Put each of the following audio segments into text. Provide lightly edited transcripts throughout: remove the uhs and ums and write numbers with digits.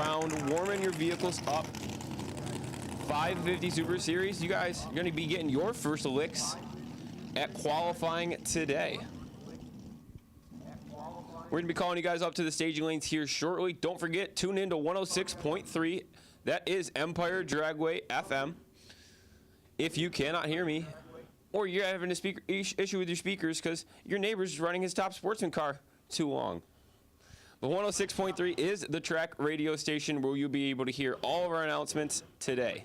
around, warming your vehicles up. 550 Super Series, you guys are going to be getting your first licks at qualifying today. We're going to be calling you guys up to the staging lanes here shortly. Don't forget, tune in to 106.3. That is Empire Dragway FM. If you cannot hear me, or you're having a speaker issue with your speakers because your neighbor's running his top sportsman car too long. But 106.3 is the track radio station where you'll be able to hear all of our announcements today.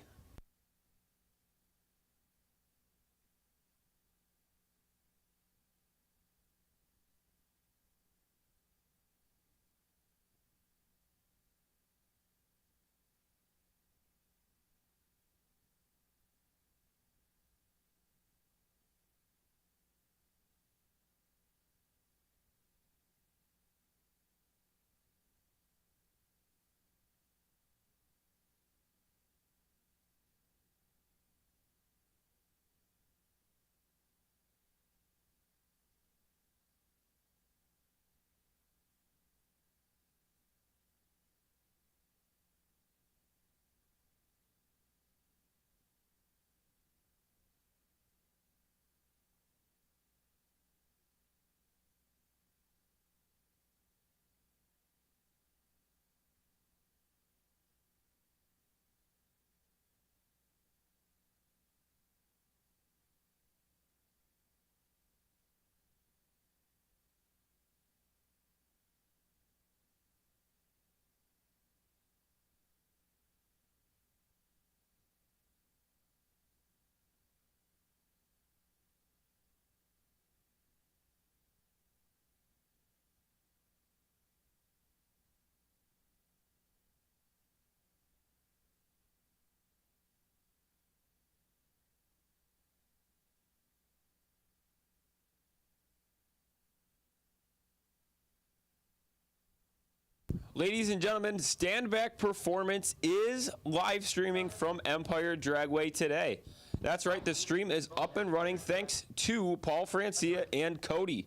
Ladies and gentlemen, Stand Back Performance is live streaming from Empire Dragway today. That's right, the stream is up and running thanks to Paul Francia and Cody.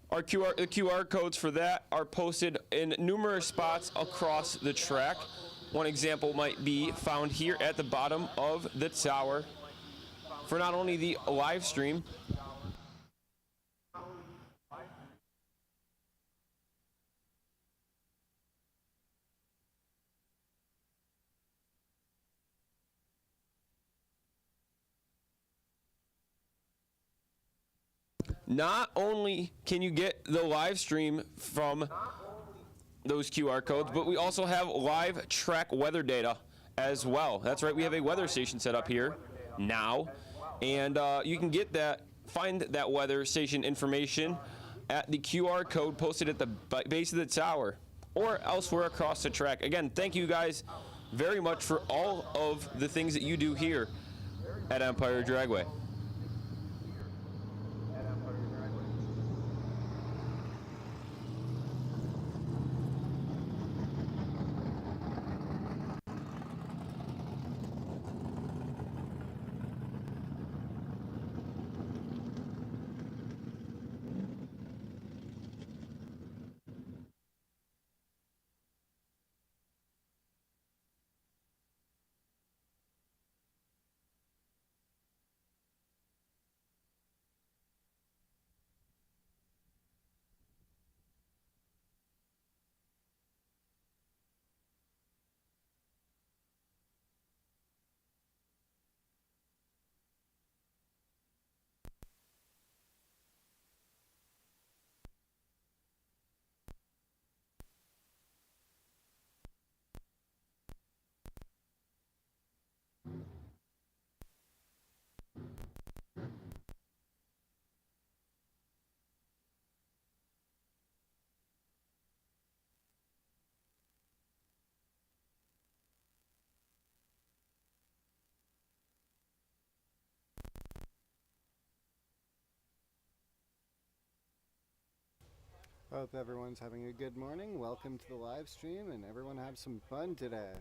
The QR codes for that are posted in numerous spots across the track. One example might be found here at the bottom of the tower for not only the live stream, not only can you get the live stream from those QR codes, but we also have live track weather data as well. That's right, we have a weather station set up here now, and you can get that, find that weather station information at the QR code posted at the base of the tower or elsewhere across the track. Again, thank you guys very much for all of the things that you do here at Empire Dragway. Hope everyone's having a good morning. Welcome to the live stream, and everyone have some fun today.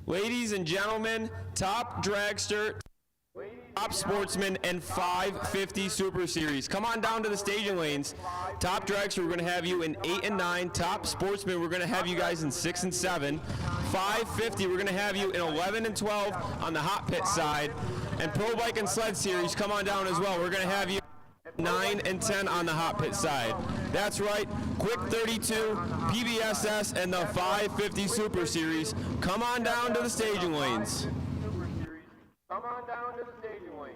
Ladies and gentlemen, top dragster, top sportsman, and 550 Super Series. Come on down to the staging lanes. Top dragster, we're going to have you in 8 and 9. Top sportsman, we're going to have you guys in 6 and 7. 550, we're going to have you in 11 and 12 on the hot pit side. And Pro Bike and Sled Series, come on down as well. We're going to have you 9 and 10 on the hot pit side. That's right, Quick 32, PBSS, and the 550 Super Series. Come on down to the staging lanes. Come on down to the staging lane.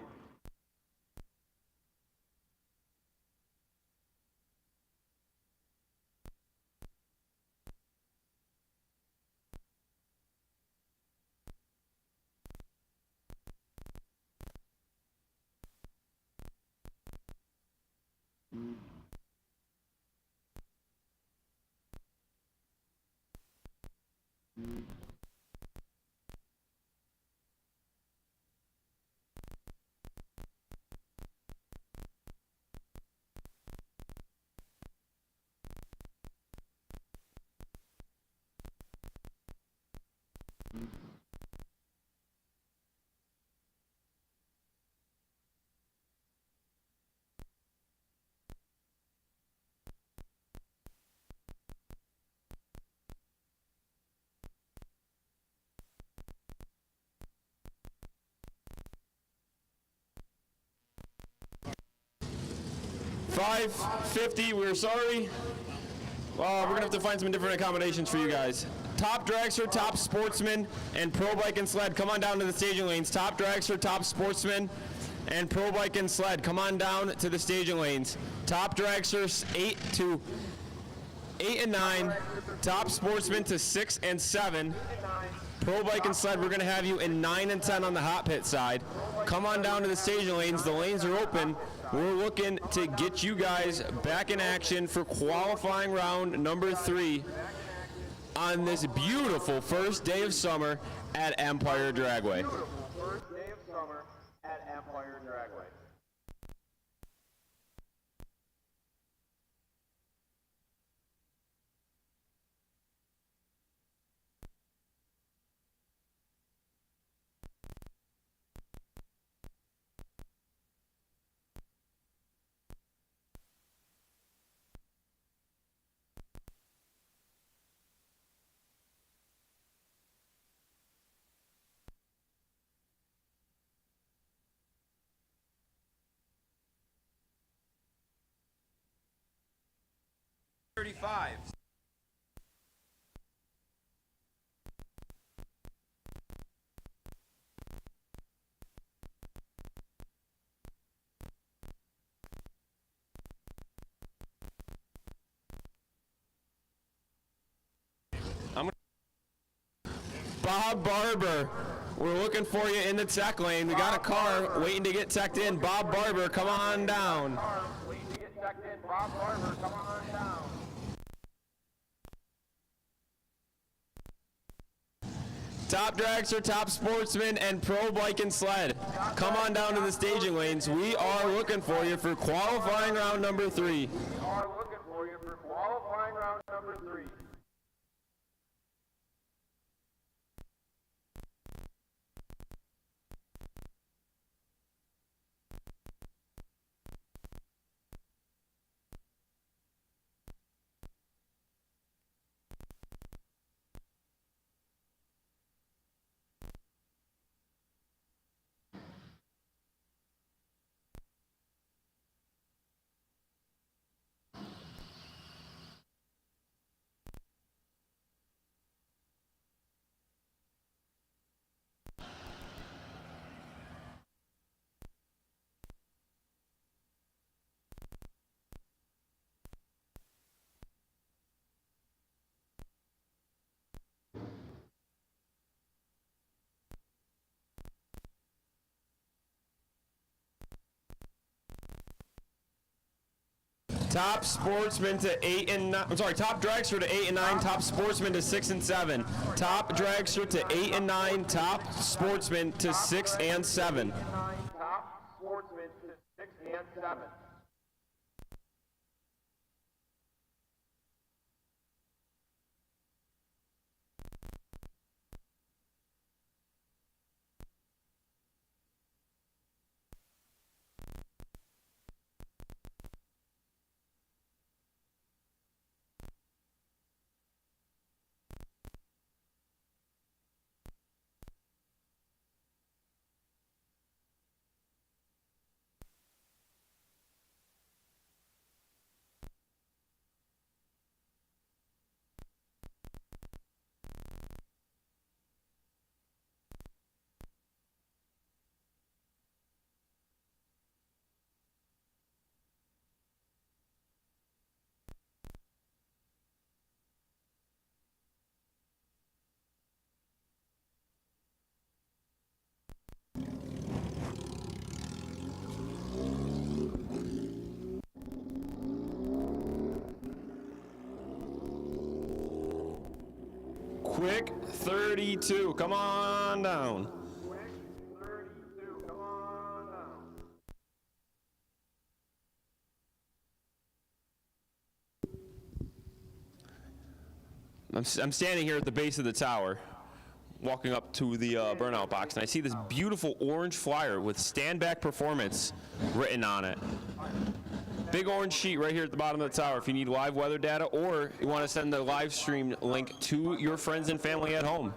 $550, we're sorry. We're gonna have to find some different accommodations for you guys. Top dragster, top sportsman, and Pro Bike and Sled. Come on down to the staging lanes. Top dragster, top sportsman, and Pro Bike and Sled. Come on down to the staging lanes. Top dragsters 8 and 9. Top sportsman to 6 and 7. Pro Bike and Sled, we're going to have you in 9 and 10 on the hot pit side. Come on down to the staging lanes. The lanes are open. We're looking to get you guys back in action for qualifying round number 3 on this beautiful first day of summer at Empire Dragway. First day of summer at Empire Dragway. Bob Barber, we're looking for you in the tech lane. We got a car waiting to get teched in. Bob Barber, come on down. Waiting to get checked in. Bob Barber, come on down. Top dragster, top sportsman, and Pro Bike and Sled. Come on down to the staging lanes. We are looking for you for qualifying round number 3. We are looking for you for qualifying round number 3. Top sportsman to 8 and 9. I'm sorry, top dragster to 8 and 9. Top sportsman to 6 and 7. Top dragster to 8 and 9. Top sportsman to 6 and 7. Top sportsman to 6 and 7. Quick 32. Come on down. Quick 32, come on down. I'm standing here at the base of the tower, walking up to the burnout box, and I see this beautiful orange flyer with stand back performance written on it. Big orange sheet right here at the bottom of the tower if you need live weather data or you want to send the live stream link to your friends and family at home.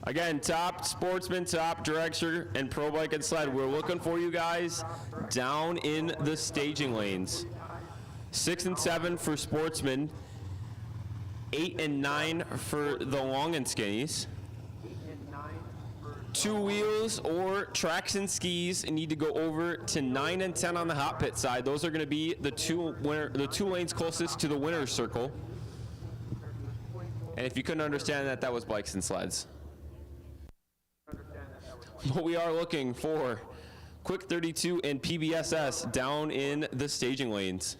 Again, top sportsman, top dragster, and pro bike and sled. We're looking for you guys down in the staging lanes. 6 and 7 for sportsmen, 8 and 9 for the long and skinnies. 2 wheels or tracks and skis need to go over to 9 and 10 on the hot pit side. Those are going to be the two lanes closest to the winner's circle. And if you couldn't understand that, that was bikes and sleds. But we are looking for Quick 32 and PBSS down in the staging lanes.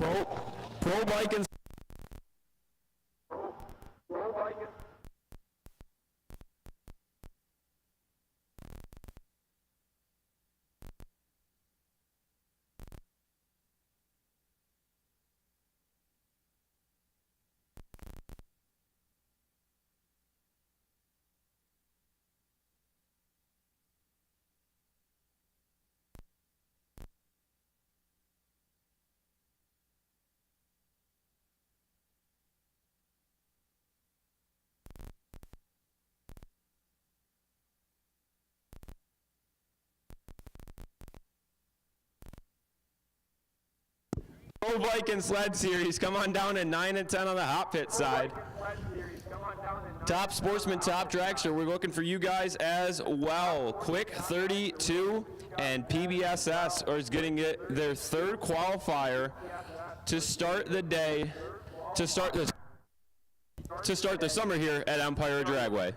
Pro bike and Pro bike and sled series. Come on down to 9 and 10 on the hot pit side. Top sportsman, top dragster. We're looking for you guys as well. Quick 32 and PBSS is getting their third qualifier to start the day, to start the summer here at Empire Dragway.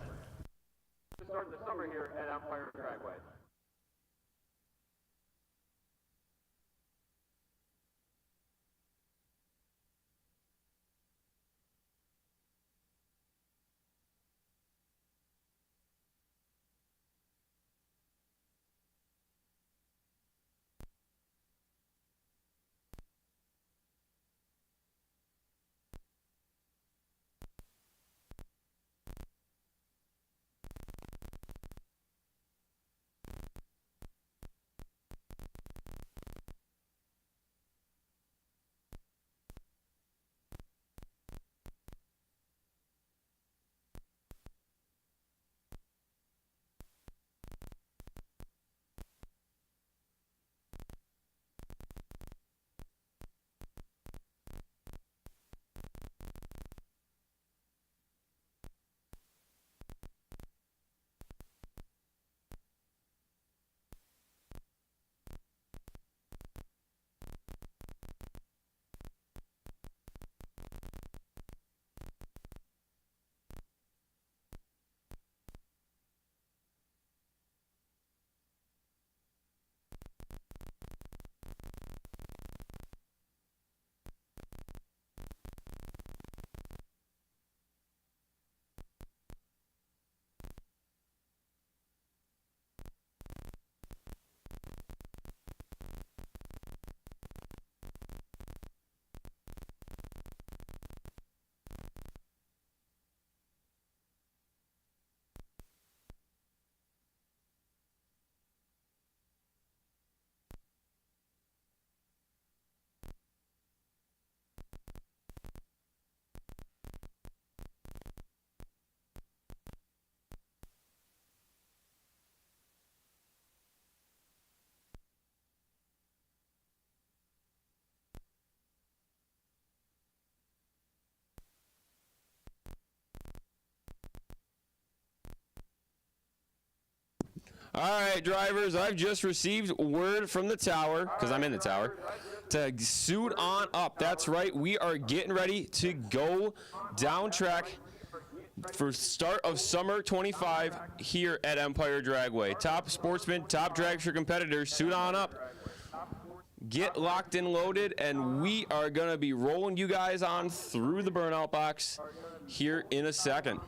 All right, drivers, I've just received word from the tower, because I'm in the tower, to suit on up. That's right, we are getting ready to go down track for start of summer 25 here at Empire Dragway. Top sportsmen, top dragster competitors, suit on up. Get locked and loaded, and we are going to be rolling you guys on through the burnout box here in a second.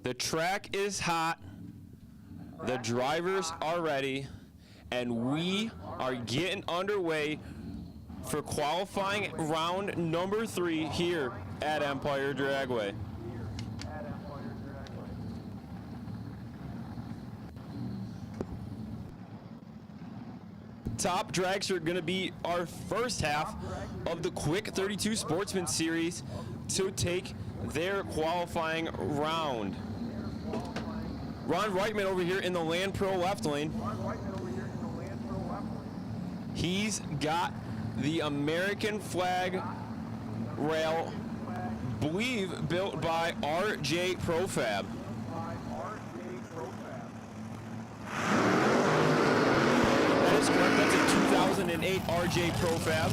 The track is hot. The drivers are ready. And we are getting underway for qualifying round number 3 here at Empire Dragway. Top dragster going to be our first half of the Quick 32 Sportsman Series to take their qualifying round. Ron Reitman over here in the Land Pro left lane. He's got the American flag rail, believe built by RJ Profab. That is correct. That's a 2008 RJ Profab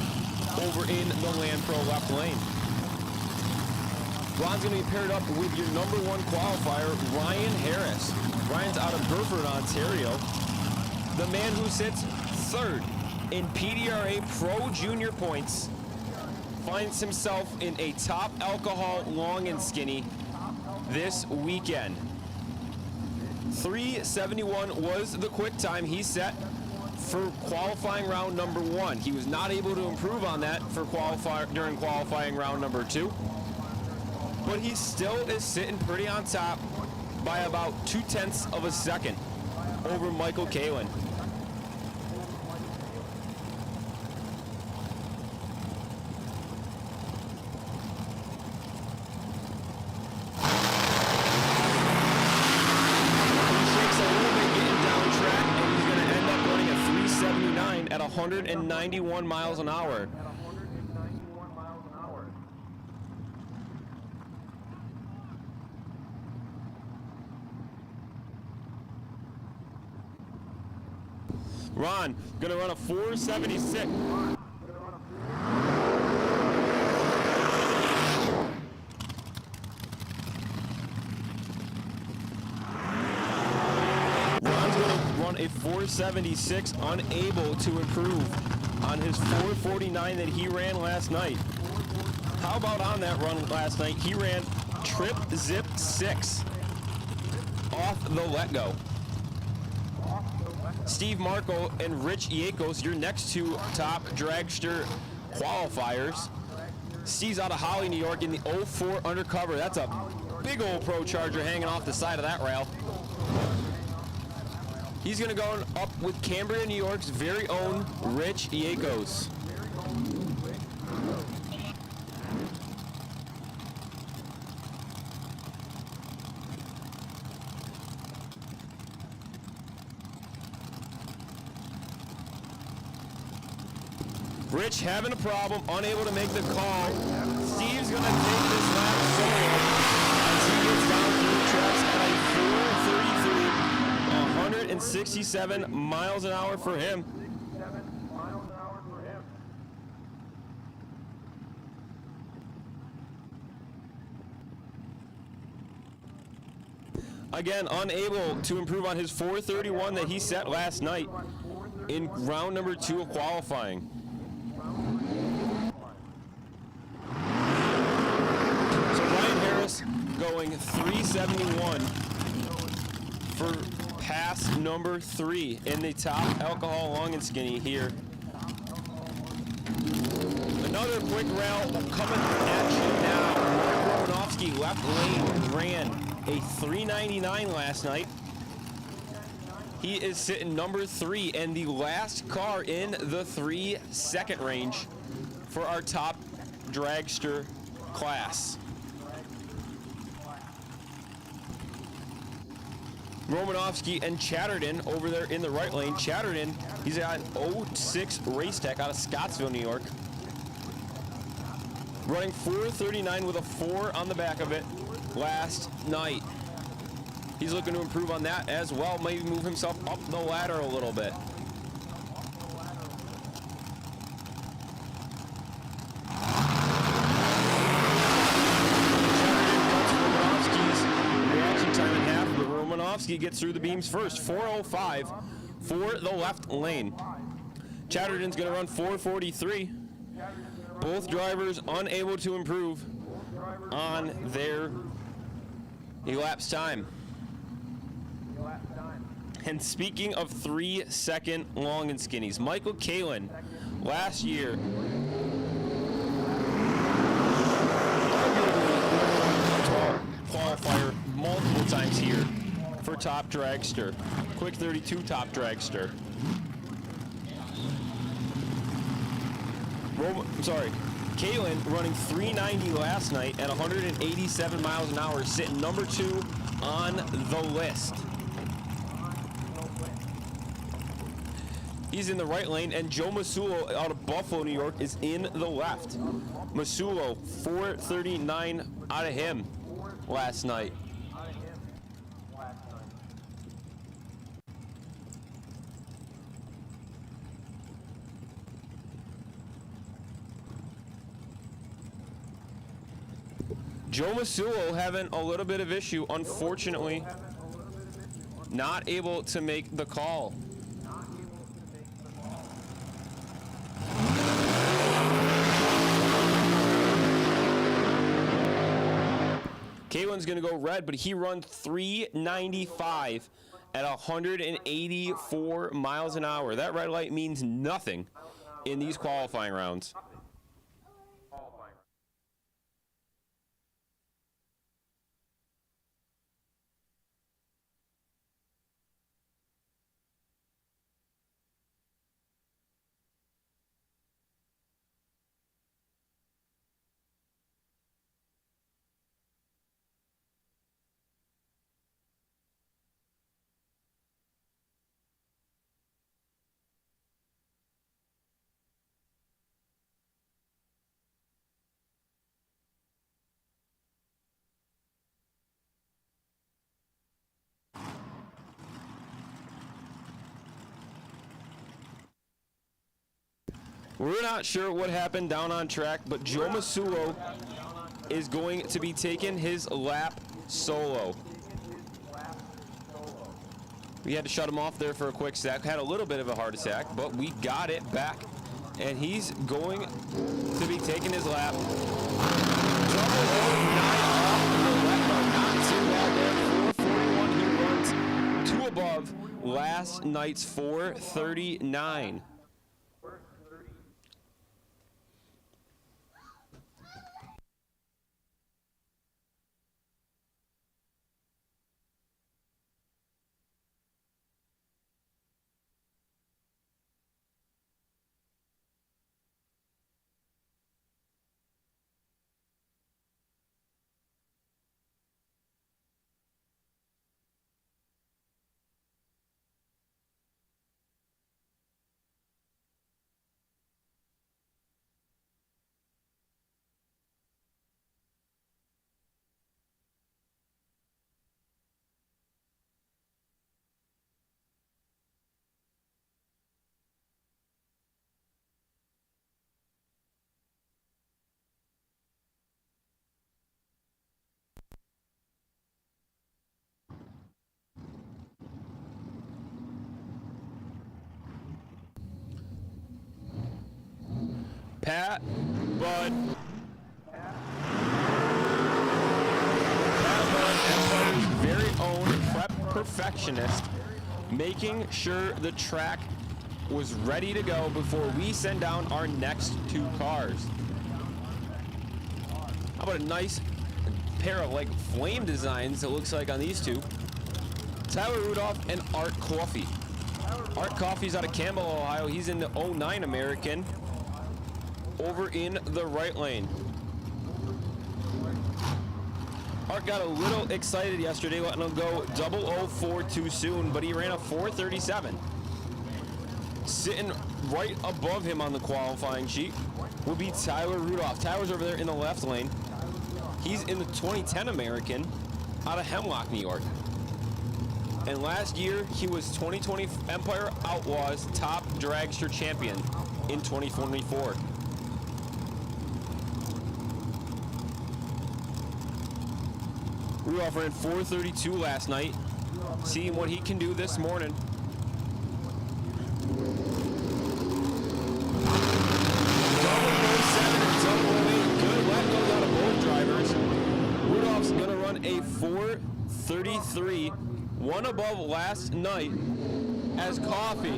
over in the Land Pro left lane. Ron's going to be paired up with your number 1 qualifier, Ryan Harris. Ryan's out of Burford, Ontario. The man who sits 3rd in PDRA Pro Junior points finds himself in a top alcohol long and skinny this weekend. 3:71 was the quick time he set for qualifying round number 1. He was not able to improve on that for during qualifying round number 2. But he still is sitting pretty on top by about 0.2 of a second over Michael Kalin. Shakes a little bit getting down track, and he's going to end up running a 379 at 191 miles an hour. Ron, gonna run a 476. Ron's gonna run a 476, unable to improve on his 449 that he ran last night. How about on that run last night? He ran trip zip 6 off the let-go. Steve Marco and Rich Iacos, your next 2 top dragster qualifiers. Steve's out of Holly, New York in the 04 undercover. That's a big old Pro Charger hanging off the side of that rail. He's going to go up with Cambria, New York's very own Rich Iacos. Rich having a problem, unable to make the call. Steve's going to take this lap solo as he gets down through the tracks at a 433, 167 miles an hour for him. Again, unable to improve on his 431 that he set last night in round number 2 of qualifying. Going 371 for pass number 3 in the top alcohol long and skinny here. Another quick rail coming at you now. Mark Romanowski, left lane, ran a 399 last night. He is sitting number 3 and the last car in the 3-second range for our top dragster class. Romanowski and Chatterton over there in the right lane. Chatterton, he's got an 06 Race Tech out of Scottsville, New York. Running 439 with a 4 on the back of it last night. He's looking to improve on that as well, maybe move himself up the ladder a little bit. Romanowski gets through the beams first, 405 for the left lane. Chatterton's going to run 443. Both drivers unable to improve on their Elapsed time. And speaking of 3-second long and skinnies, Michael Kalin last year qualifier multiple times here for top dragster. Quick 32 top dragster. Kalin running 390 last night at 187 miles an hour, sitting number 2 on the list. He's in the right lane, and Joe Masulo out of Buffalo, New York, is in the left. Masulo, 439 out of him last night. Joe Masulo having a little bit of issue, unfortunately, not able to make the call. Kalen's going to go red, but he runs 395 at 184 miles an hour. That red light means nothing in these qualifying rounds. We're not sure what happened down on track, but Joe Masulo is going to be taking his lap solo. We had to shut him off there for a quick sec. Had a little bit of a heart attack, but we got it back. And he's going to be taking his lap. Double 09 off the left, not too bad there. 441, he runs 2 above last night's 439. Pat Budd. Empire's very own prep perfectionist, making sure the track was ready to go before we send down our next 2 cars. How about a nice pair of like flame designs it looks like on these 2. Tyler Rudolph and Art Coffey. Art Coffey's out of Campbell, Ohio. He's in the 09 American. Over in the right lane. Art got a little excited yesterday, letting him go 004 too soon, but he ran a 437. Sitting right above him on the qualifying sheet will be Tyler Rudolph. Tyler's over there in the left lane. He's in the 2010 American out of Hemlock, New York. And last year, he was 2020 Empire Outlaws top dragster champion in 2024. Rudolph ran 432 last night. Seeing what he can do this morning. Good let goes out of both drivers. Rudolph's gonna run a 4:33, one above last night, as Coffee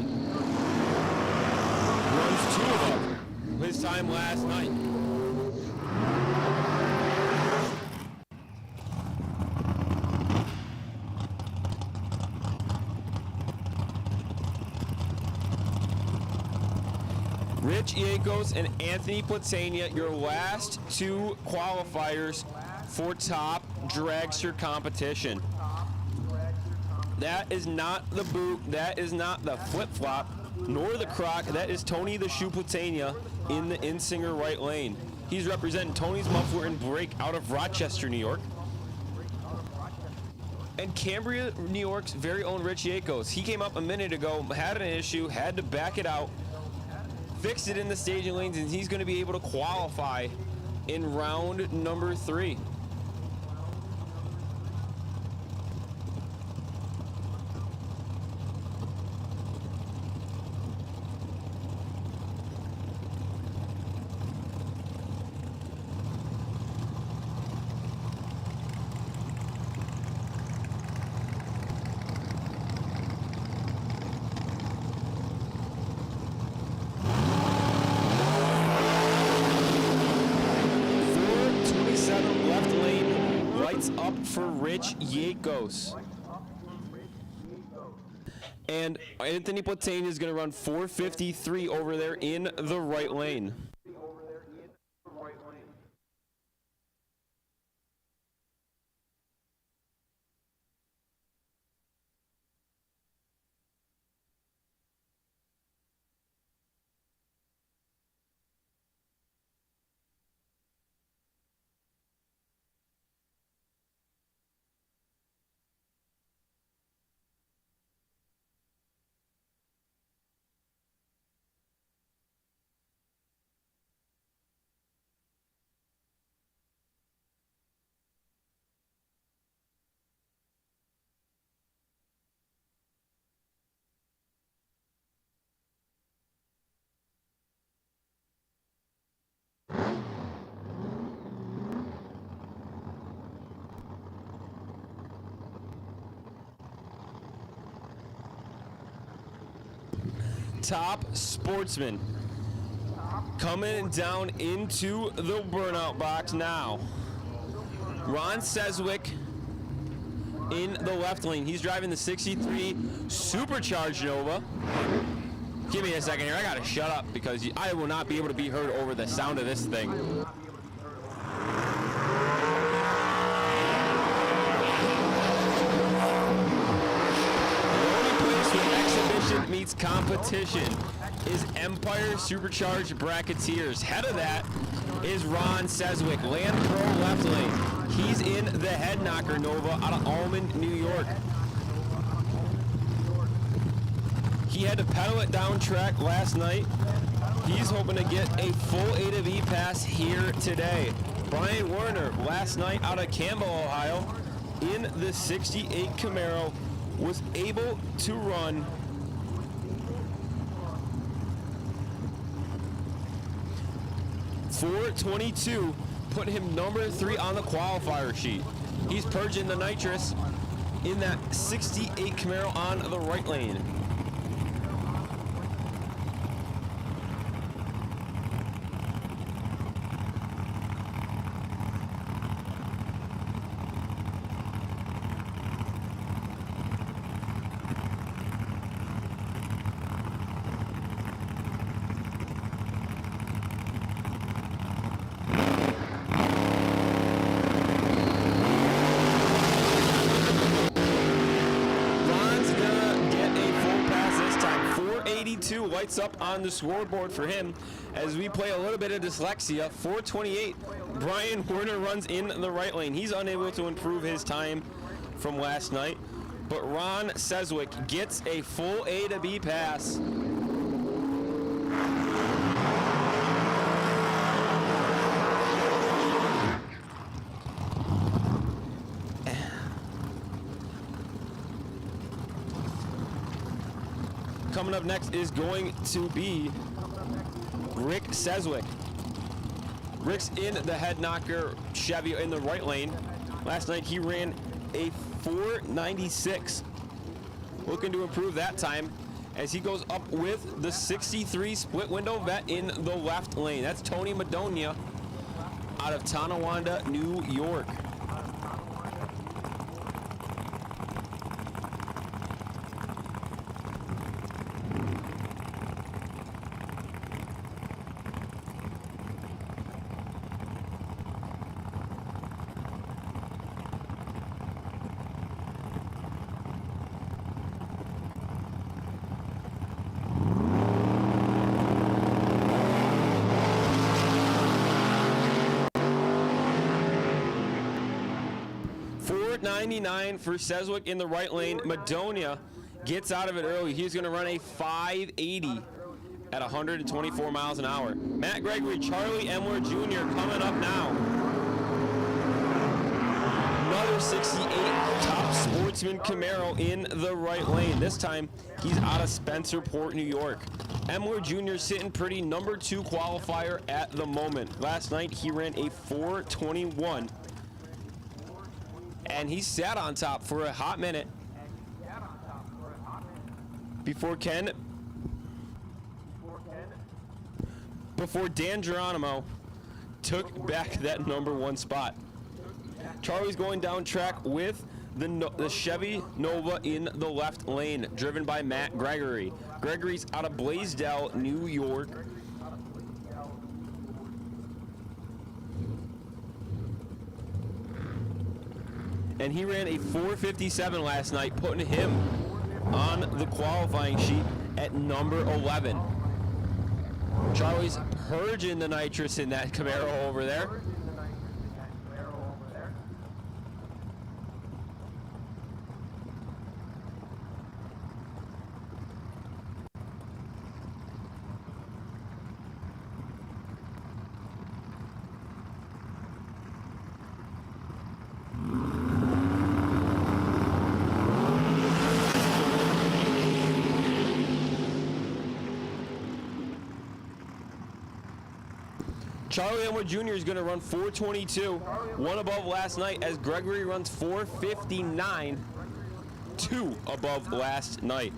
runs 2 above his time last night. Rich Yakos and Anthony Platania, your last 2 qualifiers for top dragster competition. That is not the boot, that is not the flip-flop, nor the croc. That is Tony the Shoe Platania in the Insinger right lane. He's representing Tony's Muffler and Brake out of Rochester, New York. And Cambria, New York's very own Rich Yakos. He came up a minute ago, had an issue, had to back it out, fixed it in the staging lanes, and he's going to be able to qualify in round number 3. Up for Rich Yakos. And Anthony Platania is going to run 4:53 over there in the right lane. Top Sportsman coming down into the burnout box now. Ron Seswick in the left lane. He's driving the 63 Supercharged Nova. Give me a second here. I gotta shut up because I will not be able to be heard over the sound of this thing. Meets competition is Empire Supercharged Bracketeers. Head of that is Ron Seswick, Land Pro left lane. He's in the Head Knocker Nova out of Almond, New York. He had to pedal it down track last night. He's hoping to get a full A to B pass here today. Brian Werner last night out of Campbell, Ohio in the 68 Camaro was able to run 4:22, put him number 3 on the qualifier sheet. He's purging the nitrous in that 68 Camaro on the right lane. Lights up on the scoreboard for him as we play a little bit of dyslexia. 4:28. Brian Werner runs in the right lane. He's unable to improve his time from last night, but Ron Seswick gets a full A to B pass. Coming up next is going to be Rick Seswick. Rick's in the Head Knocker Chevy in the right lane. Last night he ran a 4:96. Looking to improve that time as he goes up with the 63 split window vet in the left lane. That's Tony Madonia out of Tonawanda, New York. .99 for Sedgwick in the right lane. Madonia gets out of it early. He's going to run a 580 at 124 miles an hour. Matt Gregory, Charlie Emler Jr. coming up now. Another 68 top sportsman Camaro in the right lane. This time he's out of Spencerport, New York. Emler Jr. sitting pretty, number 2 qualifier at the moment. Last night he ran a 4:21. And he sat on top for a hot minute before Dan Geronimo took back that number 1 spot. Charlie's going down track with the Chevy Nova in the left lane, driven by Matt Gregory. Gregory's out of Blaisdell, New York. And he ran a 4:57 last night, putting him on the qualifying sheet at number 11. Charlie's purging the nitrous in that Camaro over there. Charlie Elmwood Jr. is going to run 4:22, 1 above last night, as Gregory runs 4:59, 2 above last night.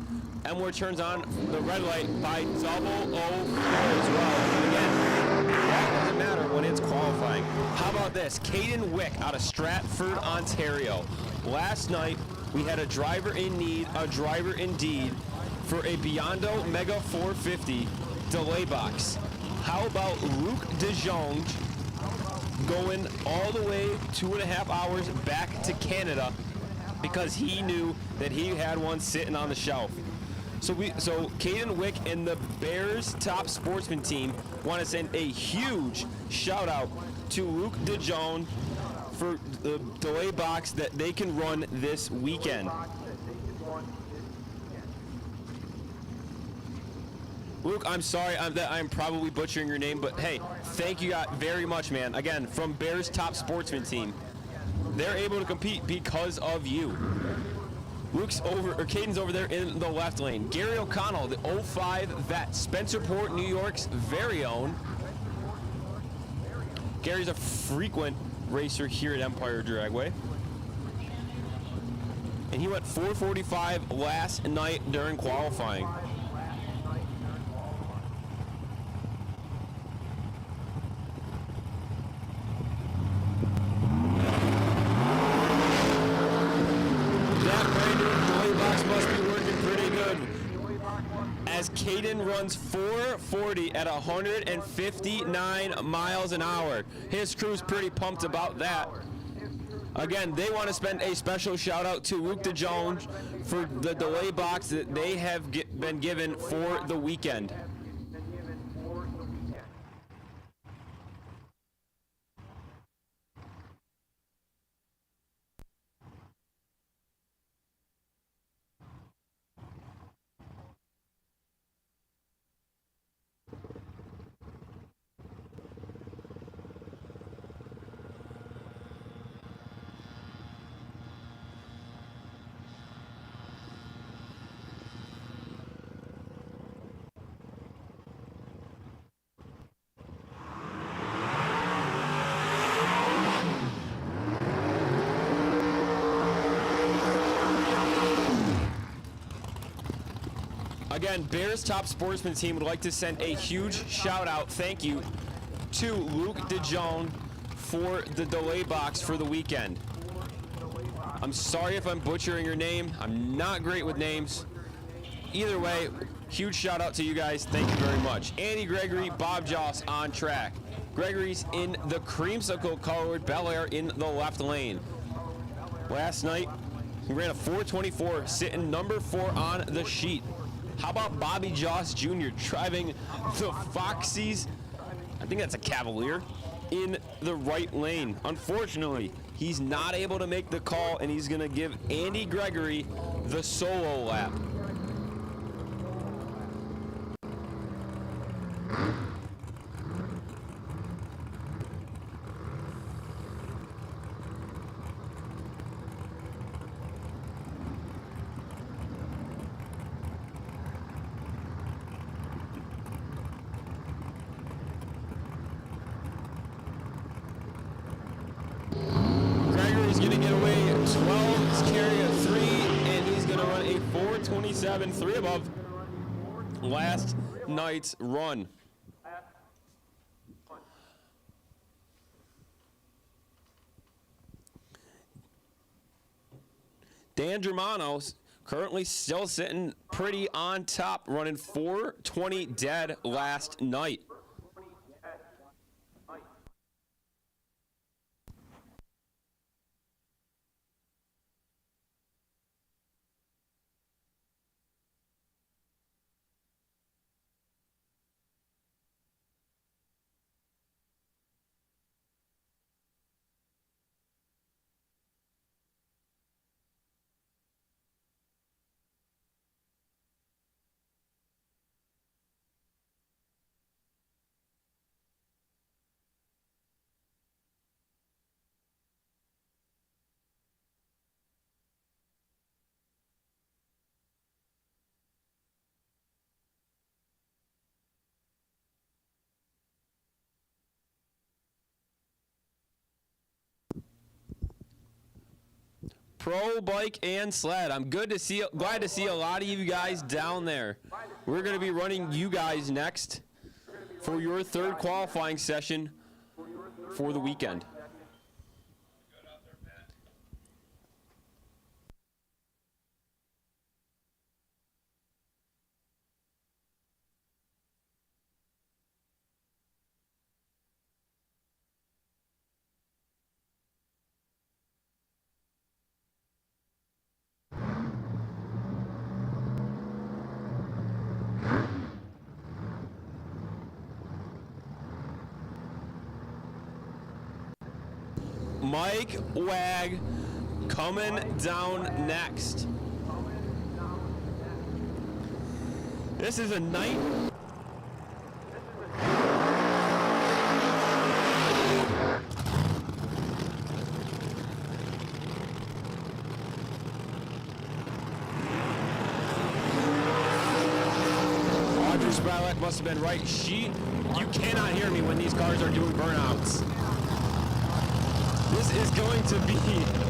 Elmwood turns on the red light by 004 as well. Again, that doesn't matter when it's qualifying. How about this? Caden Wick out of Stratford, Ontario. Last night, we had a driver in need, a driver indeed, for a Biondo Mega 450 delay box. How about Luc de Jong going all the way 2.5 hours back to Canada because he knew that he had one sitting on the shelf. So Caden Wick and the Bears top sportsman team want to send a huge shout out to Luc de Jong for the delay box that they can run this weekend. Luke, I'm sorry that I'm probably butchering your name, but hey, thank you very much, man. Again, from Bears top sportsman team. They're able to compete because of you. Caden's over there in the left lane. Gary O'Connell, the 05 vet, Spencerport, New York's very own. Gary's a frequent racer here at Empire Dragway. And he went 4:45 last night during qualifying. As Caden runs 4:40 at 159 miles an hour. His crew's pretty pumped about that. Again, they want to spend a special shout out to Luc de Jong for the delay box that they have been given for the weekend. Again, Bears Top Sportsman team would like to send a huge shout out, thank you, to Luke DeJohn for the delay box for the weekend. I'm sorry if I'm butchering your name. I'm not great with names. Either way, huge shout out to you guys. Thank you very much. Andy Gregory, Bob Joss on track. Gregory's in the creamsicle colored Bel Air in the left lane. Last night, he ran a 4:24, sitting number 4 on the sheet. How about Bobby Joss Jr. driving the Foxies? I think that's a Cavalier in the right lane. Unfortunately, he's not able to make the call, and he's going to give Andy Gregory the solo lap. Gregory's going to get away 12, carry a 3, and he's going to run a 4:27, 3 above last night's run. Dan Germano's currently still sitting pretty on top, running 4:20 dead last night. Pro bike and sled. I'm glad to see a lot of you guys down there. We're going to be running you guys next for your third qualifying session for the weekend. Mike Wag coming down next. This is a night. Audrey Spratleck must have been right. You cannot hear me when these cars are doing burnouts. This is going to be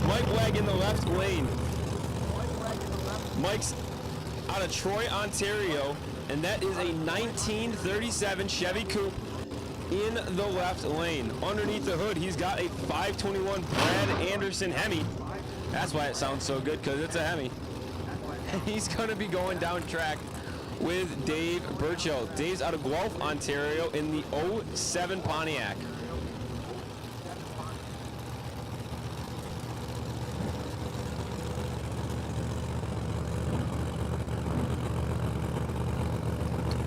Mike Wag in the left lane. Mike's out of Troy, Ontario, and that is a 1937 Chevy Coupe in the left lane. Underneath the hood, he's got a 521 Brad Anderson Hemi. That's why it sounds so good, because it's a Hemi. And he's going to be going down track with Dave Burchill. Dave's out of Guelph, Ontario, in the 07 Pontiac.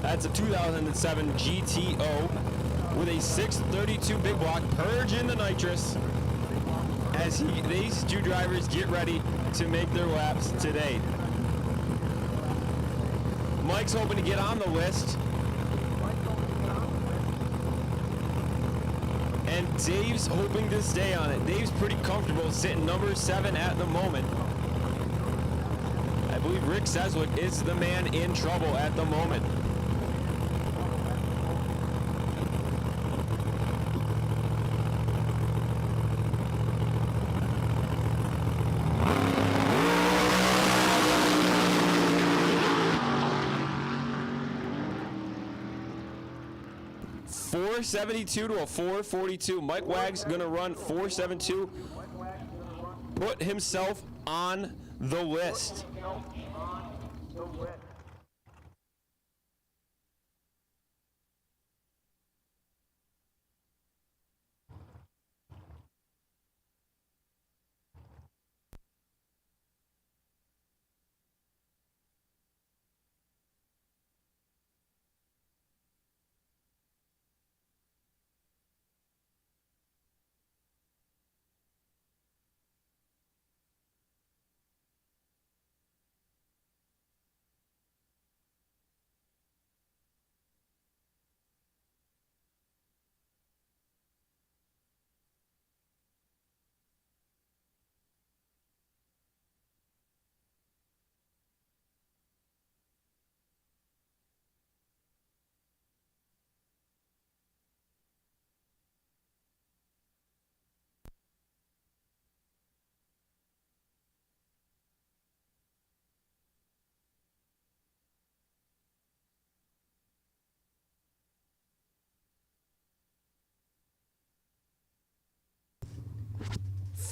That's a 2007 GTO with a 632 big block, purging the nitrous as these two drivers get ready to make their laps today. Mike's hoping to get on the list. And Dave's hoping to stay on it. Dave's pretty comfortable sitting number 7 at the moment. I believe Rick Seswick is the man in trouble at the moment. 472 to a 442. Mike Wag's going to run 472. Put himself on the list.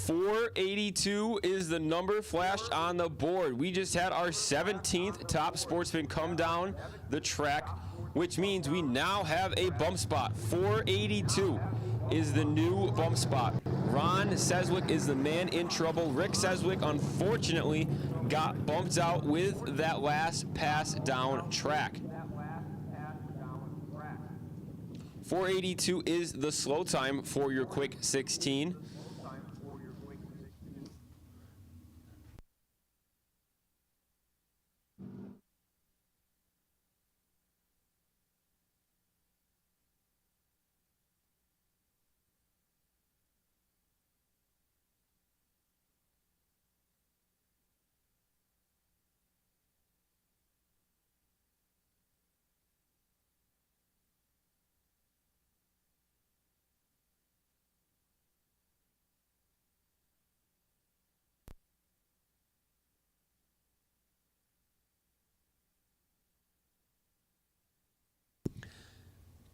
.482 is the number flashed on the board. We just had our 17th top sportsman come down the track, which means we now have a bump spot. 482 is the new bump spot. Ron Seswick is the man in trouble. Rick Seswick, unfortunately, got bumped out with that last pass down track. 482 is the slow time for your quick 16.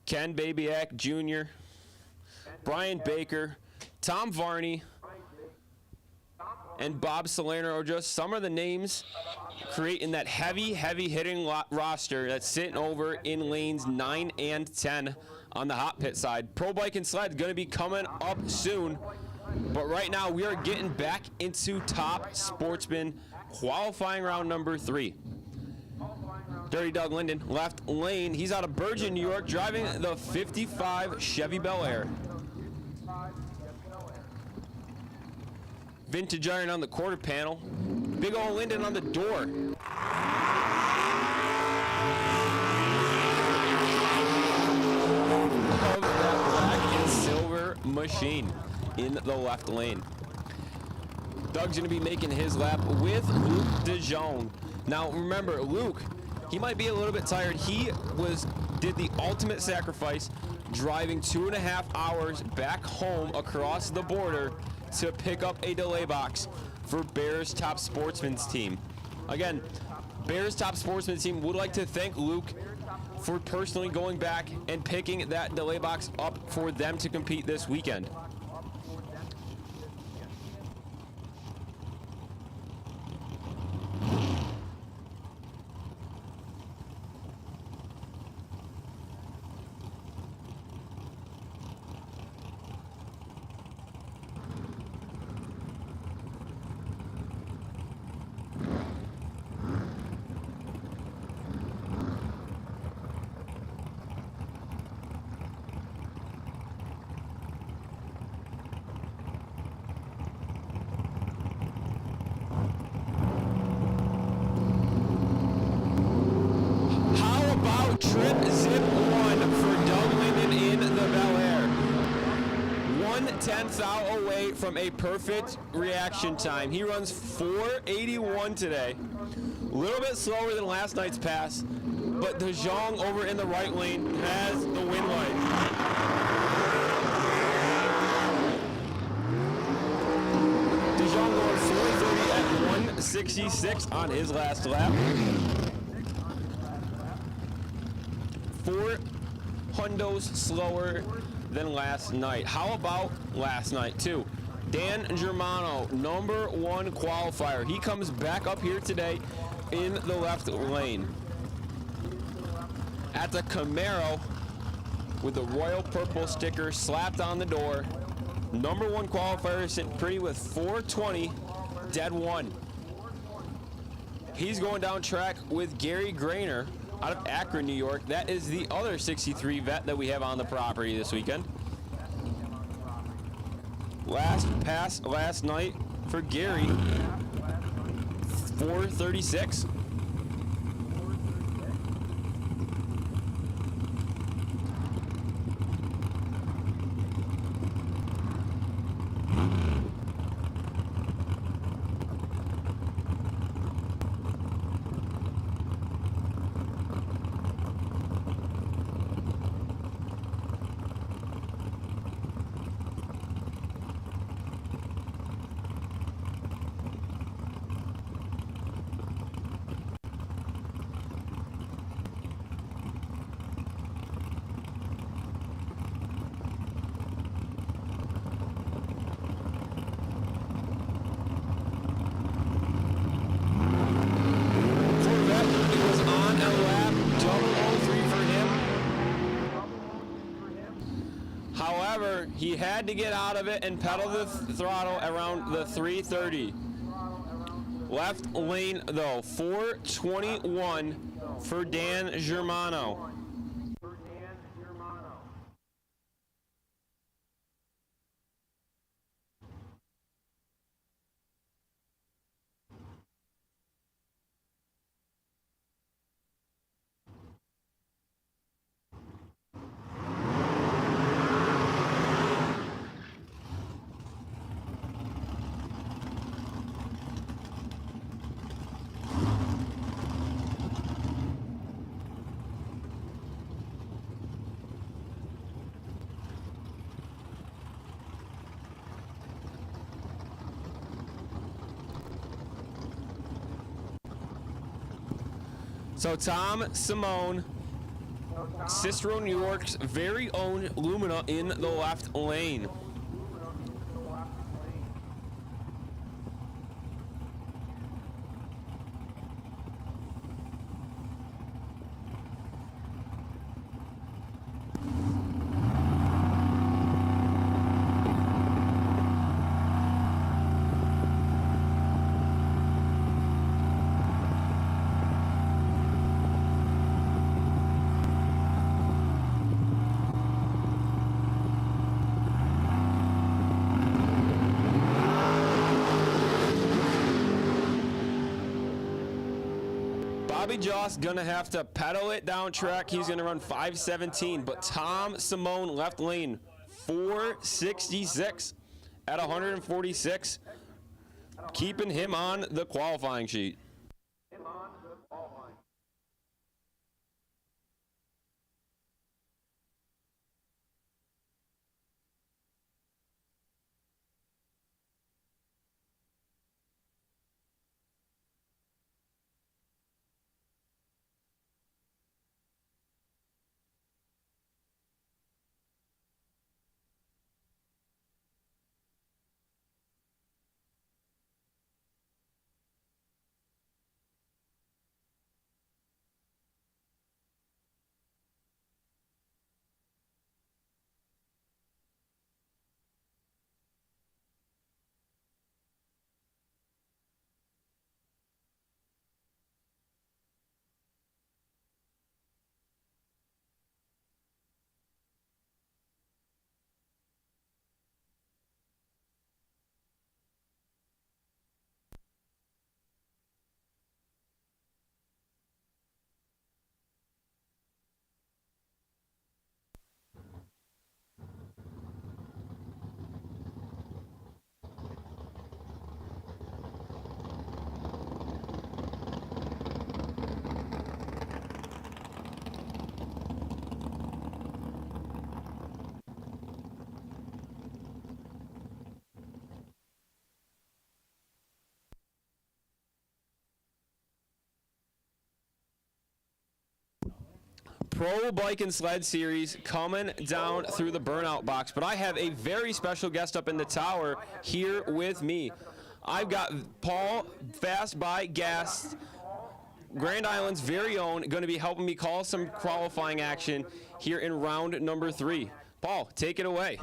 Ken Babyak Jr., Brian Baker, Tom Varney, and Bob Salerno are just some of the names creating that heavy hitting roster that's sitting over in lanes 9 and 10 on the hot pit side. Pro Bike and Sled going to be coming up soon, but right now we are getting back into top sportsman qualifying round number 3. Dirty Doug Linden, left lane. He's out of Bergen, New York, driving the 55 Chevy Bel Air. Vintage iron on the quarter panel. Big ol' Linden on the door. Of that black and silver machine in the left lane. Doug's going to be making his lap with Luke DeJong. Now remember, Luke, he might be a little bit tired. He did the ultimate sacrifice, driving 2.5 hours back home across the border to pick up a delay box for Bears Top Sportsman's team. Again, Bears Top Sportsman's team would like to thank Luke for personally going back and picking that delay box up for them to compete this weekend. Trip zip 1 for Doug Linden in the Bel Air. 1/10 thou away from a perfect reaction time. He runs 481 today. A little bit slower than last night's pass, but DeJong over in the right lane has the win light. DeJong going 430 at 166 on his last lap. pundos slower than last night. How about last night, too? Dan Germano, #1 qualifier. He comes back up here today in the left lane. At the Camaro with the royal purple sticker slapped on the door. #1 qualifier sitting pretty with 420, dead one. He's going down track with Gary Grainer out of Akron, New York. That is the other 63 vet that we have on the property this weekend. Last pass last night for Gary, 436. However, he had to get out of it and pedal the throttle around the 330. Left lane, though, 421 for Dan Germano. So Tom Simone, Cicero, New York's very own Lumina in the left lane. Bobby Joss gonna have to pedal it down track. He's gonna run 517, but Tom Simone left lane 466 at 146, keeping him on the qualifying sheet. Pro Bike and Sled Series coming down through the burnout box, but I have a very special guest up in the tower here with me. I've got Paul, Fast by Gas, Grand Island's very own, going to be helping me call some qualifying action here in round number 3. Paul, take it away.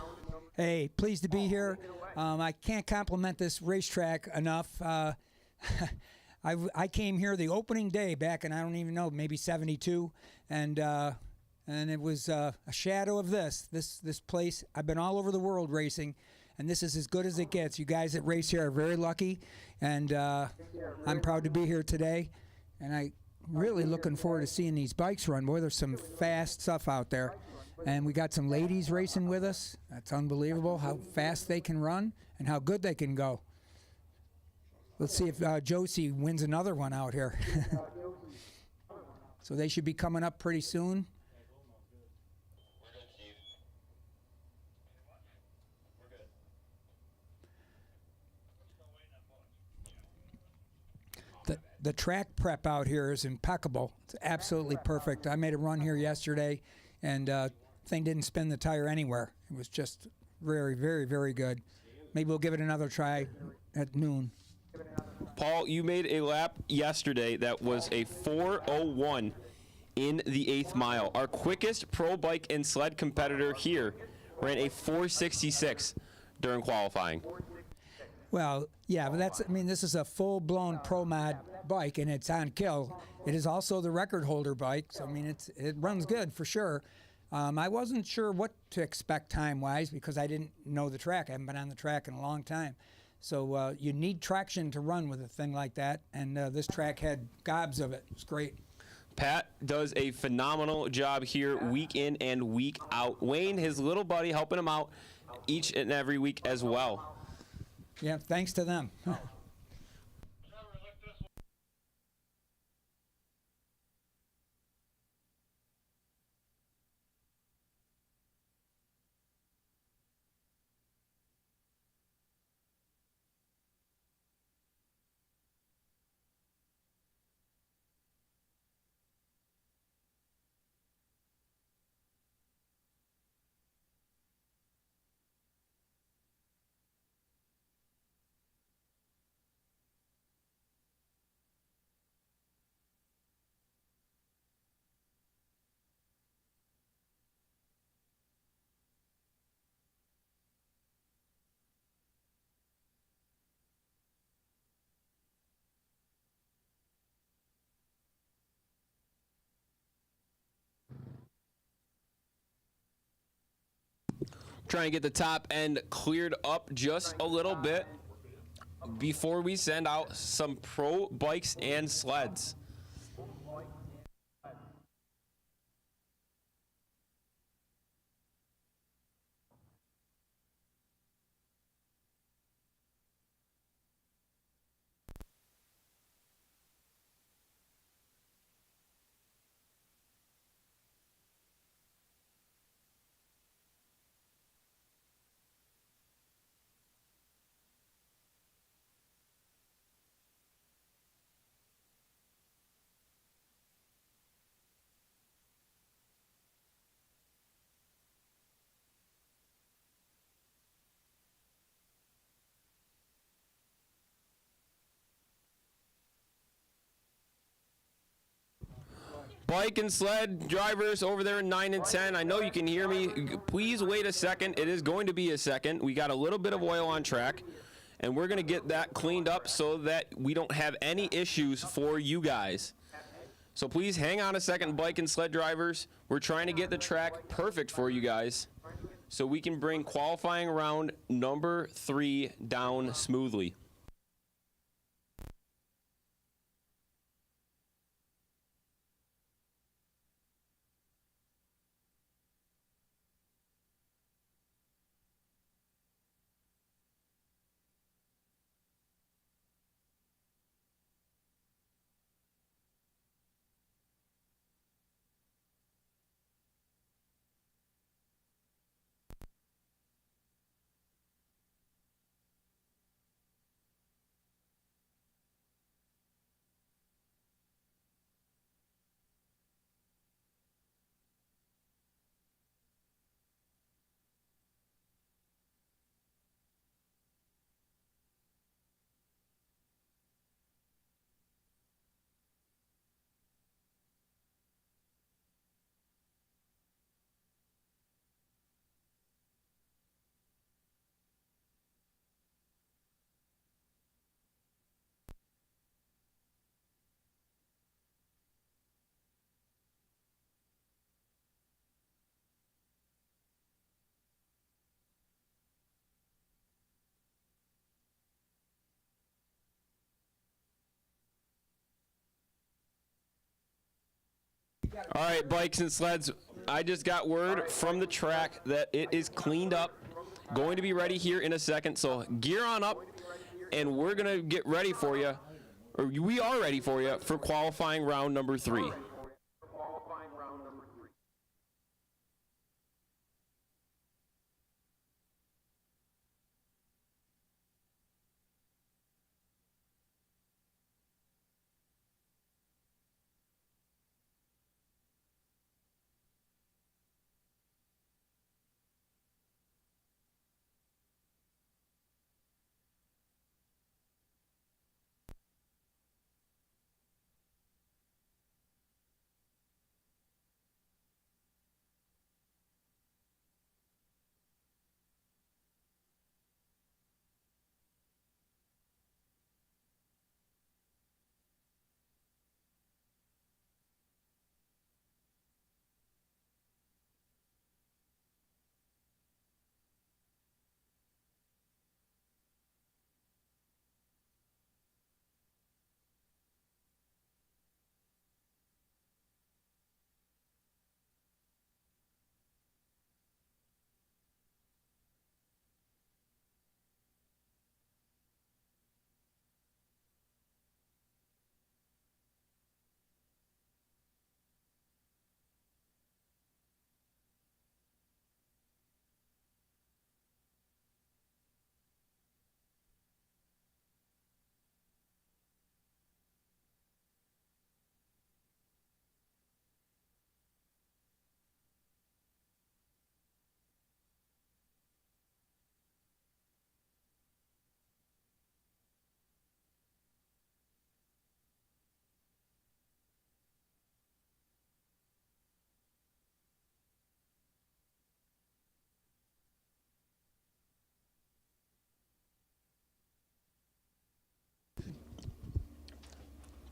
Hey, pleased to be here. I can't compliment this racetrack enough. I came here the opening day back in, I don't even know, maybe 72, and it was a shadow of this place. I've been all over the world racing, and this is as good as it gets. You guys that race here are very lucky, and I'm proud to be here today, and I really looking forward to seeing these bikes run. Boy, there's some fast stuff out there, and we got some ladies racing with us. That's unbelievable how fast they can run and how good they can go. Let's see if Josie wins another one out here. So they should be coming up pretty soon. The track prep out here is impeccable. It's absolutely perfect. I made a run here yesterday, and thing didn't spin the tire anywhere. It was just very, very, very good. Maybe we'll give it another try at noon. Paul, you made a lap yesterday that was a 4:01 in the 8th mile. Our quickest pro bike and sled competitor here ran a 4:66 during qualifying. Well, yeah, but this is a full-blown pro mod bike, and it's on kill. It is also the record holder bike, so it runs good for sure. I wasn't sure what to expect time-wise because I didn't know the track. I haven't been on the track in a long time. So you need traction to run with a thing like that, and this track had gobs of it. It was great. Pat does a phenomenal job here week in and week out. Wayne, his little buddy, helping him out each and every week as well. Yeah, thanks to them. Trying to get the top end cleared up just a little bit before we send out some pro bikes and sleds. Bike and sled drivers over there in 9 and 10, I know you can hear me. Please wait a second. It is going to be a second. We got a little bit of oil on track, and we're going to get that cleaned up so that we don't have any issues for you guys. So please hang on a second, bike and sled drivers. We're trying to get the track perfect for you guys so we can bring qualifying round number 3 down smoothly. All right, bikes and sleds. I just got word from the track that it is cleaned up, going to be ready here in a second. So gear on up, and we're going to get ready for you, or we are ready for you for qualifying round number 3.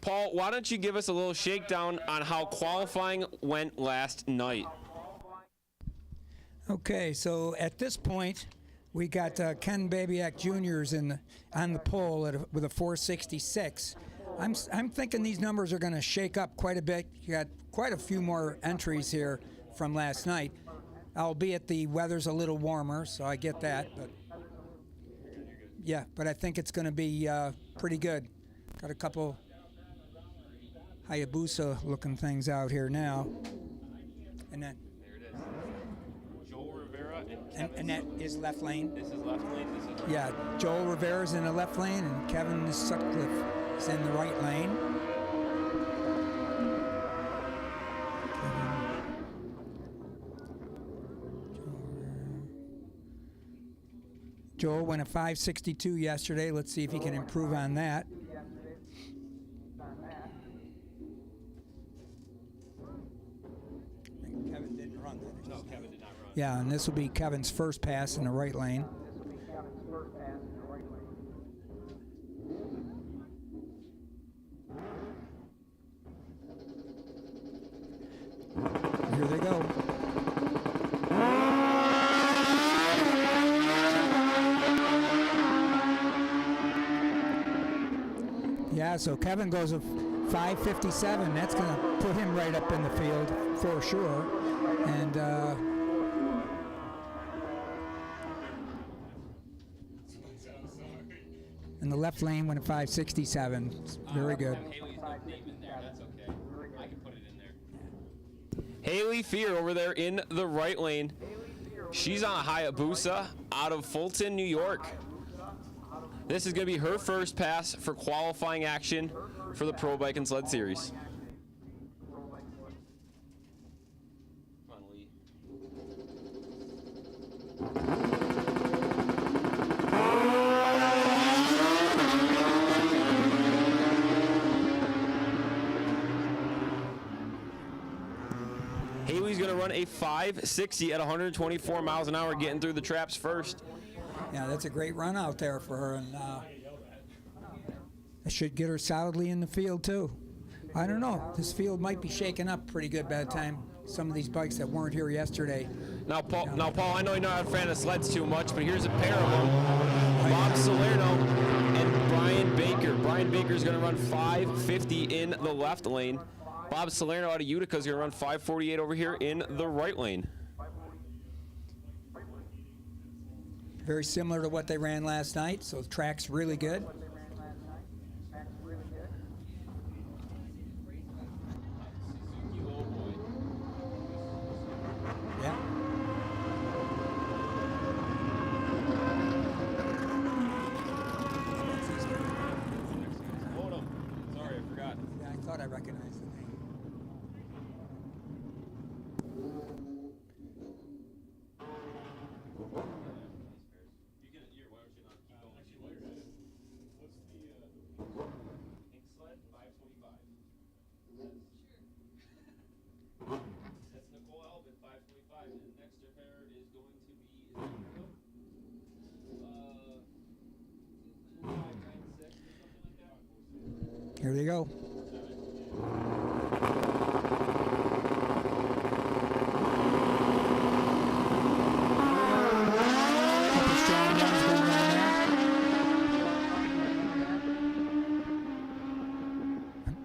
Paul, why don't you give us a little shakedown on how qualifying went last night? Okay, so at this point, we got Ken Babyak Jr.'s on the pole with a 466. I'm thinking these numbers are going to shake up quite a bit. You got quite a few more entries here from last night, albeit the weather's a little warmer, so I get that. But yeah, but I think it's going to be pretty good. Got a couple Hayabusa-looking things out here now, and then There it is. Joel Rivera and that is left lane. This is left lane. This is Yeah, Joel Rivera's in the left lane, and Kevin Sutcliffe is in the right lane. Joel went a 562 yesterday. Let's see if he can improve on that. Kevin didn't run that. No, Kevin did not run. Yeah, and this will be Kevin's first pass in the right lane. Here they go. Yeah, so Kevin goes a 5:57. That's going to put him right up in the field for sure. And the left lane went a 5:67. Very good. Haley's no name in there. That's okay. I can put it in there. Haley Fear over there in the right lane. She's on a Hayabusa out of Fulton, New York. This is going to be her first pass for qualifying action for the Pro Bike and Sled Series. Come on, Lee. Haley's going to run a 560 at 124 miles an hour, getting through the traps first. Yeah, that's a great run out there for her, and it should get her solidly in the field too. I don't know. This field might be shaken up pretty good by the time some of these bikes that weren't here yesterday. Now, Paul, I know you're not a fan of sleds too much, but here's a pair of them. Bob Salerno and Brian Baker. Brian Baker's going to run 550 in the left lane. Bob Salerno out of Utica is going to run 5:48 over here in the right lane. Very similar to what they ran last night, so the track's really good. Yeah. Sorry, I forgot. Yeah, I thought I recognized the name. That's Nicole Albin, 5:25. And the next pair is going to be 2596 or something like that. Here they go. Couple strong runs going on there.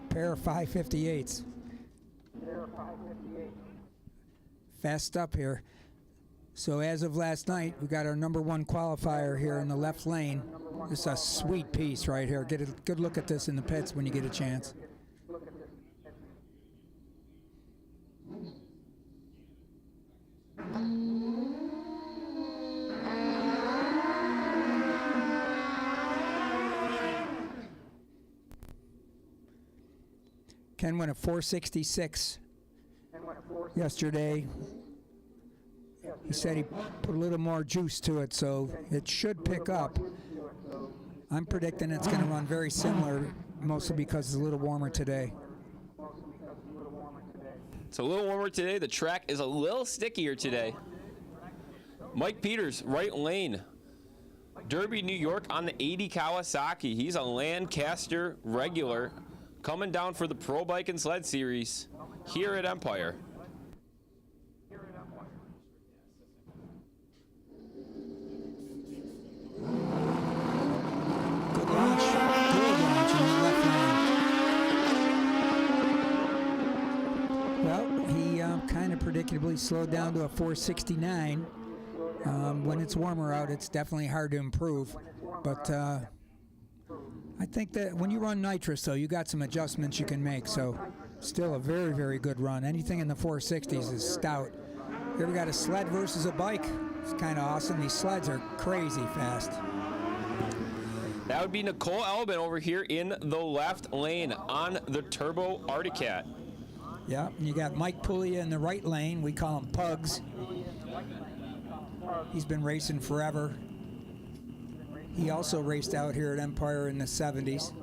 Pair of 558s. Fast up here. So as of last night, we got our #1 qualifier here in the left lane. This is a sweet piece right here. Get a good look at this in the pits when you get a chance. Ken went a 466 yesterday. He said he put a little more juice to it, so it should pick up. I'm predicting it's going to run very similar, mostly because it's a little warmer today. It's a little warmer today. The track is a little stickier today. Mike Peters, right lane. Derby, New York on the 80 Kawasaki. He's a Lancaster regular coming down for the Pro Bike and Sled Series here at Empire. Good launch in the left lane. Well, he kind of predictably slowed down to a 469. When it's warmer out, it's definitely hard to improve. But I think that when you run nitrous, though, you got some adjustments you can make. So still a very, very good run. Anything in the 460s is stout. Here we got a sled versus a bike. It's kind of awesome. These sleds are crazy fast. That would be Nicole Albin over here in the left lane on the Turbo Articat. Yeah, and you got Mike Puglia in the right lane. We call him Pugs. He's been racing forever. He also raced out here at Empire in the 70s.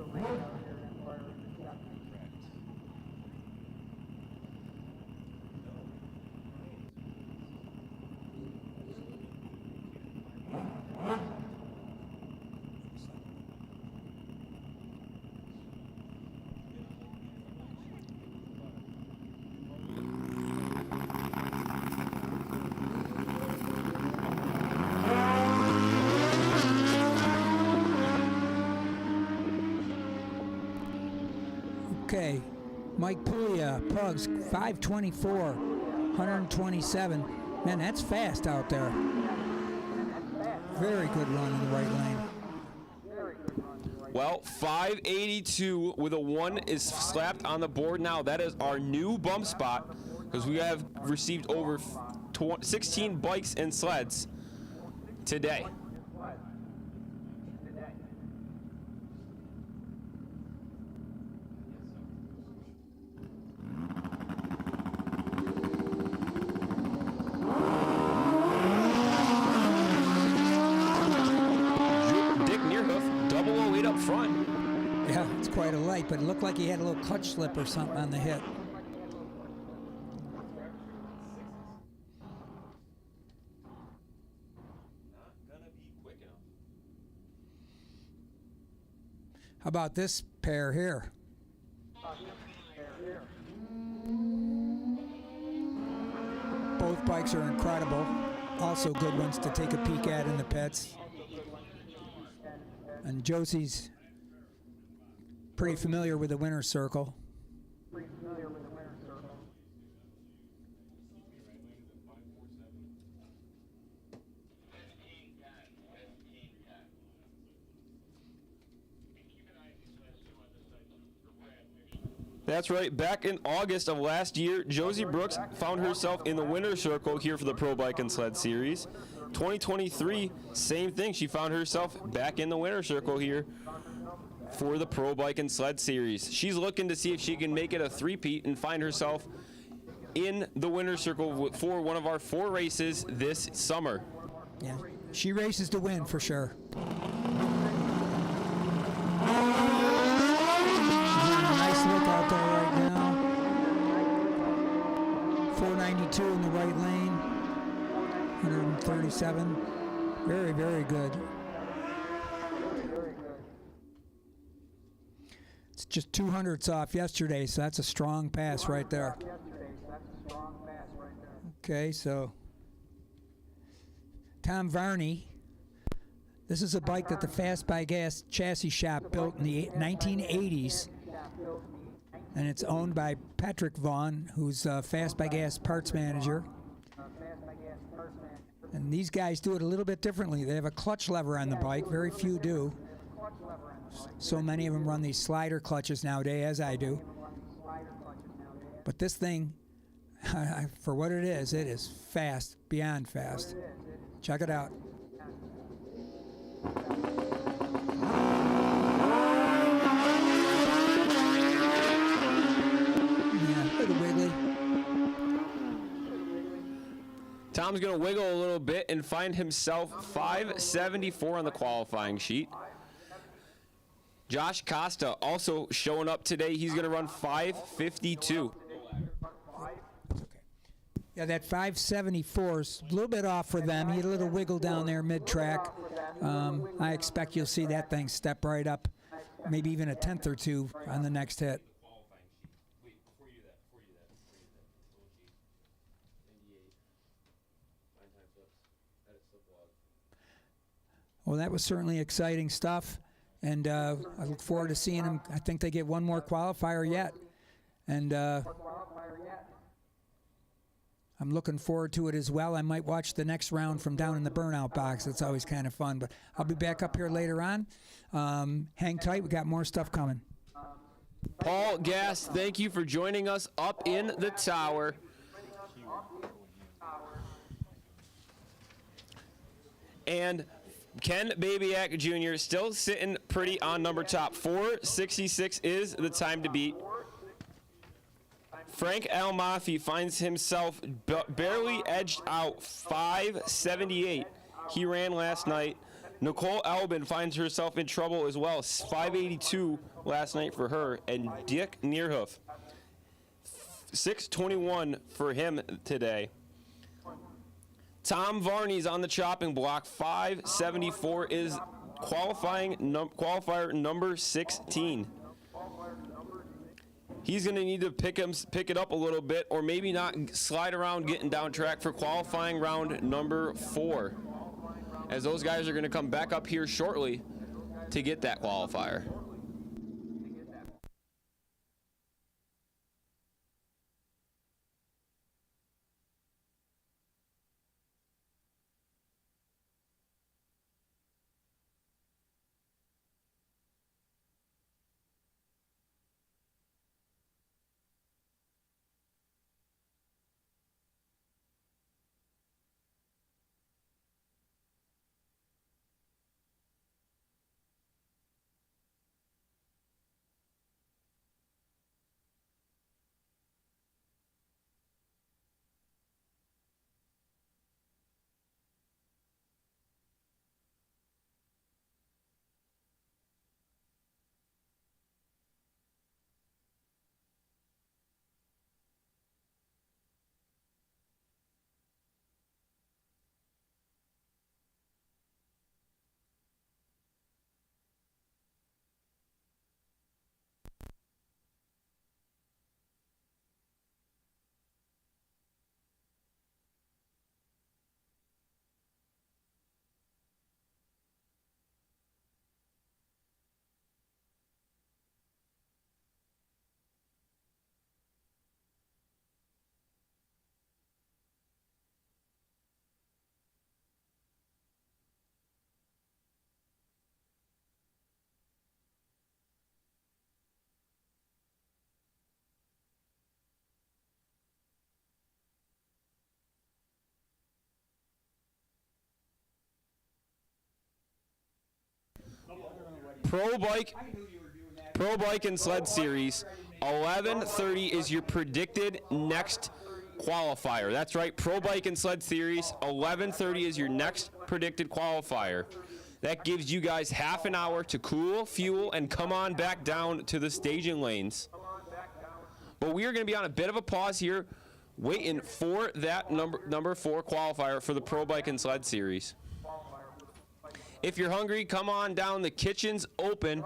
Okay, Mike Puglia, Pugs, 524, 127. Man, that's fast out there. Very good run in the right lane. Well, 582 with a 1 is slapped on the board now. That is our new bump spot because we have received over 16 bikes and sleds today. Front. Yeah, it's quite a light, but it looked like he had a little clutch slip or something on the hit. Not gonna be quick enough. How about this pair here? Both bikes are incredible. Also good ones to take a peek at in the pits. And Josie's pretty familiar with the winner's circle. That's right. Back in August of last year, Josie Brooks found herself in the winner's circle here for the Pro Bike and Sled Series. 2023, same thing. She found herself back in the winner's circle here for the Pro Bike and Sled Series. She's looking to see if she can make it a three-peat and find herself in the winner's circle for one of our 4 races this summer. Yeah, she races to win for sure. Nice look out there right now. 492 in the right lane. 137. Very, very good. It's just 200ths off yesterday, so that's a strong pass right there. Okay, so Tom Varney. This is a bike that the Fast by Gas chassis shop built in the 1980s, and it's owned by Patrick Vaughn, who's Fast by Gas parts manager. And these guys do it a little bit differently. They have a clutch lever on the bike. Very few do. So many of them run these slider clutches nowadays, as I do. But this thing, for what it is fast, beyond fast. Check it out. Yeah, a little wiggly. Tom's going to wiggle a little bit and find himself 574 on the qualifying sheet. Josh Costa also showing up today. He's going to run 552. Yeah, that 574 is a little bit off for them. He had a little wiggle down there mid-track. I expect you'll see that thing step right up, maybe even a tenth or two on the next hit. Well, that was certainly exciting stuff, and I look forward to seeing him. I think they get one more qualifier yet, and I'm looking forward to it as well. I might watch the next round from down in the burnout box. It's always kind of fun, but I'll be back up here later on. Hang tight. We got more stuff coming. Paul Gass, thank you for joining us up in the tower. And Ken Babyak Jr. still sitting pretty on number top. 466 is the time to beat. Frank Almafi finds himself barely edged out, 578. He ran last night. Nicole Albin finds herself in trouble as well, 582 last night for her. And Dick Neerhoof, 621 for him today. Tom Varney's on the chopping block. 574 is qualifier number 16. He's going to need to pick it up a little bit, or maybe not slide around getting down track for qualifying round number 4, as those guys are going to come back up here shortly to get that qualifier. Pro Bike and Sled Series, 11:30 is your predicted next qualifier. That's right, Pro Bike and Sled Series, 11:30 is your next predicted qualifier. That gives you guys half an hour to cool, fuel, and come on back down to the staging lanes. But we are going to be on a bit of a pause here, waiting for that number 4 qualifier for the Pro Bike and Sled Series. If you're hungry, come on down. The kitchen's open.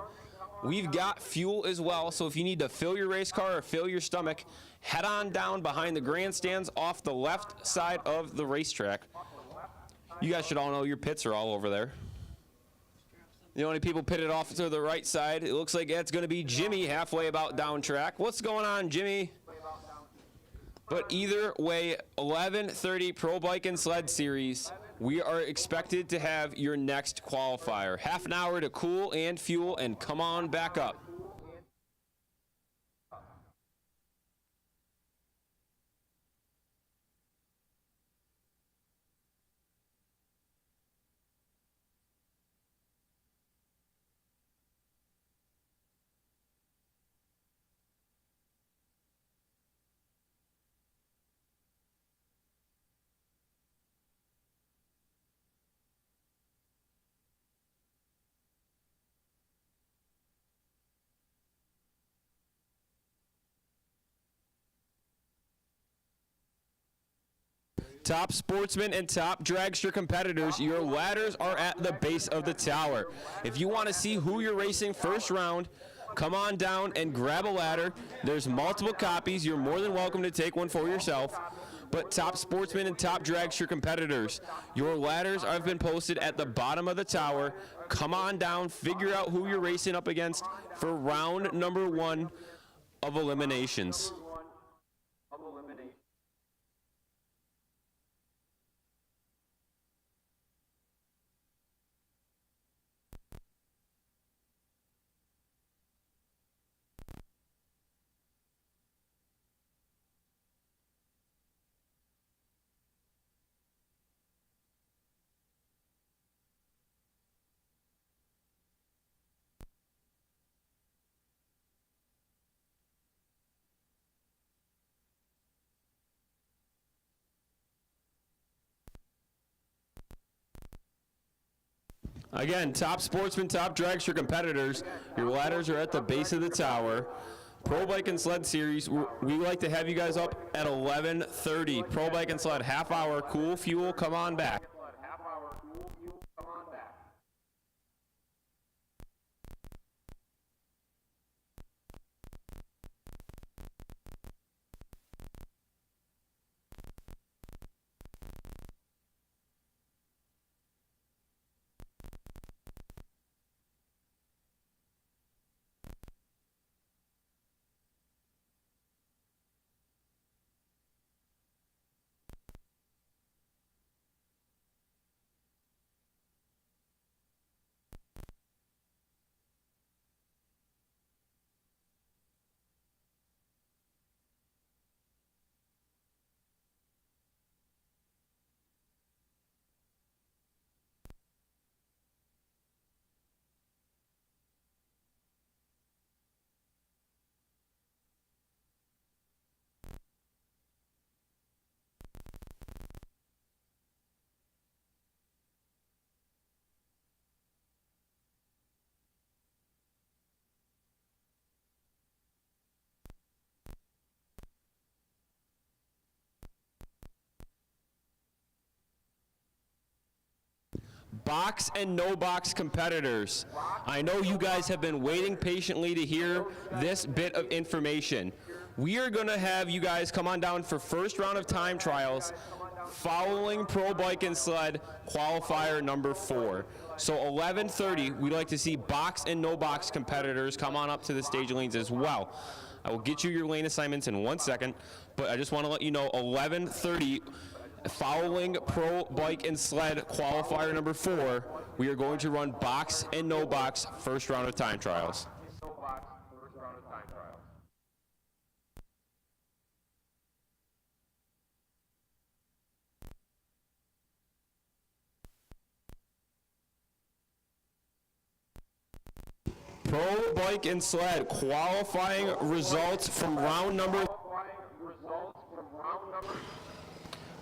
We've got fuel as well, so if you need to fill your race car or fill your stomach, head on down behind the grandstands off the left side of the racetrack. You guys should all know your pits are all over there. The only people pitted off to the right side, it looks like that's going to be Jimmy halfway about down track. What's going on, Jimmy? But either way, 11:30 Pro Bike and Sled Series, we are expected to have your next qualifier. Half an hour to cool and fuel and come on back up. Top sportsmen and top dragster competitors, your ladders are at the base of the tower. If you want to see who you're racing first round, come on down and grab a ladder. There's multiple copies. You're more than welcome to take one for yourself. But top sportsmen and top dragster competitors, your ladders have been posted at the bottom of the tower. Come on down, figure out who you're racing up against for round number 1 of eliminations. Again, top sportsmen, top dragster competitors, your ladders are at the base of the tower. Pro Bike and Sled Series, we like to have you guys up at 11:30. Pro Bike and Sled, half hour, cool fuel, come on back. Box and no box competitors. I know you guys have been waiting patiently to hear this bit of information. We are going to have you guys come on down for first round of time trials following Pro Bike and Sled qualifier number 4. So 11:30, we'd like to see box and no box competitors come on up to the stage lanes as well. I will get you your lane assignments in 1 second, but I just want to let you know 11:30, following Pro Bike and Sled qualifier number 4, we are going to run box and no box first round of time trials. Pro Bike and Sled qualifying results from round number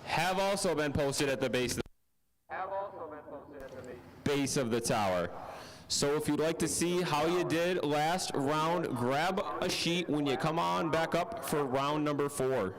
have also been posted at the base of the tower. So if you'd like to see how you did last round, grab a sheet when you come on back up for round number 4.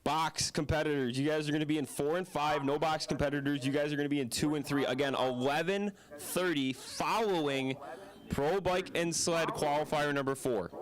Box competitors, you guys are going to be in 4 and 5. No box competitors, you guys are going to be in 2 and 3. Again, 11:30 following Pro Bike and Sled qualifier number 4.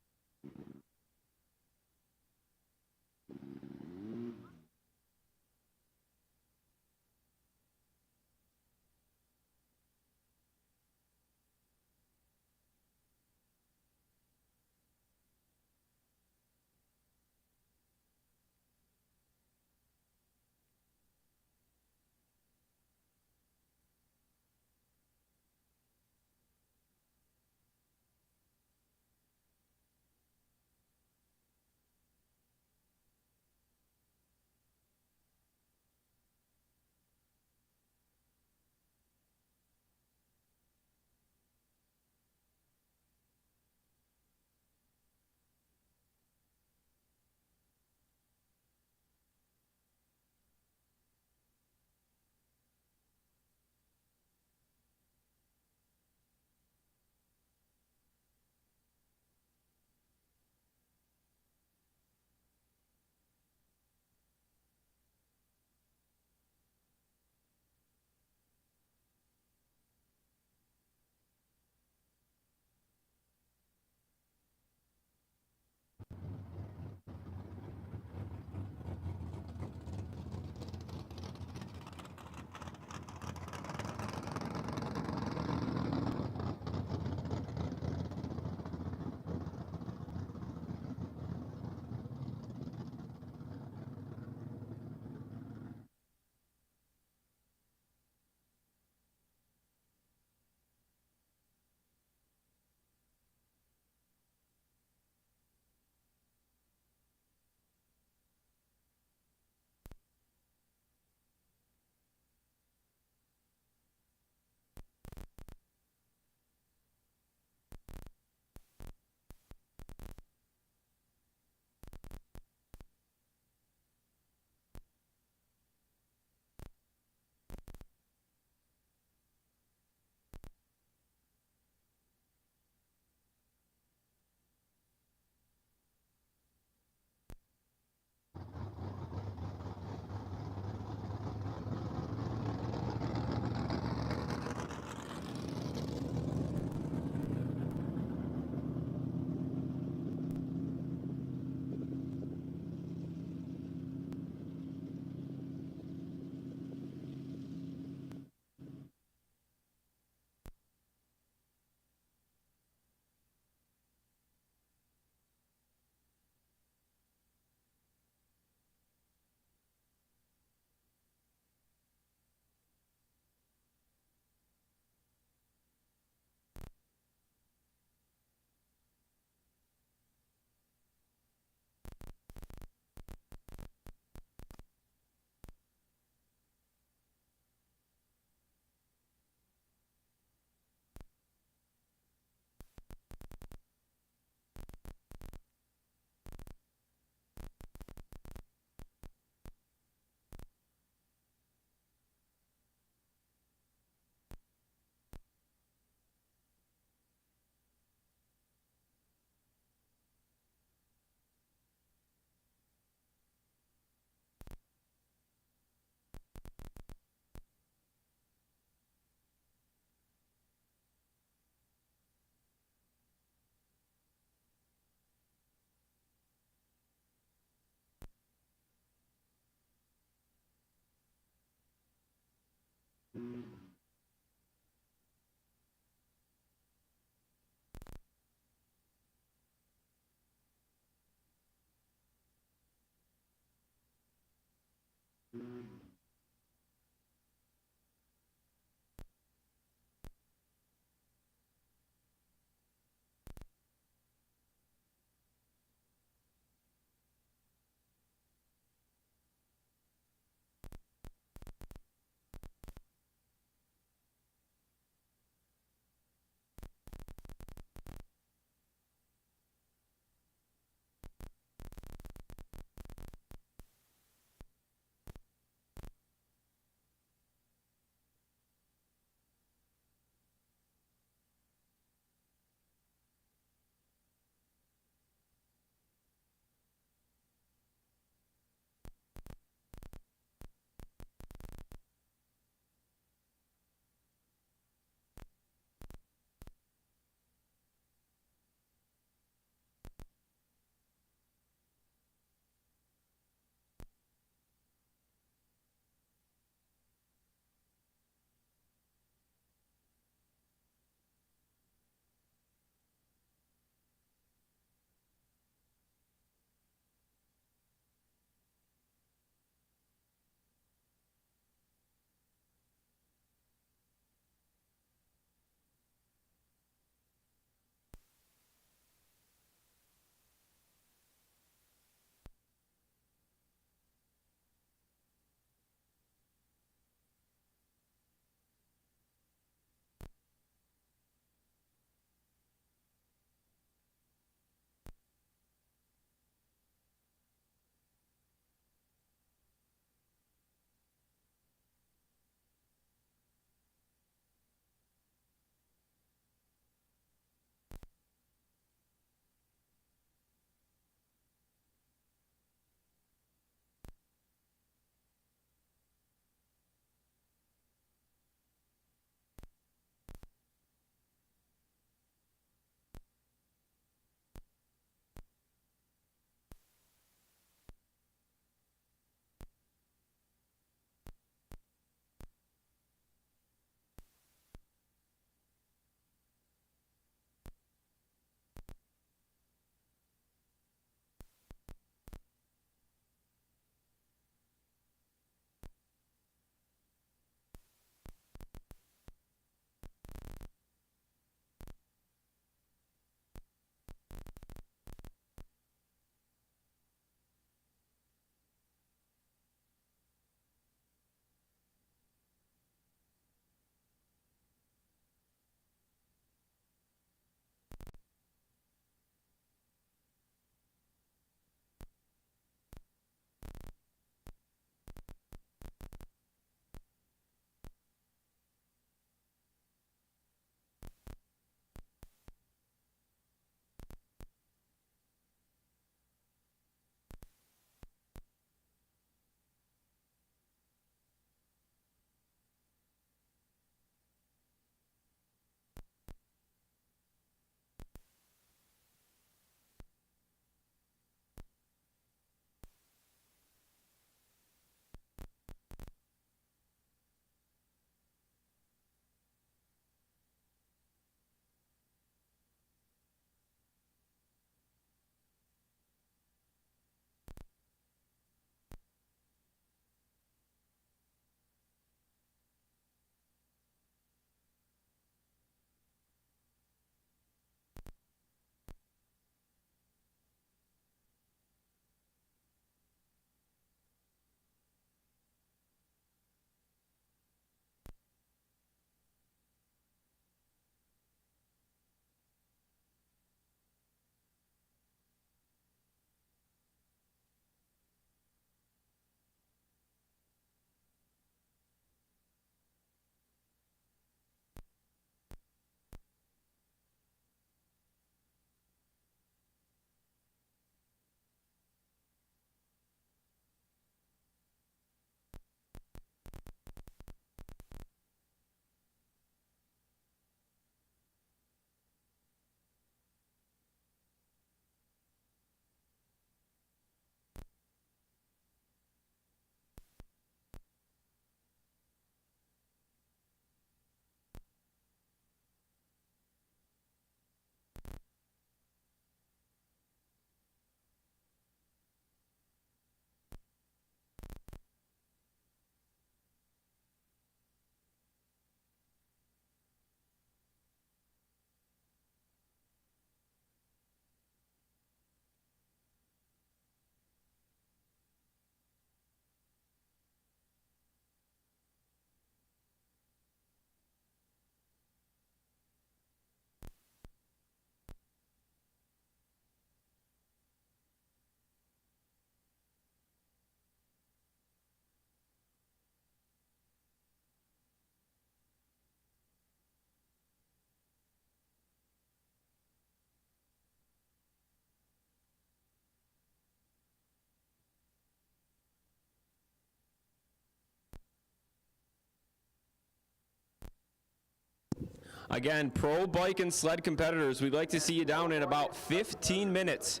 Again, pro bike and sled competitors, we'd like to see you down in about 15 minutes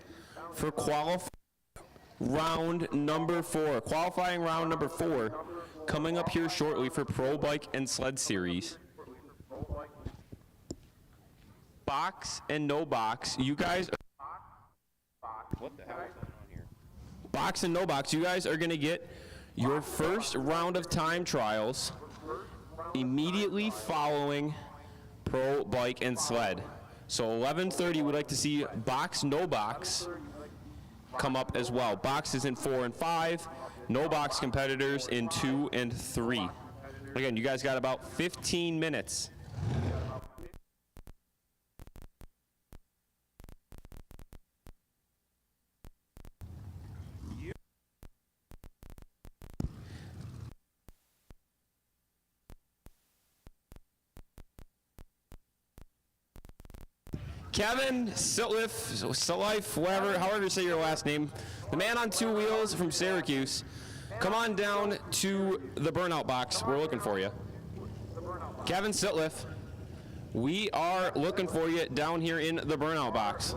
for qualifying round number 4. Qualifying round number 4 coming up here shortly for pro bike and sled series. Box and no box, you guys. What the hell is going on here? Box and no box, you guys are going to get your first round of time trials immediately following pro bike and sled. So 11:30, we'd like to see box, no box come up as well. Box is in 4 and 5, no box competitors in 2 and 3. Again, you guys got about 15 minutes. Kevin Sitliff, however you say your last name, the man on 2 wheels from Syracuse, come on down to the burnout box. We're looking for you. Kevin Sitliff, we are looking for you down here in the burnout box.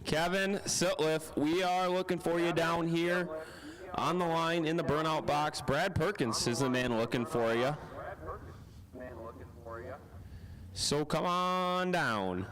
Kevin Sitliff, we are looking for you down here on the line in the burnout box. Brad Perkins is the man looking for you. So come on down.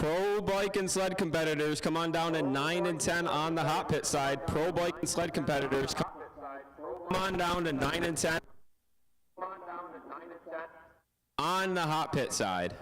Pro bike and sled competitors, come on down to 9 and 10 on the hot pit side. Pro bike and sled competitors, come on down to 9 and 10 on the hot pit side. On the hot pit side.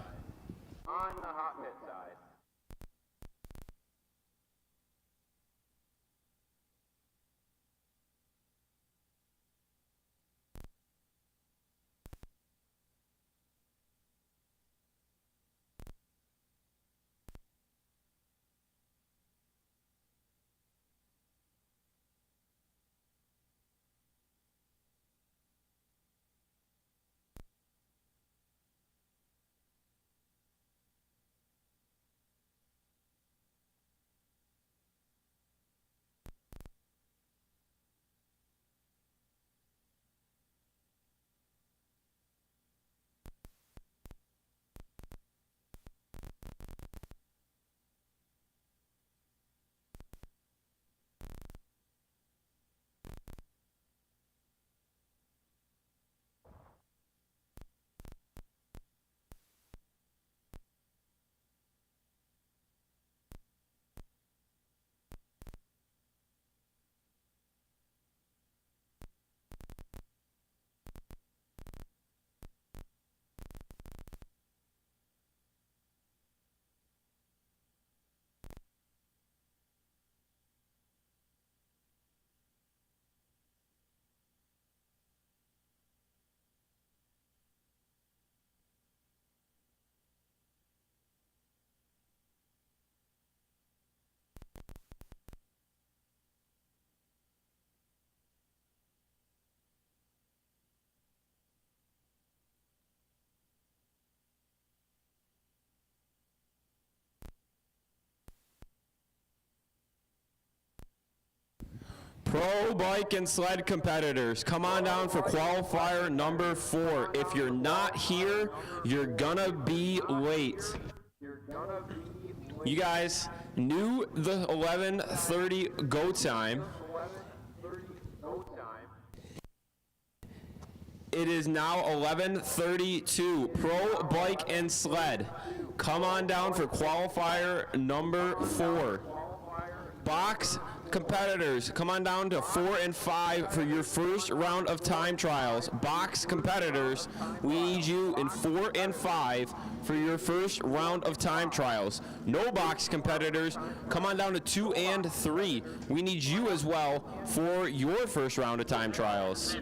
Pro bike and sled competitors, come on down for qualifier number 4. If you're not here, you're gonna be late. You guys knew the 11:30 go time. It is now 11:32. Pro bike and sled, come on down for qualifier number 4. Box competitors, come on down to 4 and 5 for your first round of time trials. Box competitors, we need you in 4 and 5 for your first round of time trials. No box competitors, come on down to 2 and 3. We need you as well for your first round of time trials.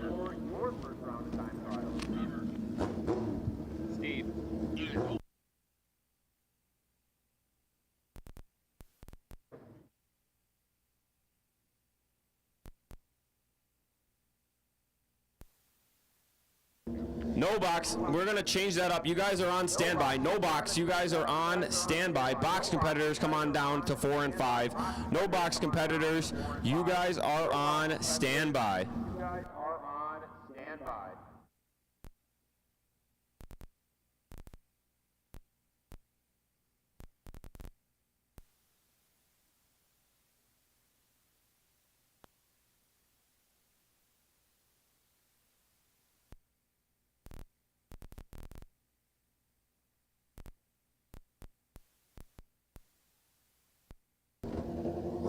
No box, we're going to change that up. You guys are on standby. No box, you guys are on standby. Box competitors, come on down to 4 and 5. No box competitors, you guys are on standby.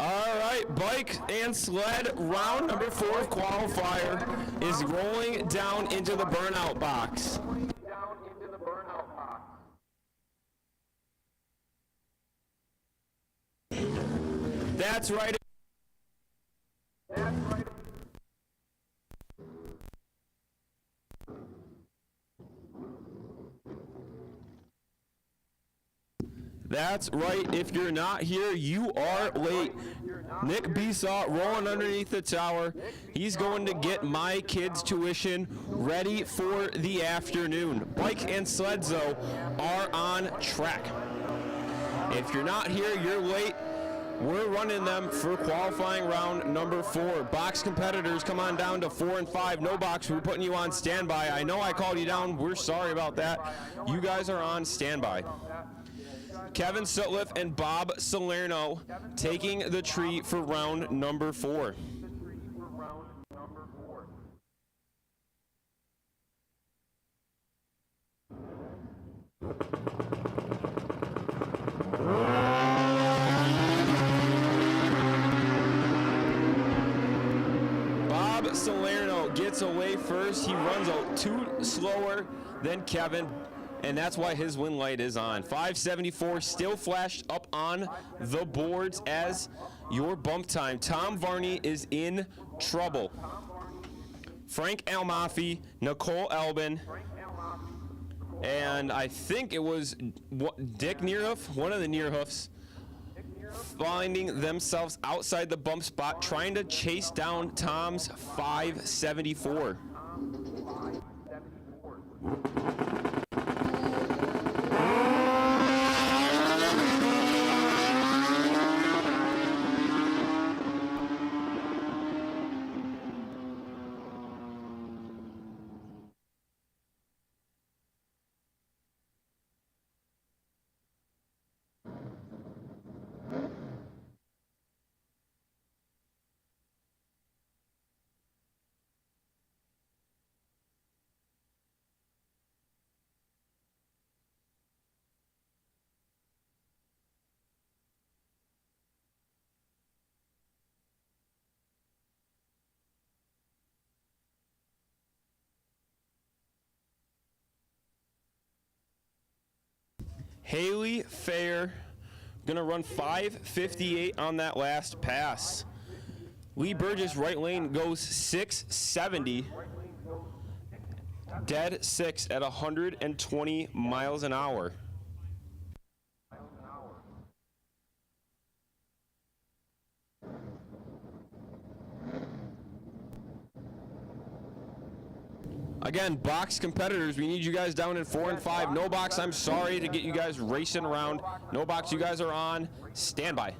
All right, bike and sled round number 4 of qualifier is rolling down into the burnout box. That's right. That's right. If you're not here, you are late. Nick Besaw rolling underneath the tower. He's going to get my kids' tuition ready for the afternoon. Bike and sleds, though, are on track. If you're not here, you're late. We're running them for qualifying round number 4. Box competitors, come on down to 4 and 5. No box, we're putting you on standby. I know I called you down. We're sorry about that. You guys are on standby. Kevin Sutliff and Bob Salerno taking the tree for round number 4. Bob Salerno gets away first. He runs out 2 slower than Kevin, and that's why his win light is on. 5:74 still flashed up on the boards as your bump time. Tom Varney is in trouble. Frank Almafi, Nicole Albin, and I think it was Dick Neerhoof, one of the Neerhoofs, finding themselves outside the bump spot, trying to chase down Tom's 5:74. Haley Fair gonna run 5:58 on that last pass. Lee Burgess right lane goes 6:70, dead 6 at 120 miles an hour. Again, box competitors, we need you guys down in 4 and 5. No box, I'm sorry to get you guys racing around. No box, you guys are on standby.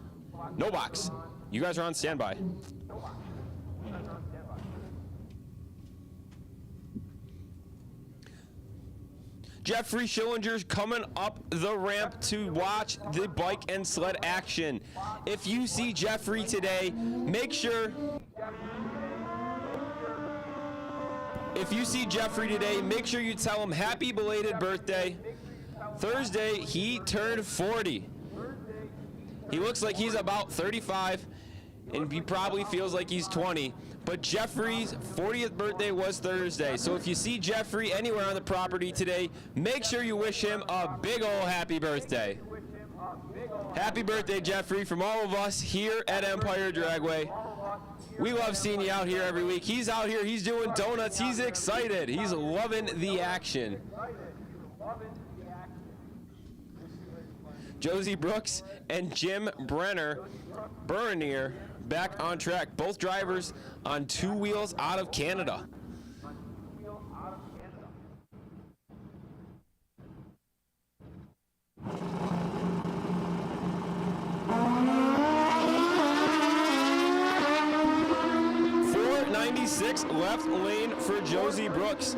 No box, you guys are on standby. Jeffrey Schillinger's coming up the ramp to watch the bike and sled action. If you see Jeffrey today, make sure you tell him happy belated birthday. Thursday, he turned 40. He looks like he's about 35, and he probably feels like he's 20. But Jeffrey's 40th birthday was Thursday. So if you see Jeffrey anywhere on the property today, make sure you wish him a big ol' happy birthday. Happy birthday, Jeffrey, from all of us here at Empire Dragway. We love seeing you out here every week. He's out here, he's doing donuts, he's excited, he's loving the action. Josie Brooks and Jim Bernier back on track. Both drivers on 2 wheels out of Canada. .496 left lane for Josie Brooks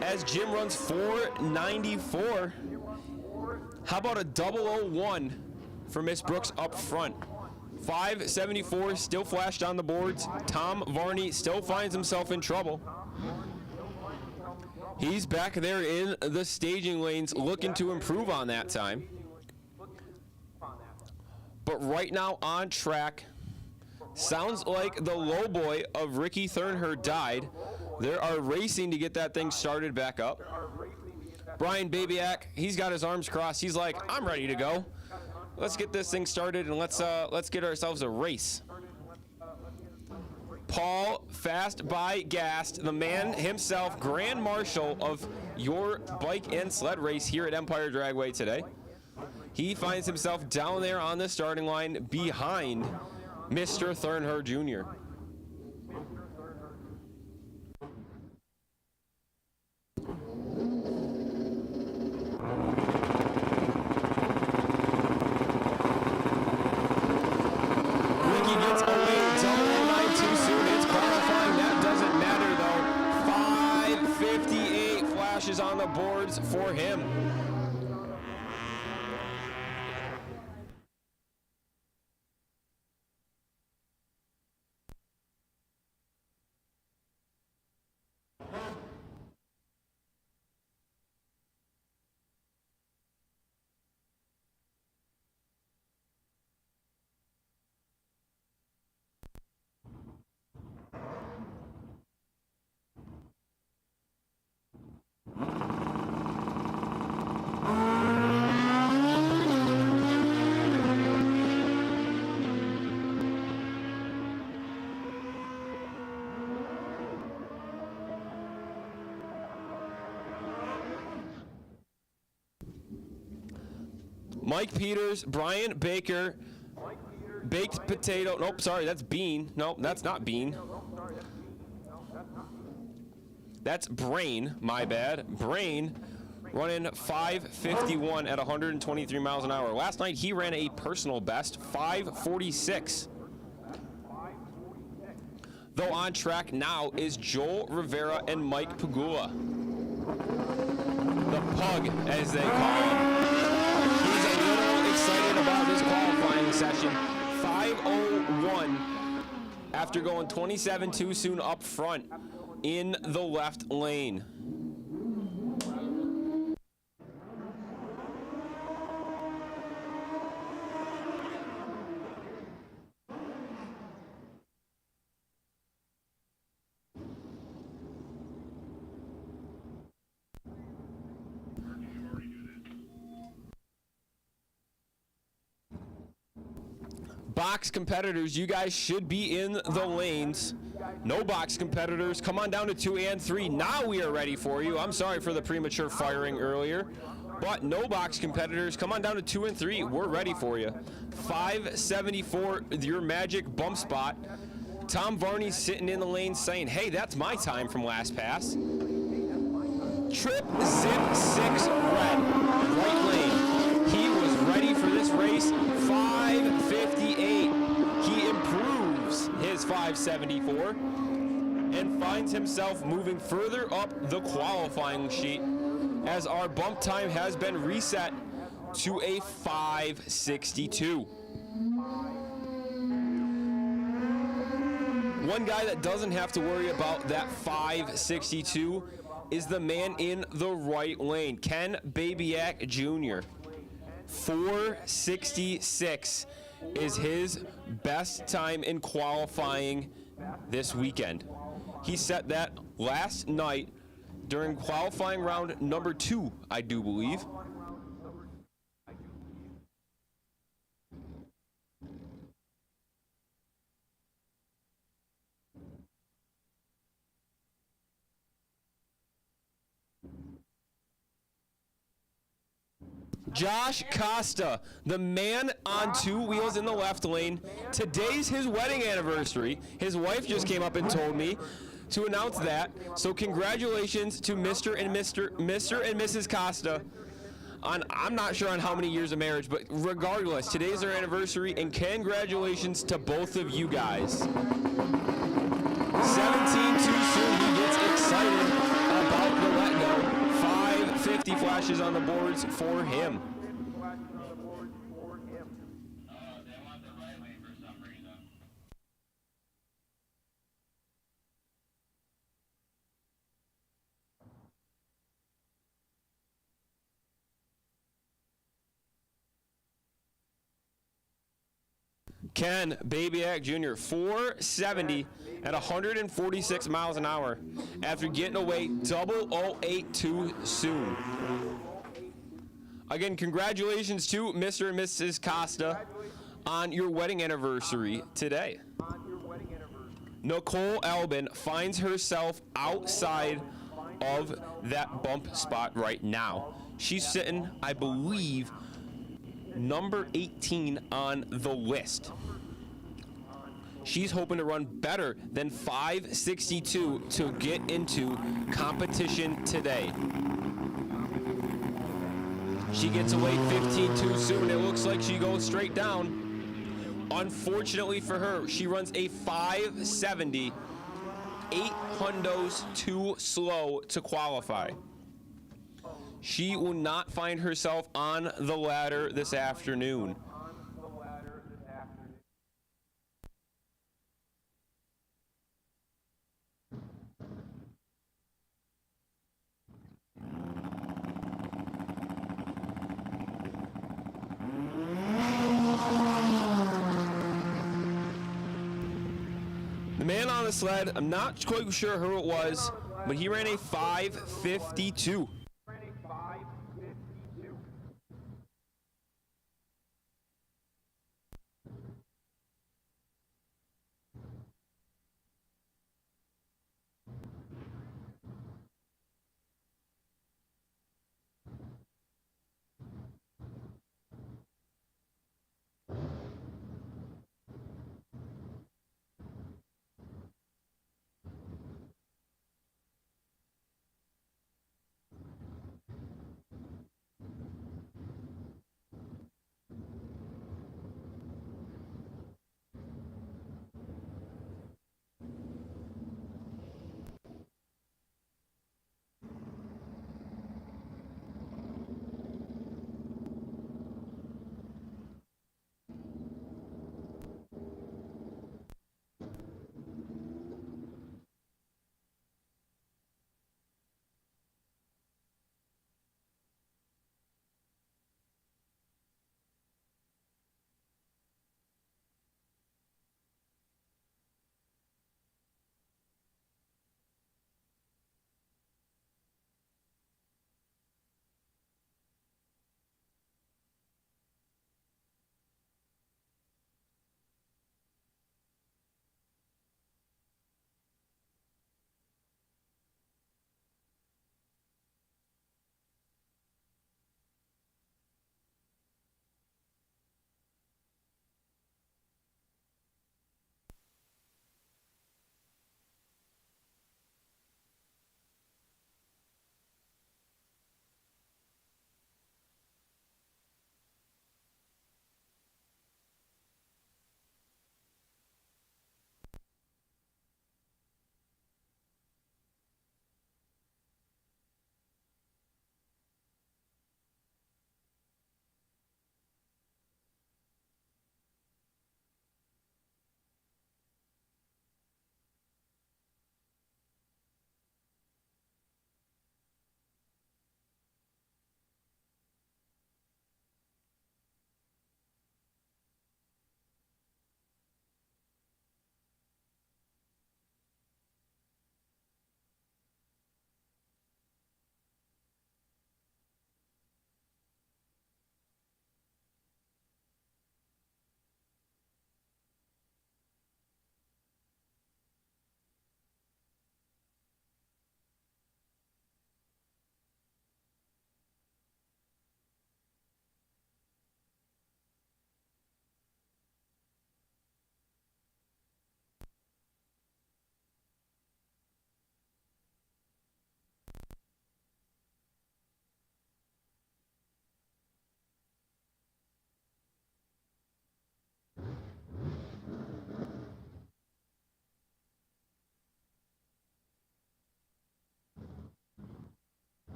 as Jim runs .494. How about a 001 for Miss Brooks up front? 574 still flashed on the boards. Tom Varney still finds himself in trouble. He's back there in the staging lanes looking to improve on that time. But right now on track, sounds like the low boy of Ricky Thurnher died. They are racing to get that thing started back up. Brian Babyak, he's got his arms crossed. He's like, I'm ready to go. Let's get this thing started and let's get ourselves a race. Paul Fast by Gast, the man himself, Grand Marshal of your bike and sled race here at Empire Dragway today. He finds himself down there on the starting line behind Mr. Thurnher Jr. On the boards for him. Mike Peters, Brian Baker, baked potato. Nope, sorry, that's bean. Nope, that's not bean. That's Brain, my bad. Brain running 5:51 at 123 miles an hour. Last night he ran a personal best, 5:46. Though on track now is Joel Rivera and Mike Pagula. The Pug, as they call him. He's a little excited about this qualifying session. 5:01 after going 27 too soon up front in the left lane. Box competitors, you guys should be in the lanes. No box competitors, come on down to 2 and 3. Now we are ready for you. I'm sorry for the premature firing earlier, but no box competitors, come on down to 2 and 3. We're ready for you. 574, your magic bump spot. Tom Varney sitting in the lane saying, hey, that's my time from last pass. Trip Zip 6 red, right lane. He was ready for this race. 5:58. He improves his 5:74. and finds himself moving further up the qualifying sheet as our bump time has been reset to a 5:62. One guy that doesn't have to worry about that 5:62 is the man in the right lane, Ken Babyak Jr. 4:66 is his best time in qualifying this weekend. He set that last night during qualifying round number 2, I do believe. Josh Costa, the man on 2 wheels in the left lane. Today's his wedding anniversary. His wife just came up and told me to announce that. So congratulations to Mr. and Mrs. Costa on, I'm not sure on how many years of marriage, but regardless, today's their anniversary, and congratulations to both of you guys. 17 too soon. He gets excited about the let go. 550 flashes on the boards for him. Ken Babyak Jr., 470 at 146 miles an hour after getting away 008 too soon. Again, congratulations to Mr. and Mrs. Costa on your wedding anniversary today. Nicole Albin finds herself outside of that bump spot right now. She's sitting, I believe, number 18 on the list. She's hoping to run better than 5:62 to get into competition today. She gets away 15 too soon. It looks like she goes straight down. Unfortunately for her, she runs a 5:70, 8 hundos too slow to qualify. She will not find herself on the ladder this afternoon. The man on the sled, I'm not quite sure who it was, but he ran a 5:52.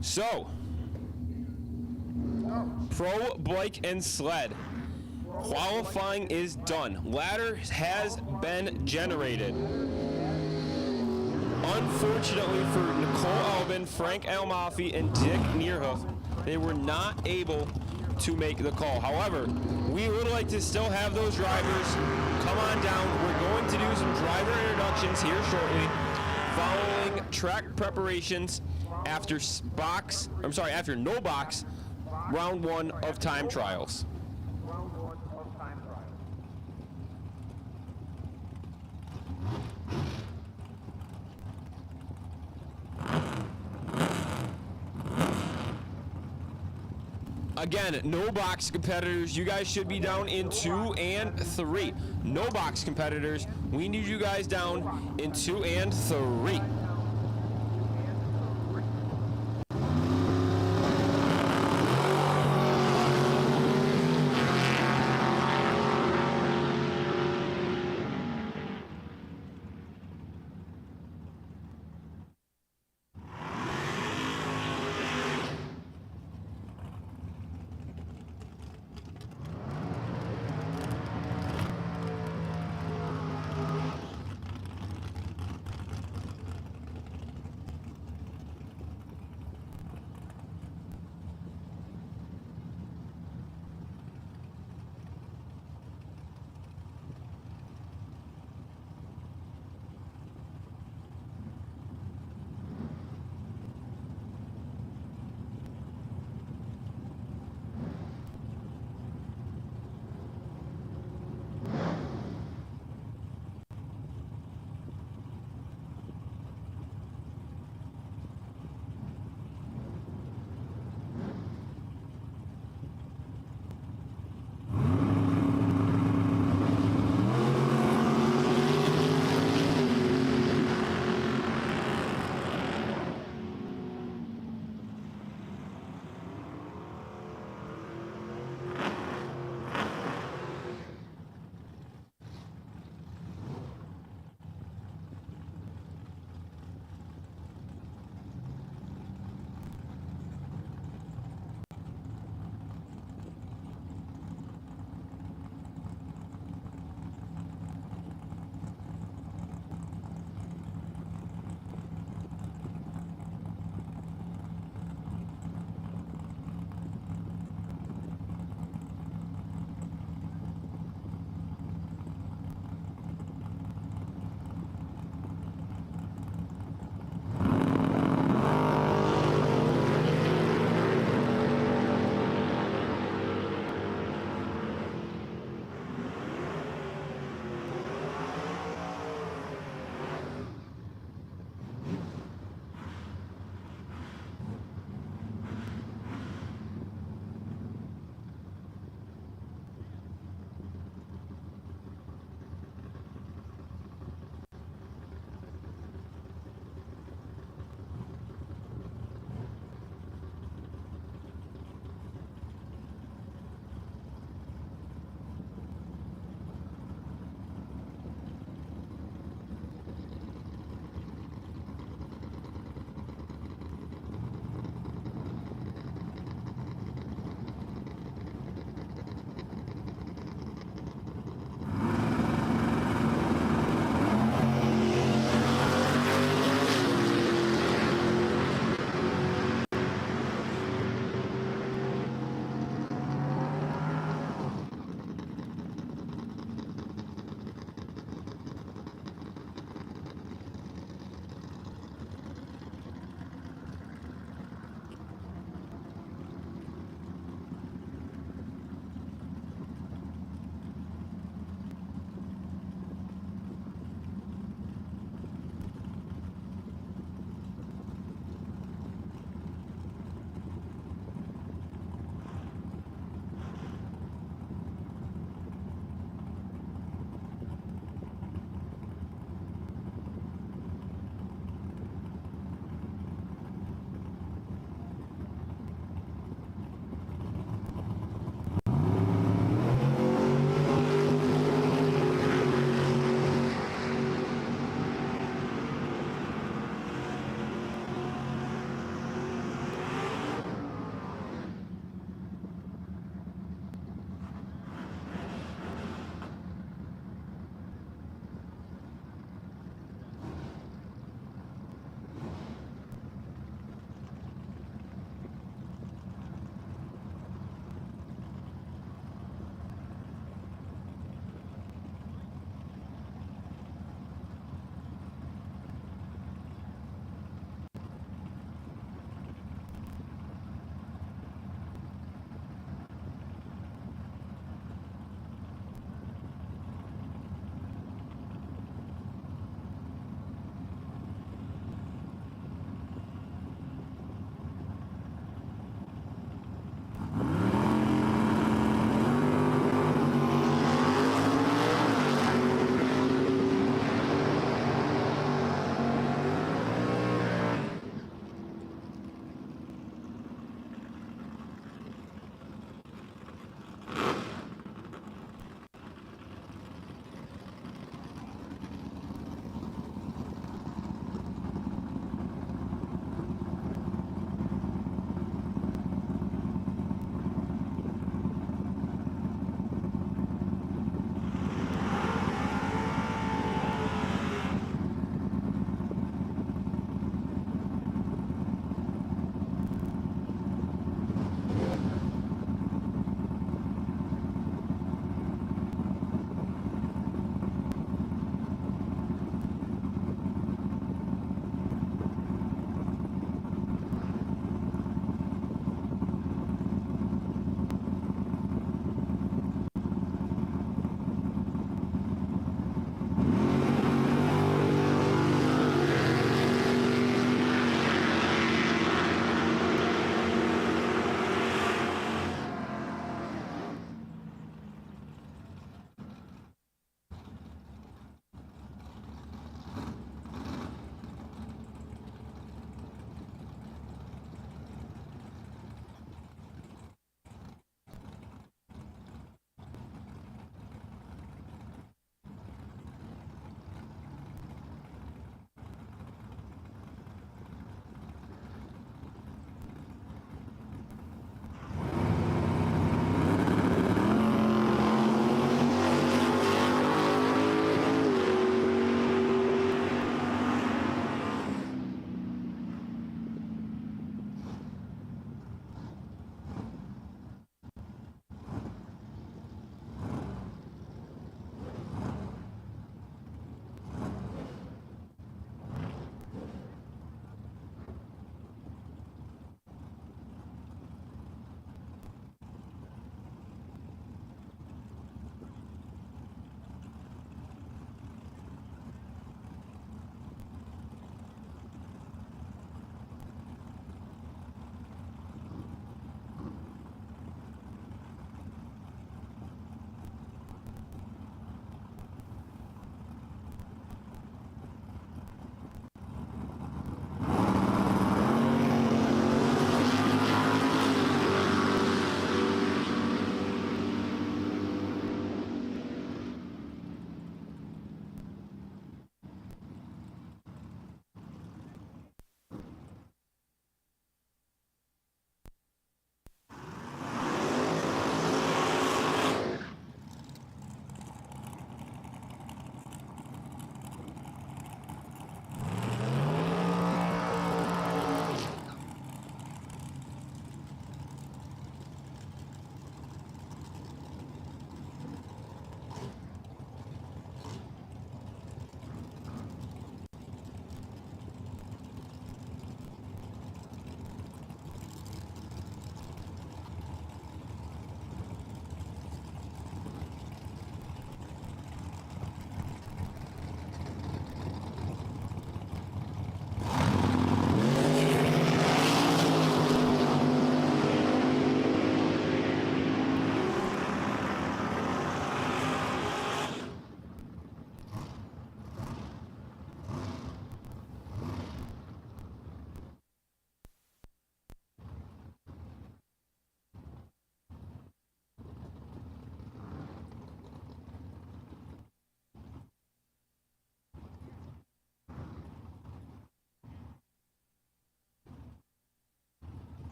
So, pro bike and sled. Qualifying is done. Ladder has been generated. Unfortunately for Nicole Albin, Frank Almafi, and Dick Neerhoof, they were not able to make the call. However, we would like to still have those drivers come on down. We're going to do some driver introductions here shortly, following track preparations after after no box, round 1 of time trials. Again, no box competitors. You guys should be down in 2 and 3. No box competitors. We need you guys down in 2 and 3.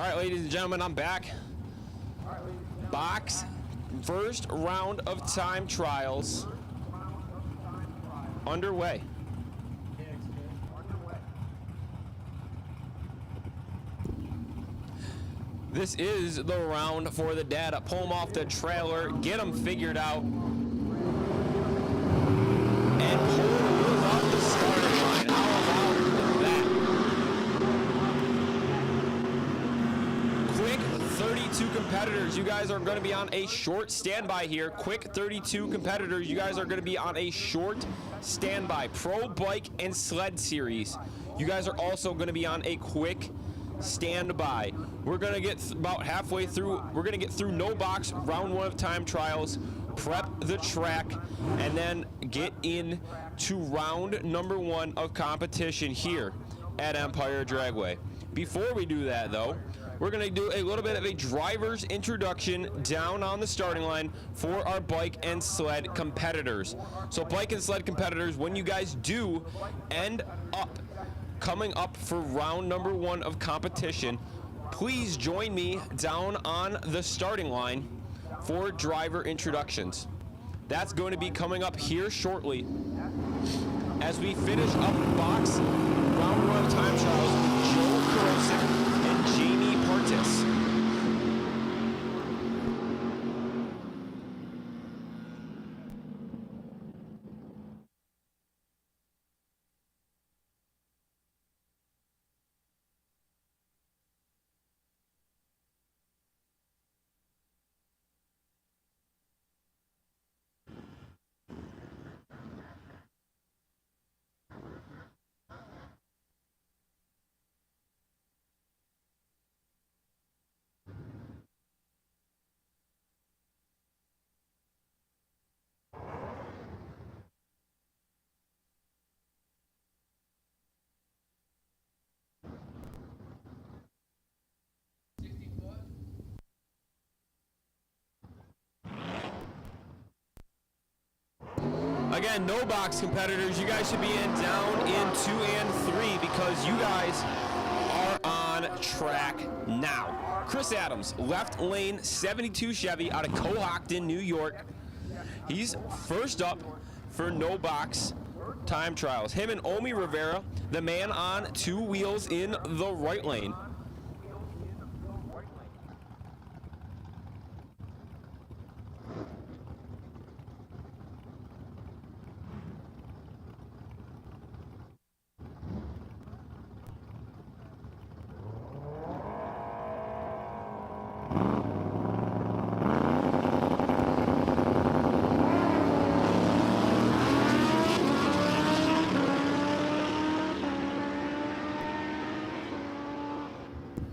All right, ladies and gentlemen, I'm back. Box first round of time trials underway. This is the round for the data. Pull them off the trailer, get them figured out, and pull the wheels off the starting line. How about that? Quick 32 competitors. You guys are going to be on a short standby here. Quick 32 competitors. You guys are going to be on a short standby. Pro Bike and Sled Series. You guys are also going to be on a quick standby. We're going to get about halfway through. We're going to get through no box, round 1 of time trials, prep the track, and then get in to round number 1 of competition here at Empire Dragway. Before we do that, though, we're going to do a little bit of a driver's introduction down on the starting line for our bike and sled competitors. So bike and sled competitors, when you guys do end up coming up for round number 1 of competition, please join me down on the starting line for driver introductions. That's going to be coming up here shortly as we finish up box round 1 of time trials with Joel Korosik and Jamie Partis. Again, no box competitors. You guys should be down in 2 and 3 because you guys are on track now. Chris Adams, left lane 72 Chevy out of Cohocton, New York. He's first up for no box time trials. Him and Omi Rivera, the man on 2 wheels in the right lane.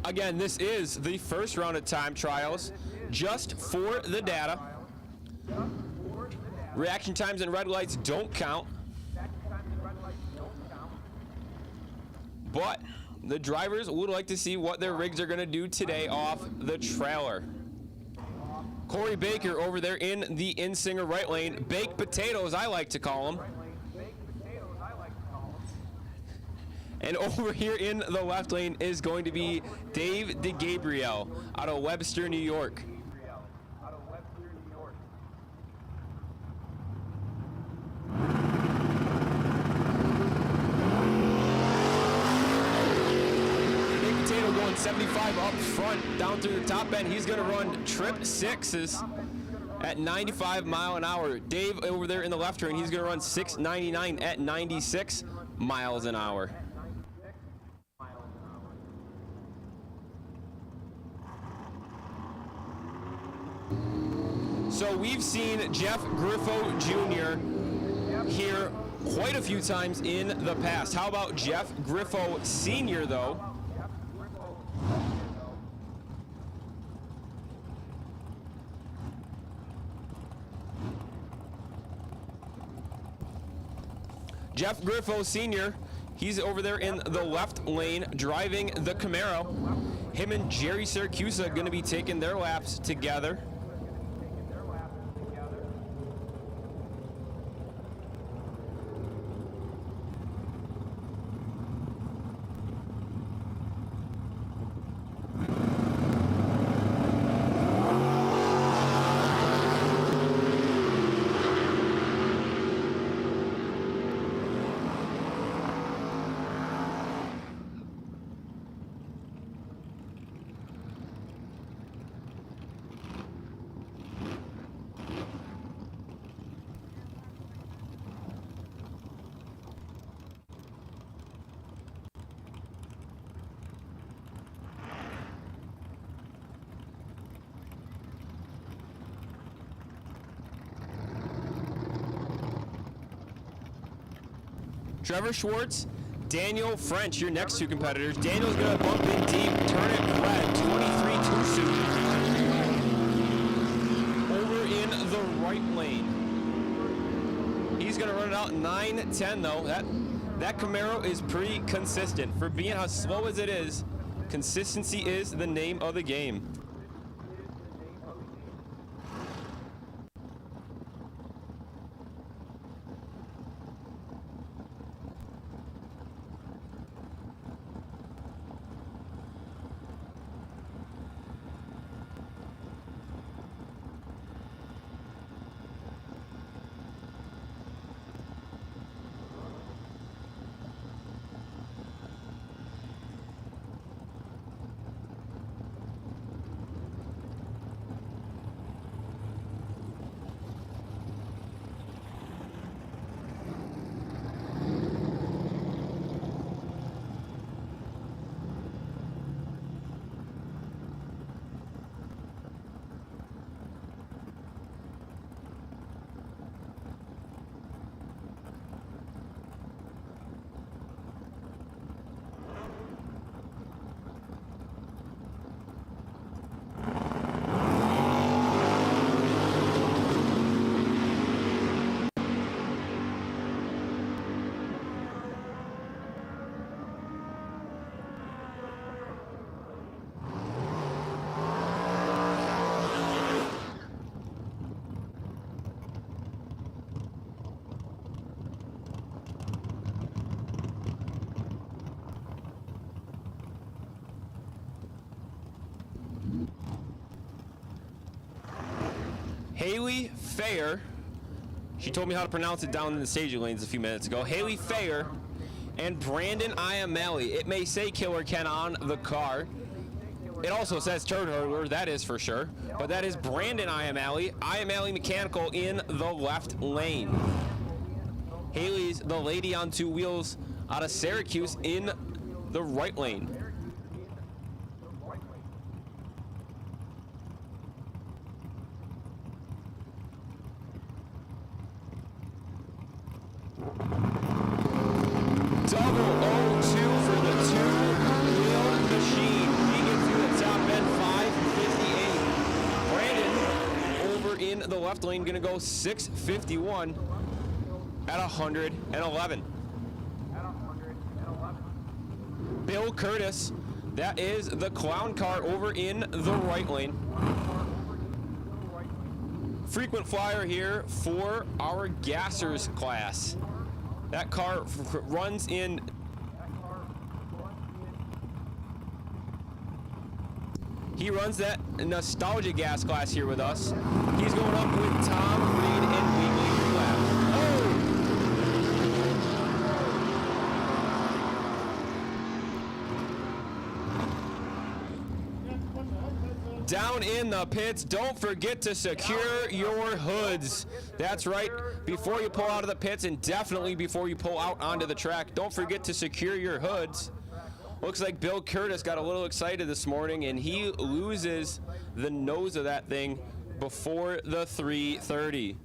Again, this is the first round of time trials, just for the data. Reaction times and red lights don't count. But the drivers would like to see what their rigs are going to do today off the trailer. Corey Baker over there in the Insinger right lane. Baked potatoes, I like to call them. And over here in the left lane is going to be Dave DeGabriel out of Webster, New York. Big Potato going 75 up front, down through the top end. He's going to run trip 6s at 95 mile an hour. Dave over there in the left turn, he's going to run 699 at 96 miles an hour. So we've seen Jeff Griffo Jr. here quite a few times in the past. How about Jeff Griffo Sr. though? Jeff Griffo Sr., he's over there in the left lane driving the Camaro. Him and Jerry Siracusa going to be taking their laps together. Trevor Schwartz, Daniel French, your next two competitors. Daniel's going to bump in deep, turn it red, 23 too soon. Over in the right lane. He's going to run it out 9-10 though. That Camaro is pretty consistent. For being as slow as it is, consistency is the name of the game. Haley Fair, she told me how to pronounce it down in the staging lanes a few minutes ago. Haley Fair and Brandon Iamale. It may say Killer Ken on the car. It also says Turd Hurdler, that is for sure. But that is Brandon Iamale. Iamale Mechanical in the left lane. Haley's the lady on two wheels out of Syracuse in the right lane. Double 0-2 for the two-wheel machine. He gets through the top end, 5:58. Brandon over in the left lane, gonna go 6:51 at 111. Bill Curtis, that is the clown car over in the right lane. Frequent flyer here for our gassers class. That car runs in. He runs that nostalgia gas class here with us. He's going up with Tom Reed and Weekly Lab. Down in the pits, don't forget to secure your hoods. That's right, before you pull out of the pits and definitely before you pull out onto the track, don't forget to secure your hoods. Looks like Bill Curtis got a little excited this morning and he loses the nose of that thing before the 330.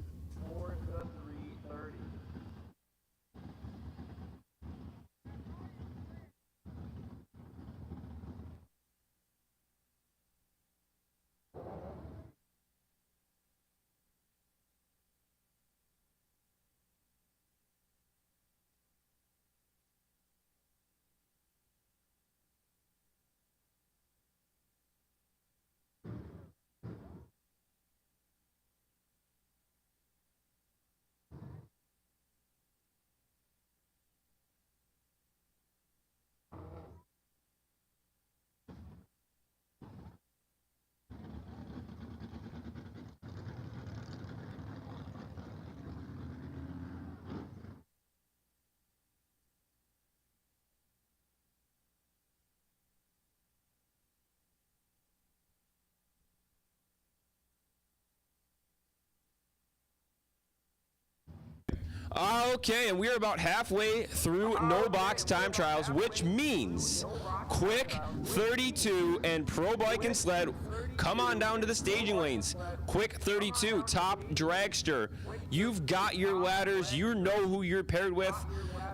Okay, and we're about halfway through no box time trials, which means quick 32 and Pro Bike and Sled, come on down to the staging lanes. Quick 32, top dragster. You've got your ladders, you know who you're paired with.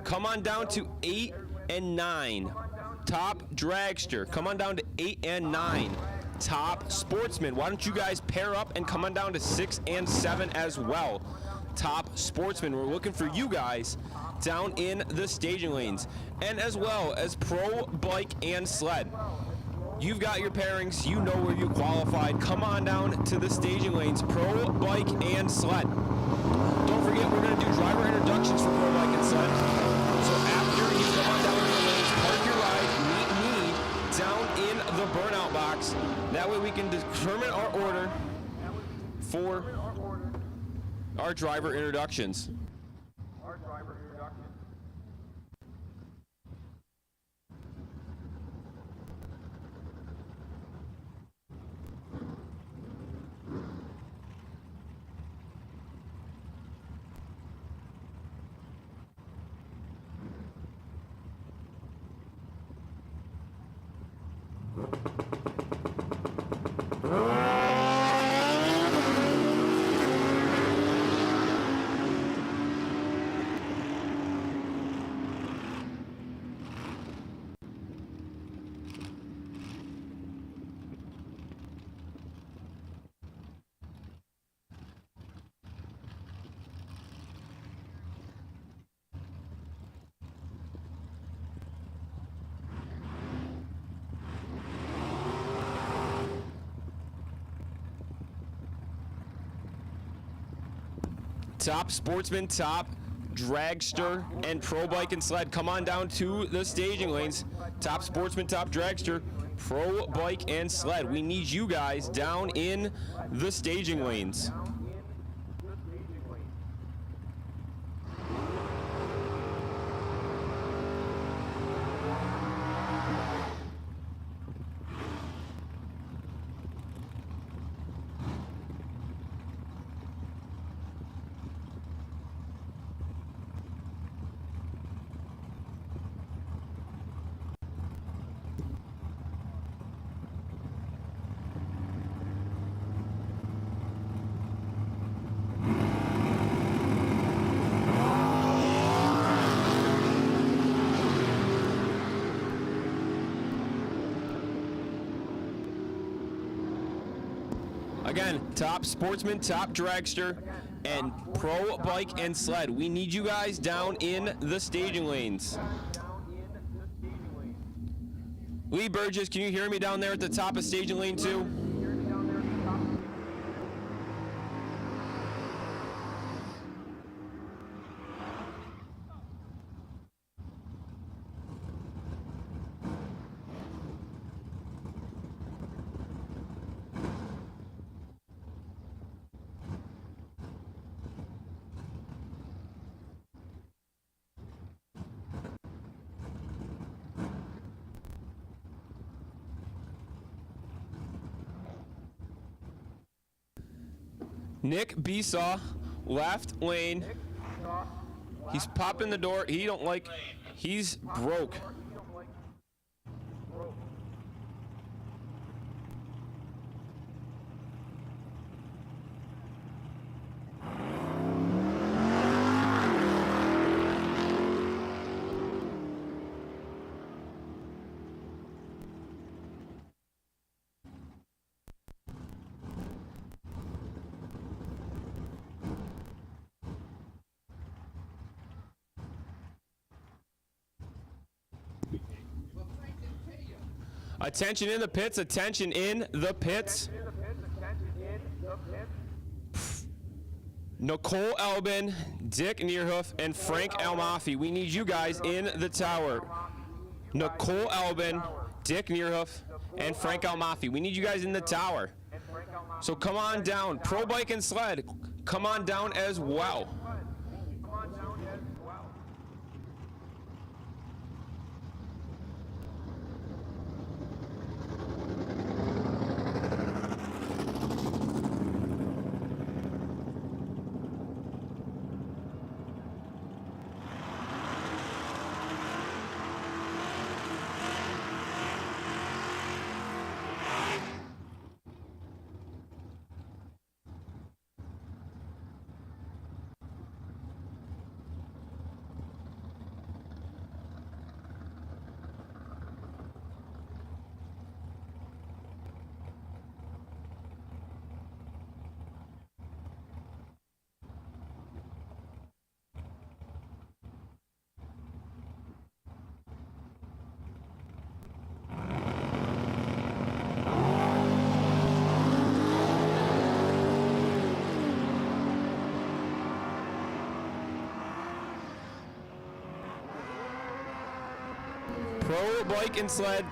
come on down to 8 and 9. Top dragster, come on down to 8 and 9. Top sportsman, why don't you guys pair up and come on down to 6 and 7 as well. Top sportsman, we're looking for you guys down in the staging lanes. And as well as pro bike and sled. You've got your pairings, you know where you qualified. Come on down to the staging lanes, pro bike and sled. Don't forget, we're going to do driver introductions for pro bike and sled. So after you come on down to the lanes, park your ride, meet me down in the burnout box. That way we can determine our order for our driver introductions. Top sportsman, top dragster, and pro bike and sled. Come on down to the staging lanes. Top sportsman, top dragster, pro bike and sled. We need you guys down in the staging lanes. Again, top sportsman, top dragster, and pro bike and sled. We need you guys down in the staging lanes. Lee Burgess, can you hear me down there at the top of staging lane 2? Nick Besaw, left lane. He's popping the door. He's broke. Attention in the pits, attention in the pits. Nicole Elbin, Dick Neerhoof, and Frank Almafi. We need you guys in the tower. Nicole Elbin, Dick Neerhoof, and Frank Almafi. We need you guys in the tower. So come on down. Pro Bike and Sled, come on down as well. Pro bike and sled.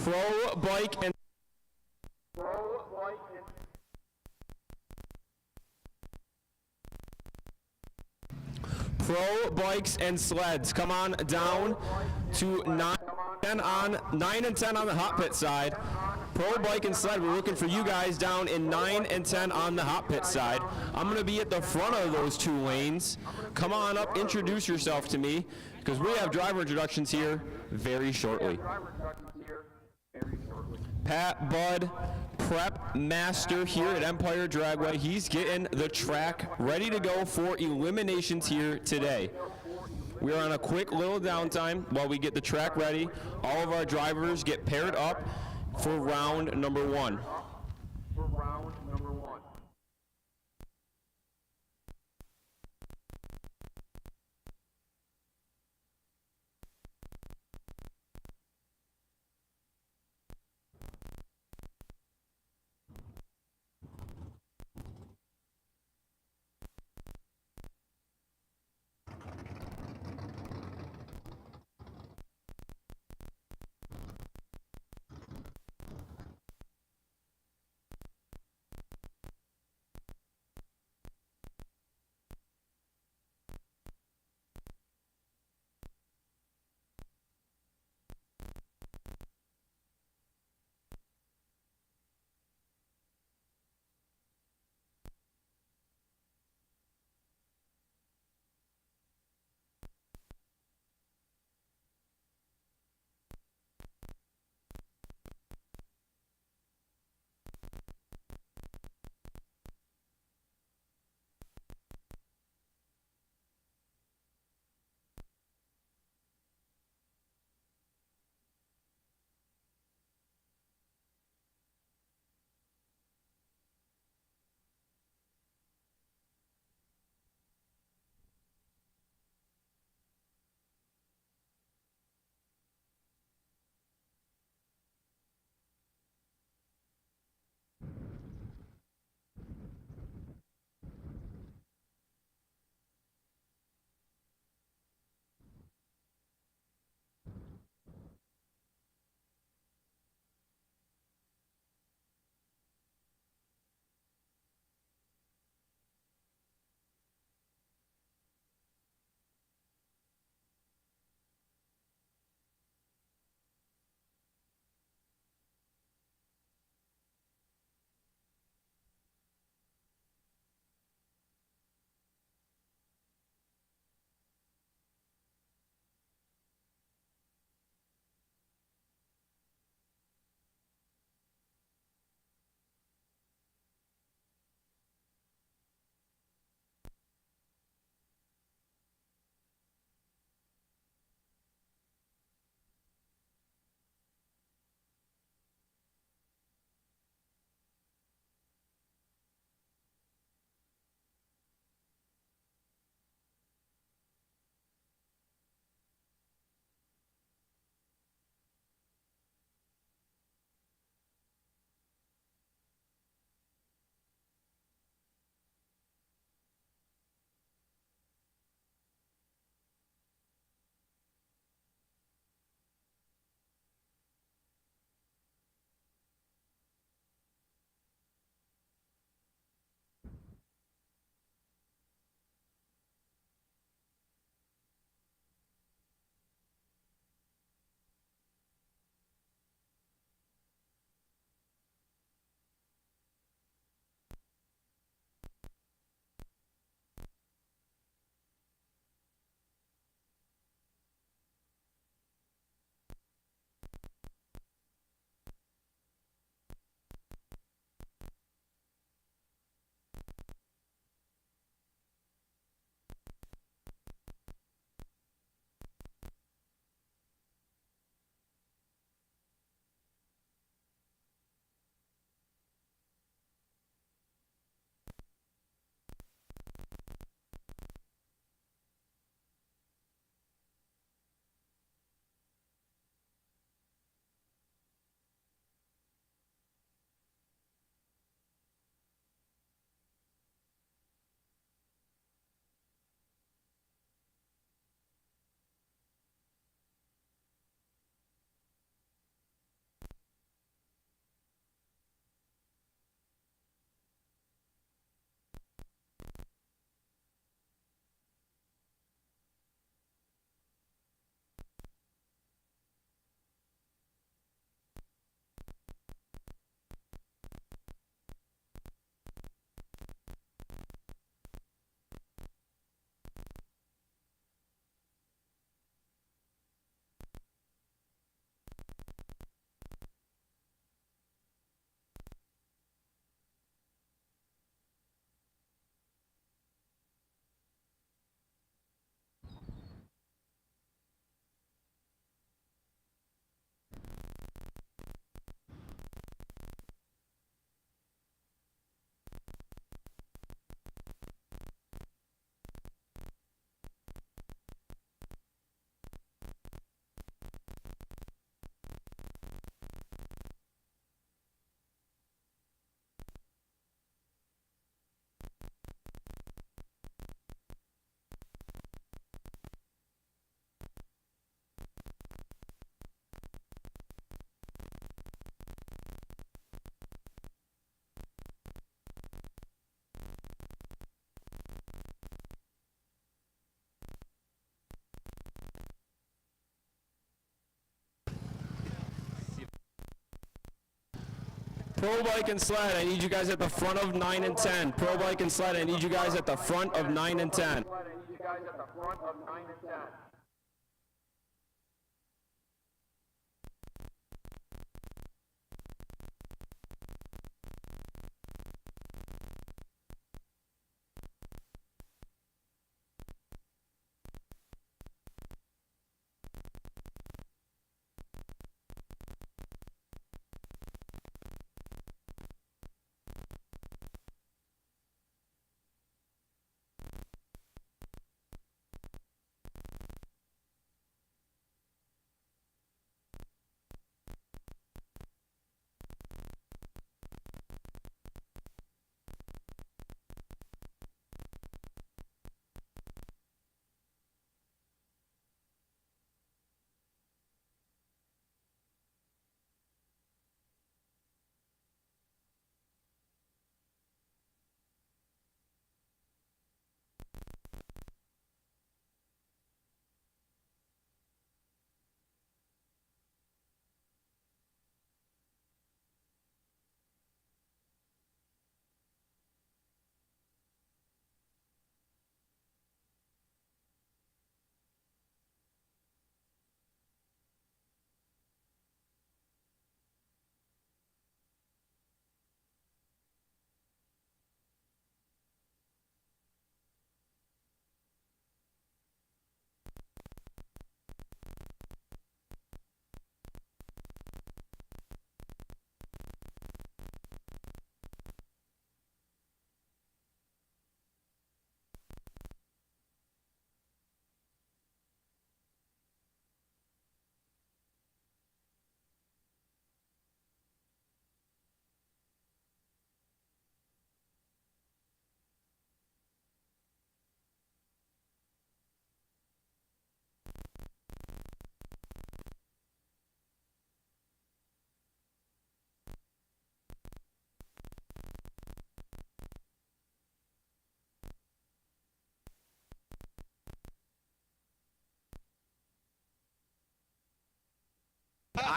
Pro bike and Pro bikes and sleds. Come on down to 9 and 10 on the hot pit side. Pro bike and sled, we're looking for you guys down in 9 and 10 on the hot pit side. I'm going to be at the front of those two lanes. Come on up, introduce yourself to me, because we have driver introductions here very shortly. Pat Budd, prep master here at Empire Dragway. He's getting the track ready to go for eliminations here today. We are on a quick little downtime while we get the track ready. All of our drivers get paired up for round number one. Pro bike and sled, I need you guys at the front of 9 and 10. Pro bike and sled, I need you guys at the front of 9 and 10. I need you guys at the front of 9 and 10.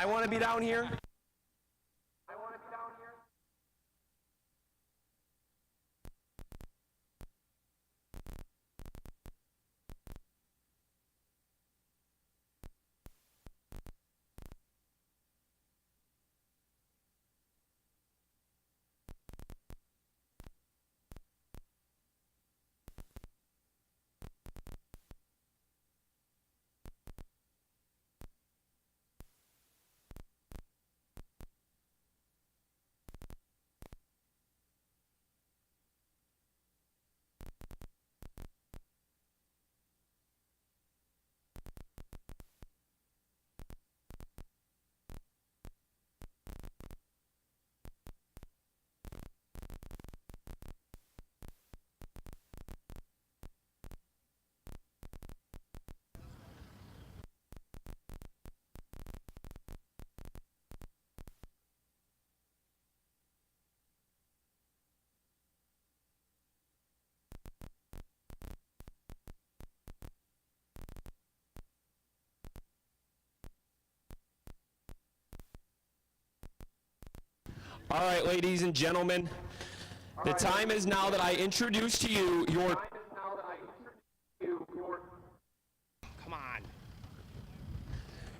I want to be down here. I want to be down here. All right, ladies and gentlemen, the time is now that I introduce to you your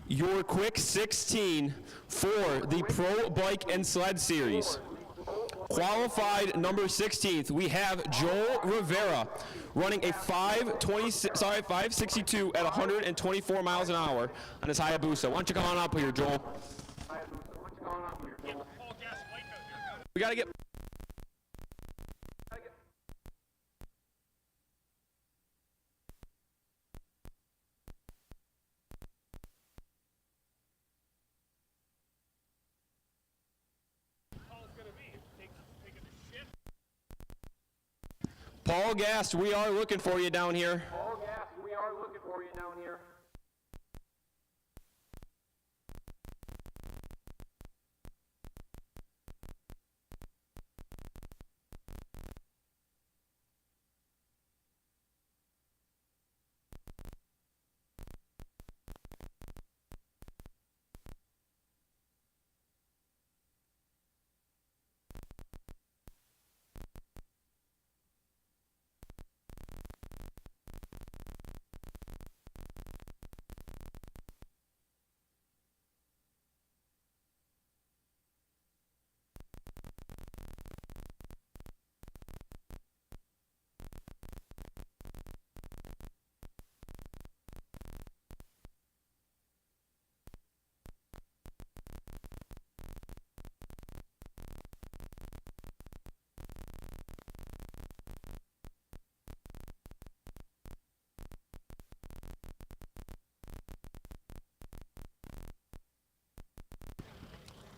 your quick 16 for the Pro Bike and Sled Series. Qualified number 16th, we have Joel Rivera running a 562 at 124 miles an hour on his Hayabusa. Why don't you come on up here, Joel? We got to get... Paul Gast, we are looking for you down here. Paul Gass, we are looking for you down here.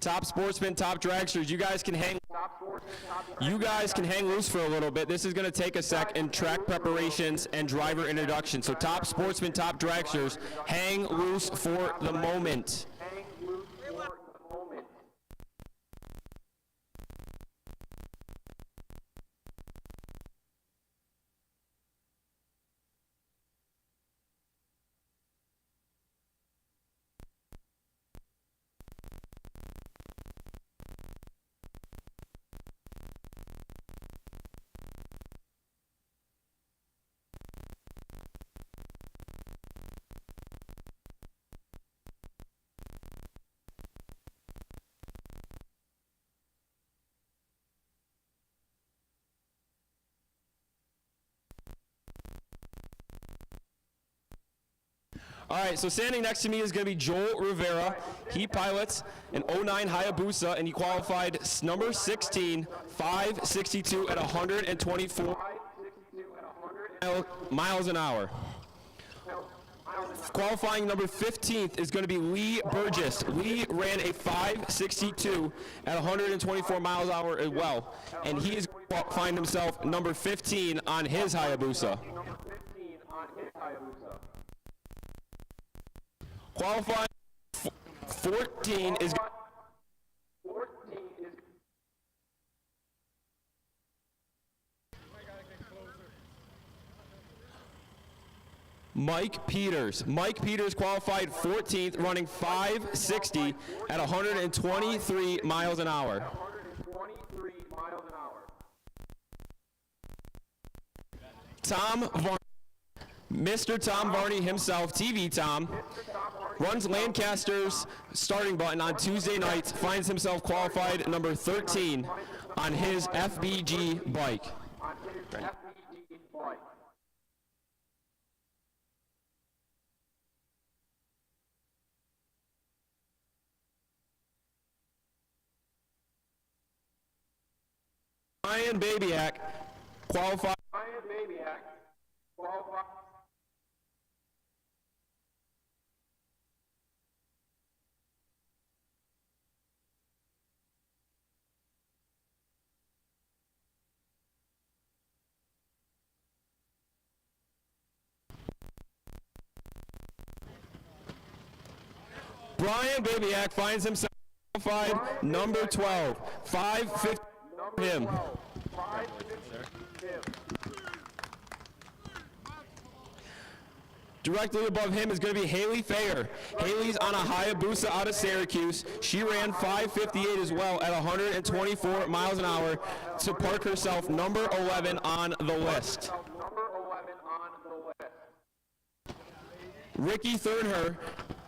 top sportsmen, top dragsters. You guys can hang loose for a little bit. This is going to take a sec in track preparations and driver introduction. So top sportsmen, top dragsters, hang loose for the moment. All right, so standing next to me is going to be Joel Rivera. He pilots an 09 Hayabusa, and he qualified number 16, 562 at 124 miles an hour. Qualifying number 15th is going to be Lee Burgess. Lee ran a 562 at 124 miles an hour as well, and he is going to find himself number 15 on his Hayabusa. Qualifying 14 is Mike Peters. Mike Peters qualified 14th, running 560 at 123 miles an hour. Tom Varney. Mr. Tom Varney himself, TV Tom, runs Lancaster's starting button on Tuesday nights, finds himself qualified number 13 on his FBG bike. Brian Babyak qualified. Brian Babyak finds himself qualified number 12, 550 for him. Directly above him is going to be Haley Thayer. Haley's on a Hayabusa out of Syracuse. She ran 5:58 as well at 124 miles an hour to park herself number 11 on the list. Ricky Thurnher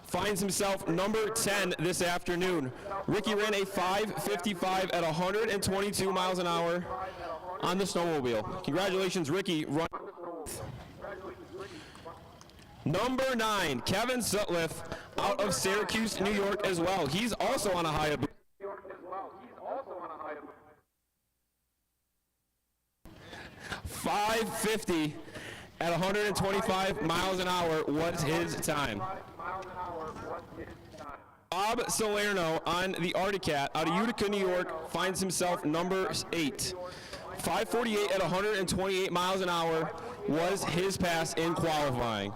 finds himself number 10 this afternoon. Ricky ran a 5:55 at 122 miles an hour on the snowmobile. Congratulations, Ricky. Number 9, Kevin Sutliff out of Syracuse, New York as well. He's also on a Hayabusa. 5:50 at 125 miles an hour was his time. Bob Salerno on the Arctic Cat out of Utica, New York finds himself number 8. 5:48 at 128 miles an hour was his pass in qualifying.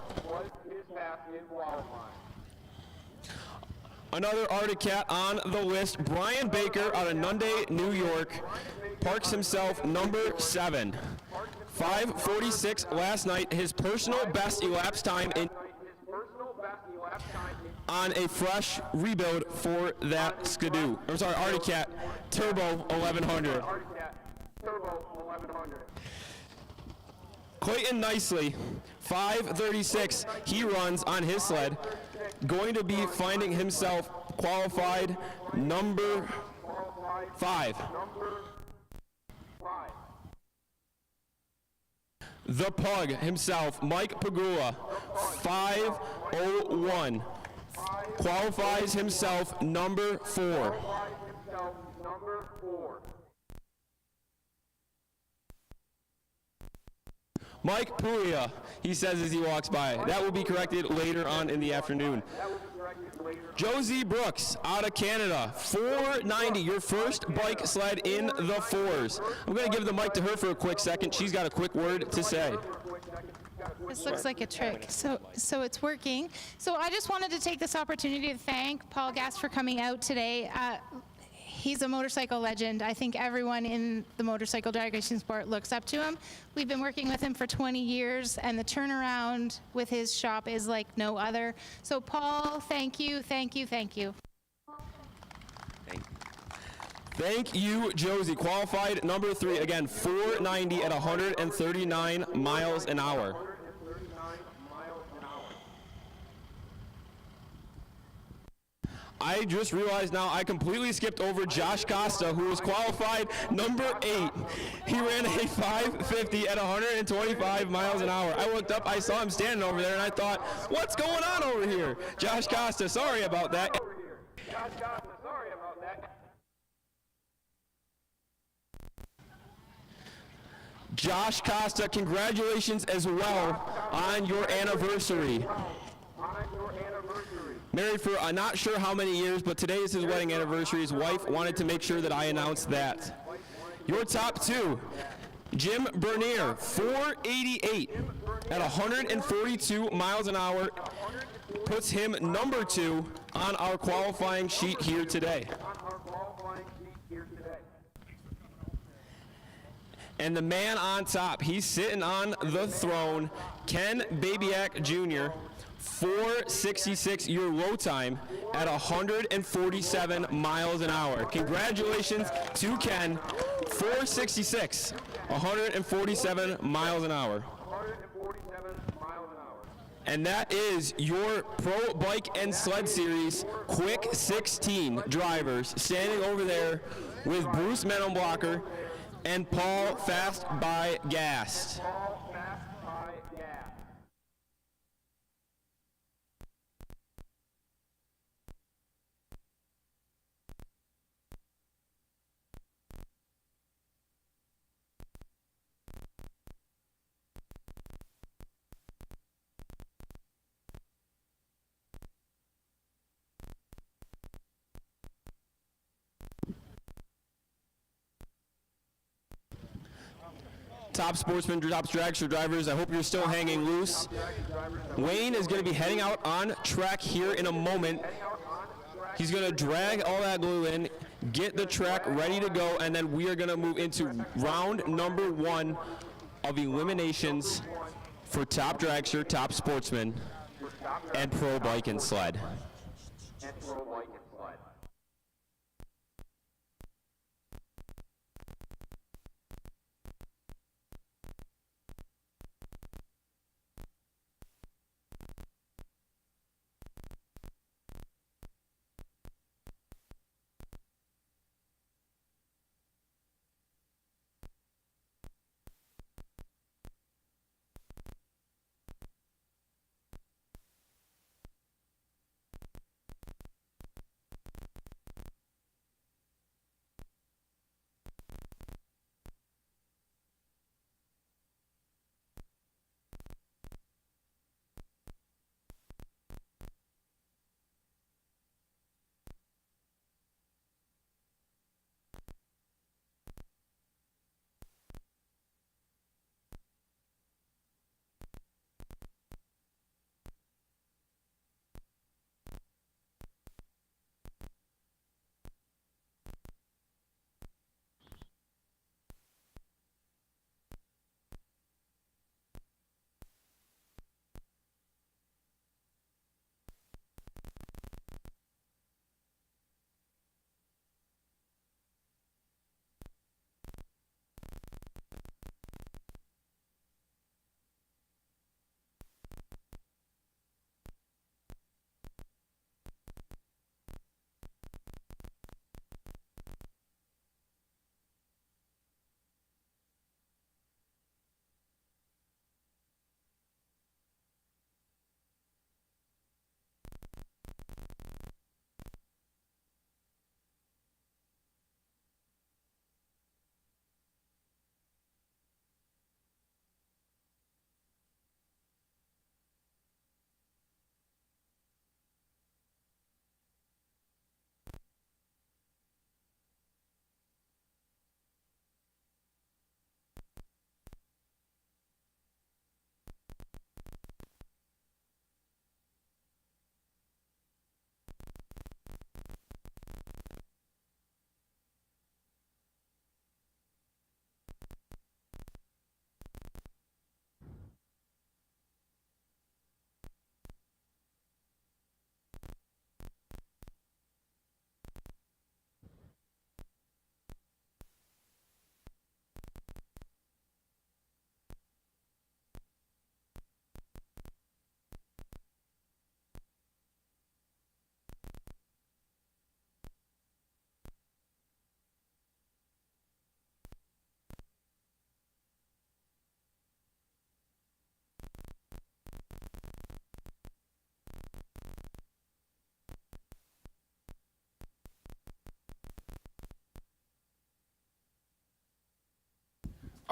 Another Arctic Cat on the list, Brian Baker out of Nunde, New York, parks himself number 7. 5:46 last night, his personal best elapsed time on a fresh rebuild for that Skidoo. I'm sorry, Arctic Cat Turbo 1100. Clayton Nicely, 5:36, he runs on his sled, going to be finding himself qualified number 5. The Pug himself, Mike Pagula, 5:01, qualifies himself number 4. Mike Puria, he says as he walks by. That will be corrected later on in the afternoon. Josie Brooks out of Canada, 490, your first bike sled in the fours. I'm going to give the mic to her for a quick second. She's got a quick word to say. This looks like a trick, so it's working. So I just wanted to take this opportunity to thank Paul Gast for coming out today. He's a motorcycle legend. I think everyone in the motorcycle drag racing sport looks up to him. We've been working with him for 20 years, and the turnaround with his shop is like no other. So Paul, thank you, thank you, thank you. Thank you, Josie. Qualified number 3, again, 490 at 139 miles an hour. I just realized now I completely skipped over Josh Costa, who was qualified number 8. He ran a 550 at 125 miles an hour. I looked up, I saw him standing over there, and I thought, what's going on over here? Josh Costa, sorry about that. Josh Costa, congratulations as well on your anniversary. Married for not sure how many years, but today is his wedding anniversary. His wife wanted to make sure that I announced that. Your top 2, Jim Bernier, 488 at 142 miles an hour, puts him number 2 on our qualifying sheet here today. And the man on top, he's sitting on the throne, Ken Babyak Jr., 466 your low time at 147 miles an hour. Congratulations to Ken, 466, 147 miles an hour. And that is your Pro Bike and Sled Series Quick 16 drivers standing over there with Bruce Menenblocker and Paul Fast by Gast. Top sportsman, top dragster drivers, I hope you're still hanging loose. Wayne is going to be heading out on track here in a moment. He's going to drag all that glue in, get the track ready to go, and then we are going to move into round number 1 of eliminations for top dragster, top sportsman, and pro bike and sled.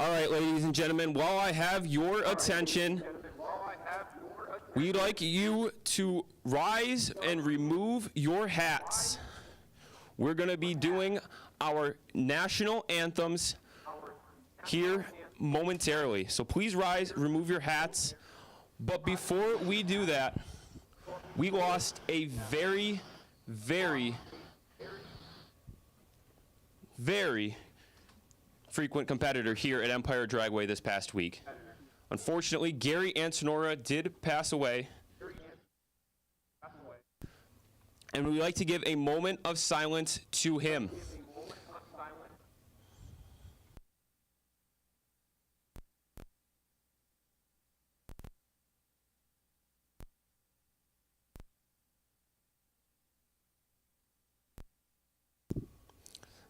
All right, ladies and gentlemen, while I have your attention, we'd like you to rise and remove your hats. We're going to be doing our national anthems here momentarily. So please rise, remove your hats. But before we do that, we lost a very, very, very frequent competitor here at Empire Dragway this past week. Unfortunately, Gary Antonora did pass away. And we'd like to give a moment of silence to him.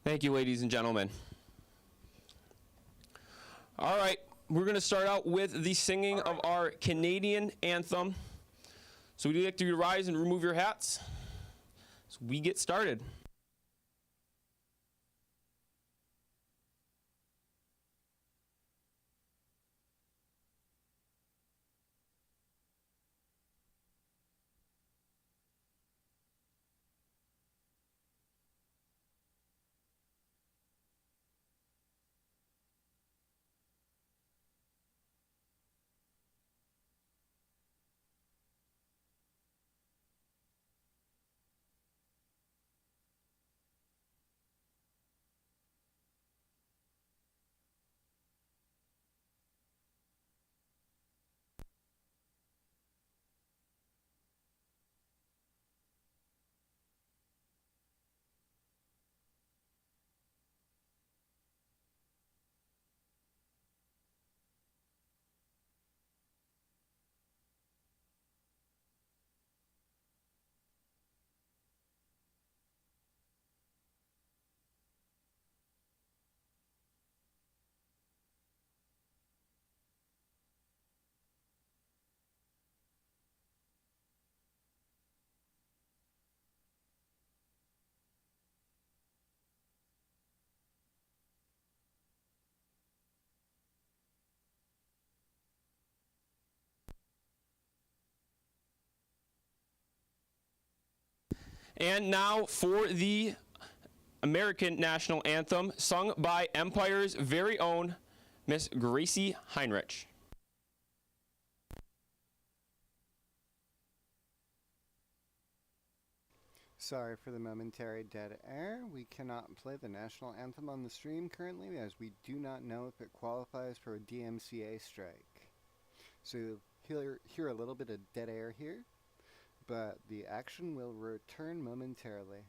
Thank you, ladies and gentlemen. All right, we're going to start out with the singing of our Canadian anthem. So would you like to rise and remove your hats? So we get started. And now for the American national anthem, sung by Empire's very own Miss Gracie Heinrich. Sorry for the momentary dead air. We cannot play the national anthem on the stream currently as we do not know if it qualifies for a DMCA strike. So you'll hear a little bit of dead air here, but the action will return momentarily.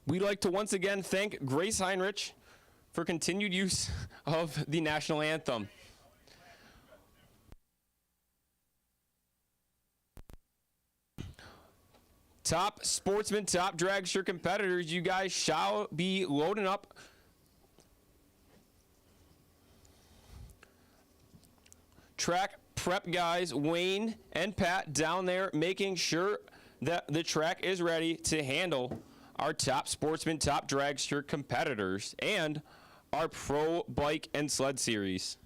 We'd like to once again thank Grace Heinrich for continued use of the national anthem. Top sportsmen, top dragster competitors, you guys shall be loading up track prep guys, Wayne and Pat, down there making sure that the track is ready to handle our top sportsman, top dragster competitors, and our pro bike and sled series.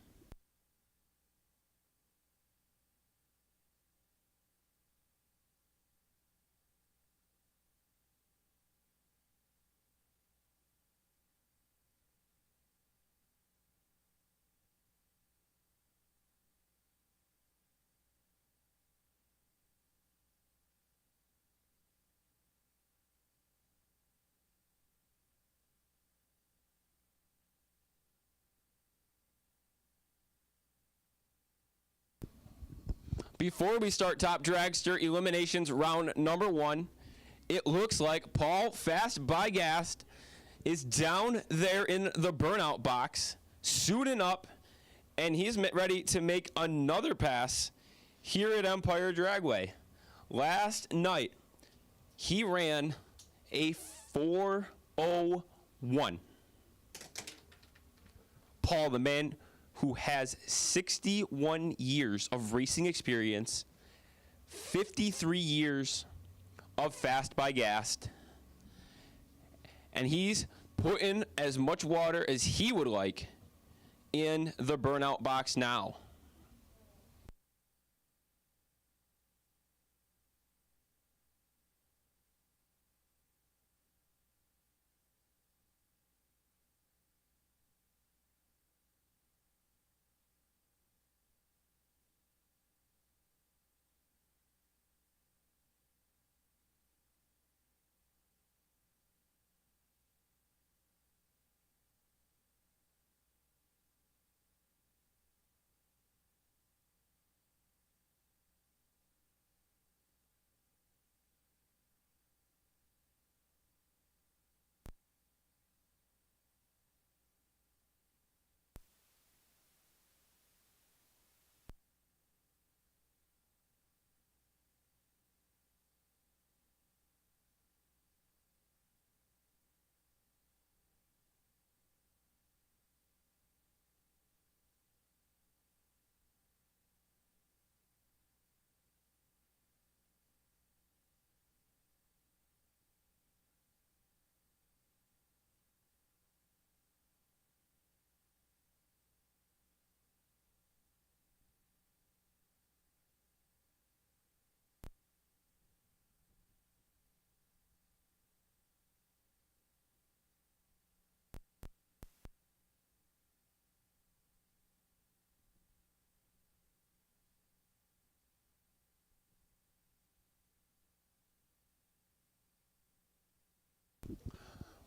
Before we start Top Dragster Eliminations round number 1, it looks like Paul Fast by Gast is down there in the burnout box, suiting up, and he's ready to make another pass here at Empire Dragway. Last night, he ran a 4:01. Paul, the man who has 61 years of racing experience, 53 years of Fast by Gast, and he's putting as much water as he would like in the burnout box now.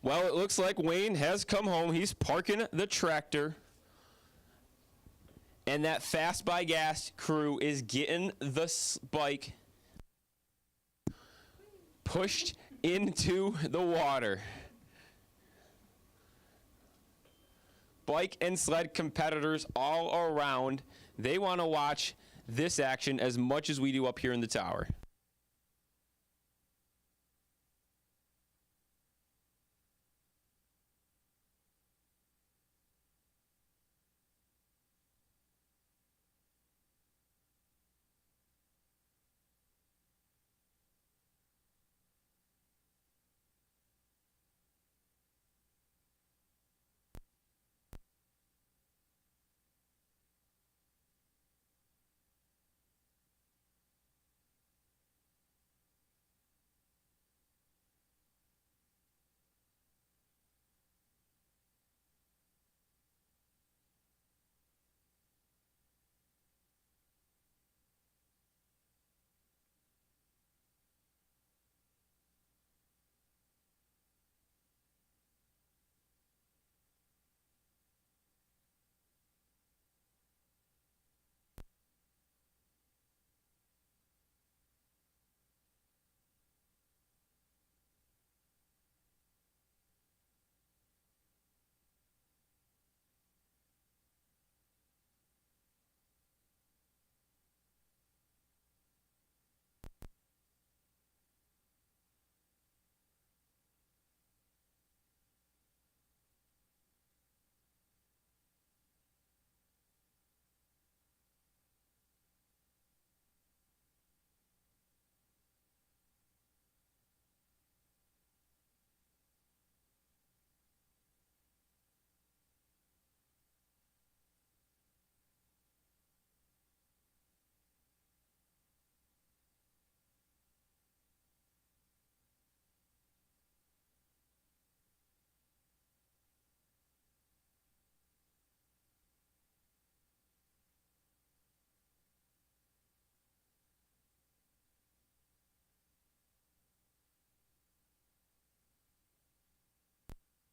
Well, it looks like Wayne has come home. He's parking the tractor. And that Fast by Gas crew is getting the bike pushed into the water. Bike and sled competitors all around. They want to watch this action as much as we do up here in the tower.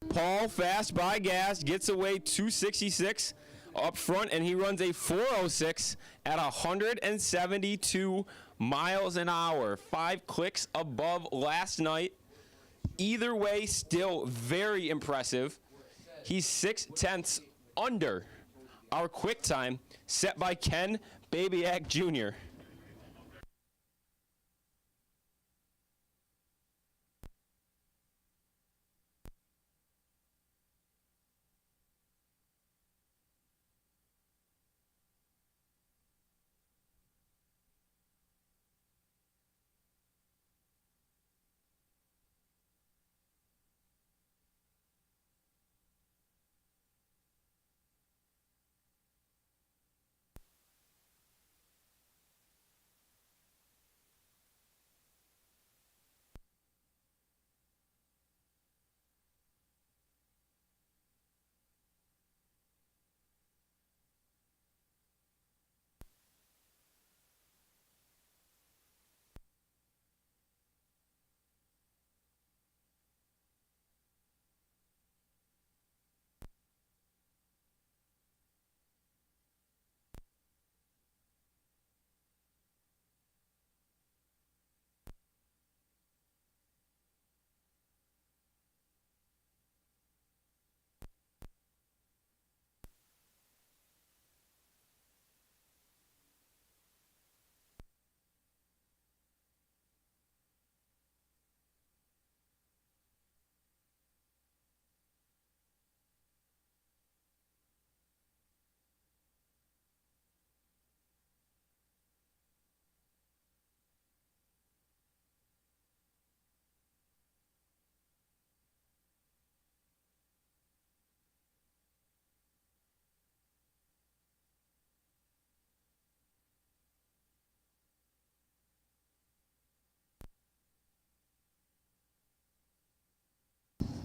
Paul, fast by gas, gets away 266 up front, and he runs a 406 at 172 miles an hour. 5 clicks above last night. Either way, still very impressive. He's 6/10 under our quick time set by Ken Babyak Jr.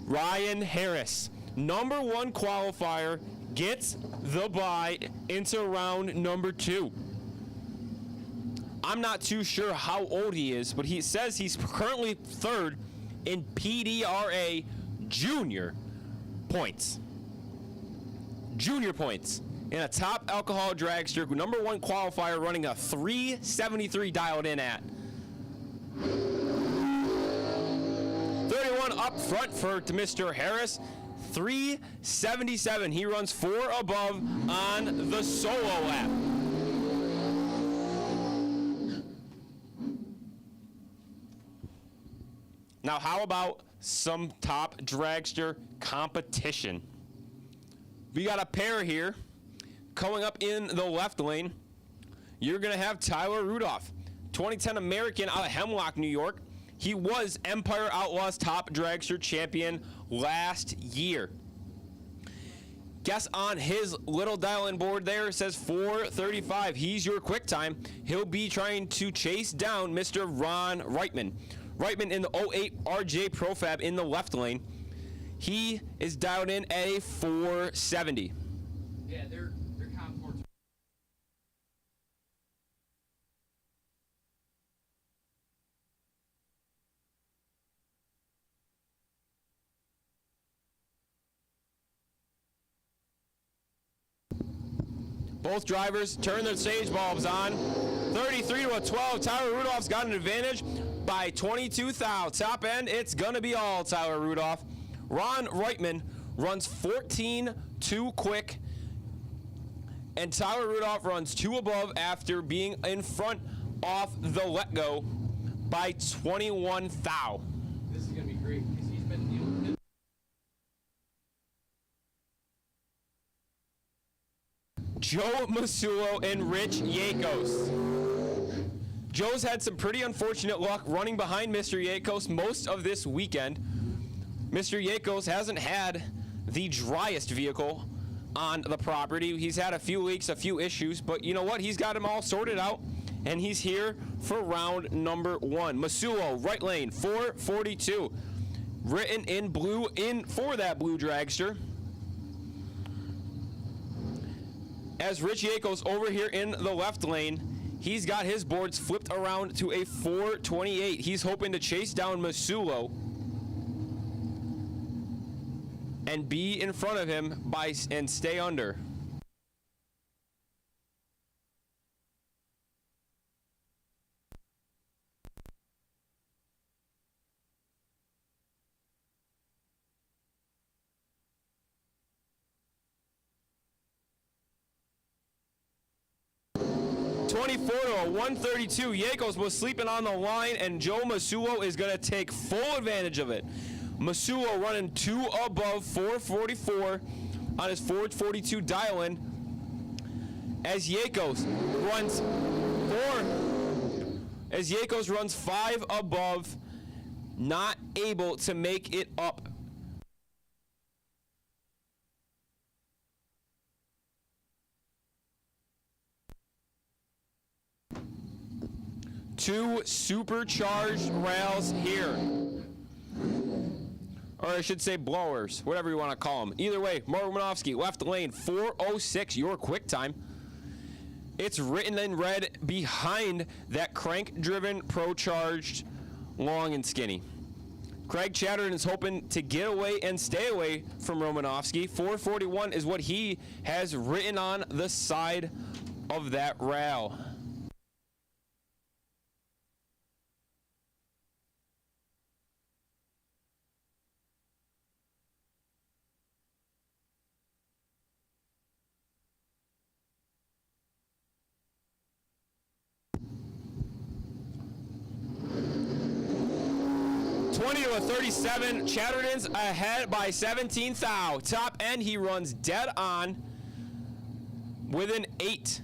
Ryan Harris, number 1 qualifier, gets the bye into round number 2. I'm not too sure how old he is, but he says he's currently 3rd in PDRA junior points. Junior points in a top alcohol dragster, number 1 qualifier, running a 373 dialed in at. 31 up front for Mr. Harris, 377. He runs 4 above on the solo lap. Now, how about some top dragster competition? We got a pair here coming up in the left lane. You're going to have Tyler Rudolph, 2010 American out of Hemlock, New York. He was Empire Outlaws top dragster champion last year. Guess on his little dial-in board there says 4:35. He's your quick time. He'll be trying to chase down Mr. Ron Reitman. Reitman in the 08 RJ Profab in the left lane. He is dialed in at a 470. Yeah, they're comp 4. Both drivers turn their stage bulbs on. 33 to a 12. Tyler Rudolph's got an advantage by 22 thou. Top end, it's going to be all Tyler Rudolph. Ron Reitman runs 14 too quick, and Tyler Rudolph runs 2 above after being in front off the let-go by 21 thou. This is going to be great because he's been dealing with it. Joe Masulo and Rich Yakos. Joe's had some pretty unfortunate luck running behind Mr. Yakos most of this weekend. Mr. Yakos hasn't had the driest vehicle on the property. He's had a few leaks, a few issues, but you know what? He's got them all sorted out, and he's here for round number 1. Masulo, right lane, 442. Written in blue in for that blue dragster. As Rich Yakos over here in the left lane, he's got his boards flipped around to a 428. He's hoping to chase down Masulo. and be in front of him and stay under. To a 132. Yakos was sleeping on the line, and Joe Masulo is going to take full advantage of it. Masulo running 2 above 444 on his 442 dial-in as Yakos runs 5 above, not able to make it up. Two supercharged rails here. Or I should say blowers, whatever you want to call them. Either way, Romanowski, left lane, 4:06, your quick time. It's written in red behind that crank-driven, pro-charged, long and skinny. Craig Chatterton is hoping to get away and stay away from Romanowski. 441 is what he has written on the side of that rail. To a 37, Chatterton's ahead by 17 thou. Top end, he runs dead on with an 8.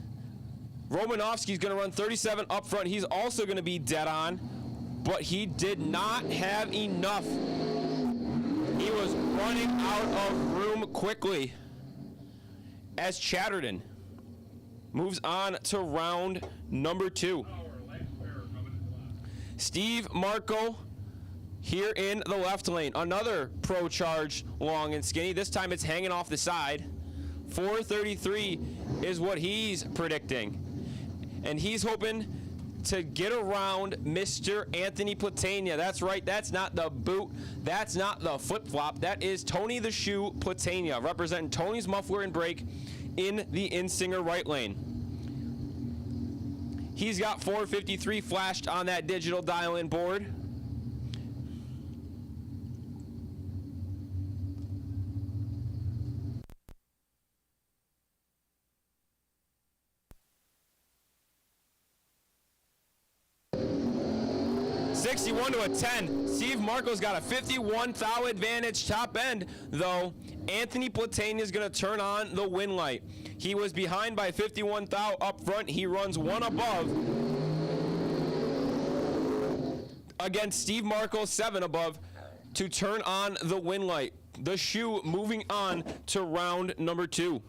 Romanowski's going to run 37 up front. He's also going to be dead on, but he did not have enough. He was running out of room quickly as Chatterton moves on to round number 2. Steve Marco here in the left lane, another pro-charged long and skinny. This time it's hanging off the side. 433 is what he's predicting. And he's hoping to get around Mr. Anthony Platania. That's right, that's not the boot, that's not the flip-flop, that is Tony the Shoe Platania, representing Tony's Muffler and Brake in the Insinger right lane. He's got 453 flashed on that digital dial-in board. To a 10. Steve Marco's got a 51 thou advantage top end, though Anthony Platania is going to turn on the win light. He was behind by 51 thou up front. He runs 1 above against Steve Marco, 7 above, to turn on the win light. The Shoe moving on to round number 2.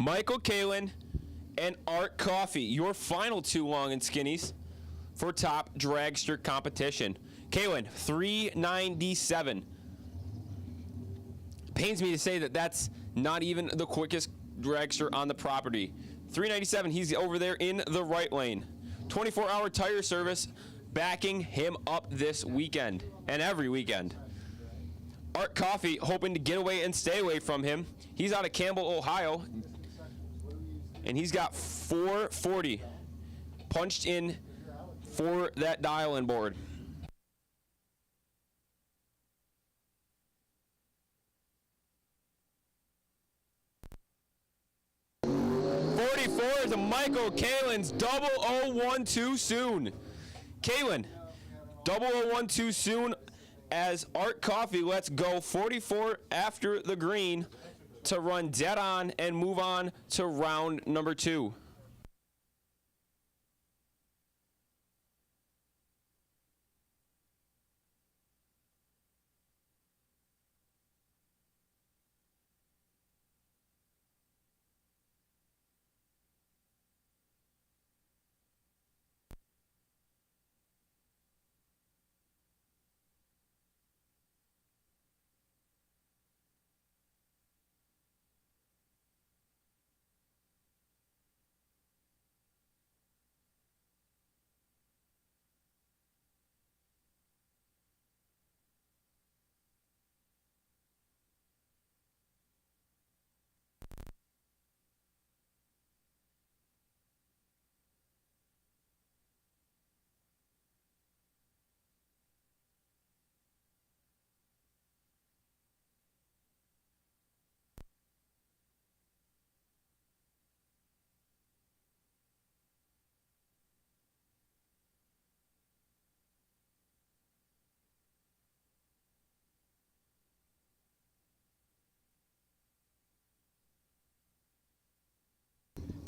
Michael Kalin and Art Coffey, your final 2 long and skinnies for top dragster competition. Kalin, 397. Pains me to say that that's not even the quickest dragster on the property. 397, he's over there in the right lane. 24-hour tire service backing him up this weekend and every weekend. Art Coffey hoping to get away and stay away from him. He's out of Campbell, Ohio. And he's got 440 punched in for that dial-in board. 44 is a Michael Kalin's 0012 soon. Kalin, 0012 soon as Art Coffey lets go 44 after the green to run dead on and move on to round number 2.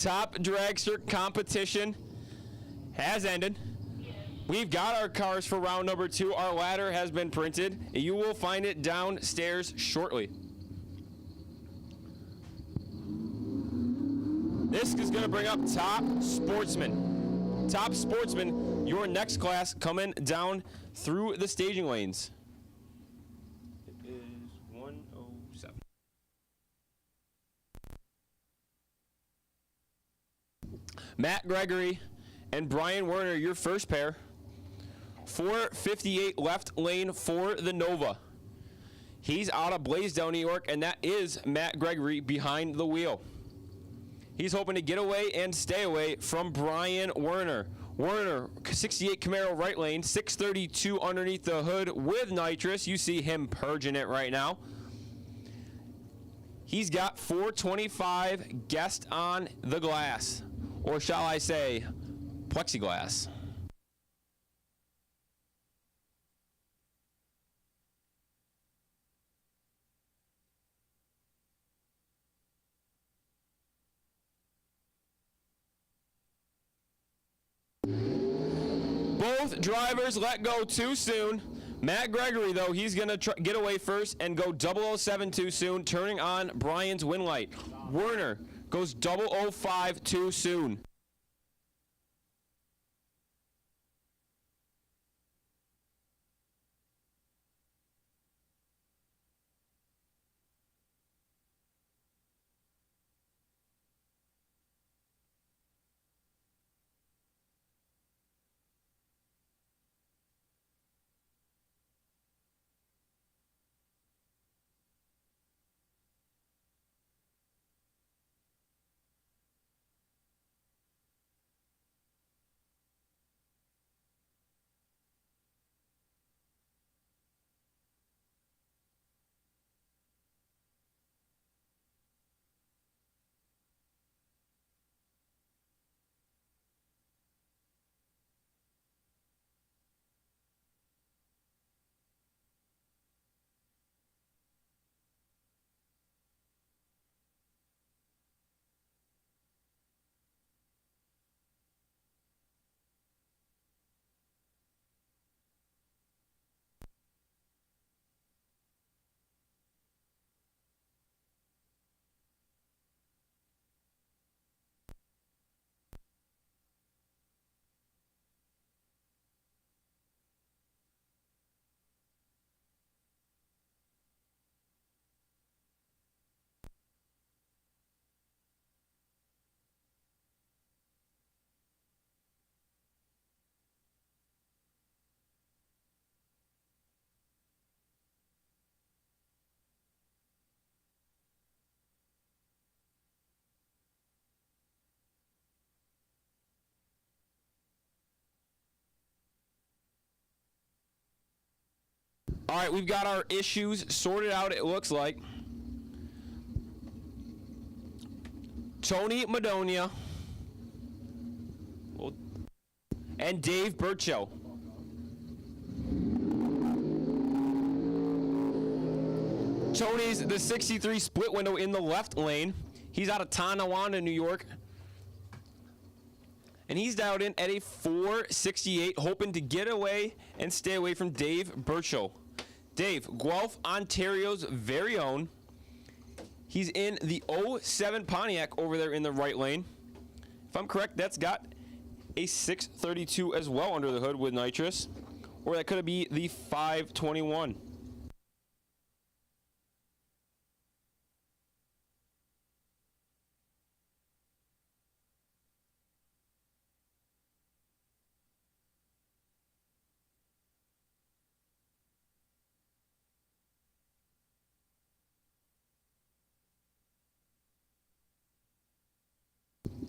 top dragster competition has ended. We've got our cars for round number 2. Our ladder has been printed. You will find it downstairs shortly. This is going to bring up top sportsman. Top sportsman, your next class coming down through the staging lanes. It is 107. Matt Gregory and Brian Werner, your first pair. 458 left lane for the Nova. He's out of Blaisdell, New York, and that is Matt Gregory behind the wheel. He's hoping to get away and stay away from Brian Werner. Werner, 68 Camaro right lane, 632 underneath the hood with nitrous. You see him purging it right now. He's got 425 guest on the glass, or shall I say, plexiglass. Both drivers let go too soon. Matt Gregory, though, he's going to get away first and go 007 too soon, turning on Brian's win light. Werner goes 005 too soon. All right, we've got our issues sorted out, it looks like. Tony Madonia and Dave Burcho. Tony's the 63 split window in the left lane. He's out of Tonawanda, New York. And he's dialed in at a 468, hoping to get away and stay away from Dave Burcho. Dave, Guelph, Ontario's very own. He's in the 07 Pontiac over there in the right lane. If I'm correct, that's got a 632 as well under the hood with nitrous. Or that could be the 521.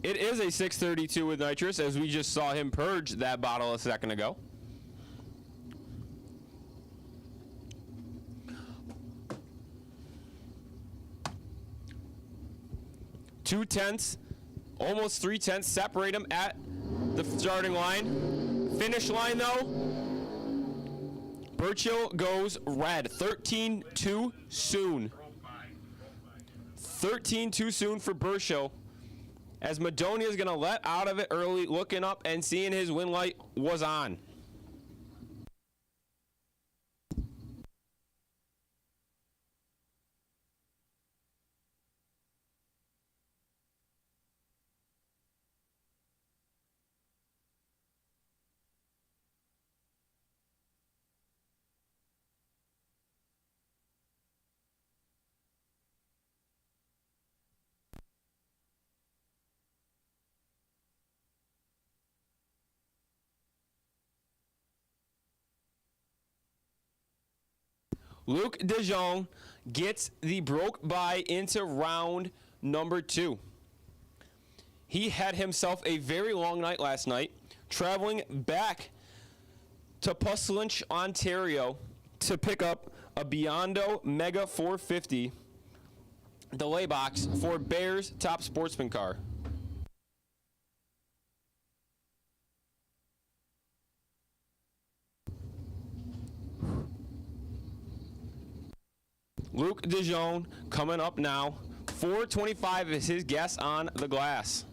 It is a 632 with nitrous, as we just saw him purge that bottle a second ago. Two-tenths, almost 3/10 separate him at the starting line. Finish line, though, Burchill goes red. 13 too soon. 13 too soon for Burchill. as Madonia is going to let out of it early, looking up and seeing his win light was on. Luke DeJong gets the broke by into round number 2. He had himself a very long night last night, traveling back to Puslinch, Ontario to pick up a Biondo Mega 450 delay box for Bear's top sportsman car. Luke DeJong coming up now. 425 is his guess on the glass.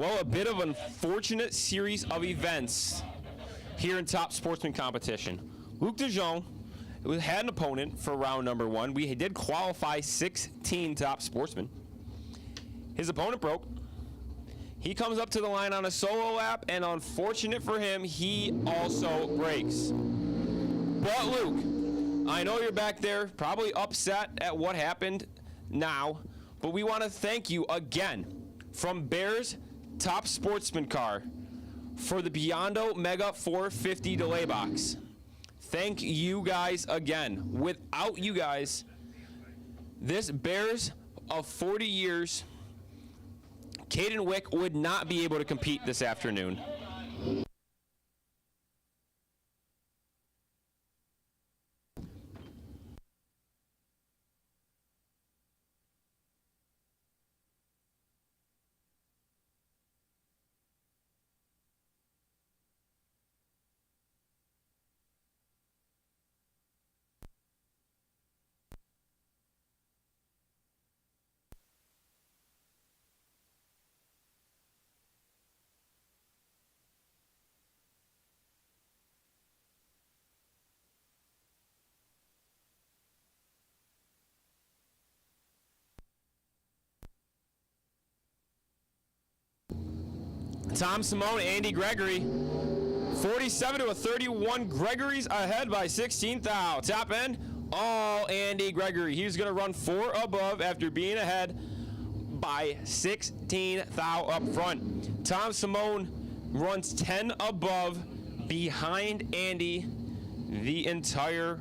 Well, a bit of an unfortunate series of events here in top sportsman competition. Luc DeJong had an opponent for round number 1. We did qualify 16 top sportsmen. His opponent broke. He comes up to the line on a solo lap, and unfortunate for him, he also breaks. But Luke, I know you're back there probably upset at what happened now, but we want to thank you again from Bears Top Sportsman Car for the Biondo Mega 450 delay box. Thank you guys again. Without you guys, this Bears of 40 years, Caden Wick would not be able to compete this afternoon. Tom Simone, Andy Gregory, 47 to a 31. Gregory's ahead by 16th thou. Top end, all Andy Gregory. He's going to run 4 above after being ahead by 16 thou up front. Tom Simone runs 10 above behind Andy the entire.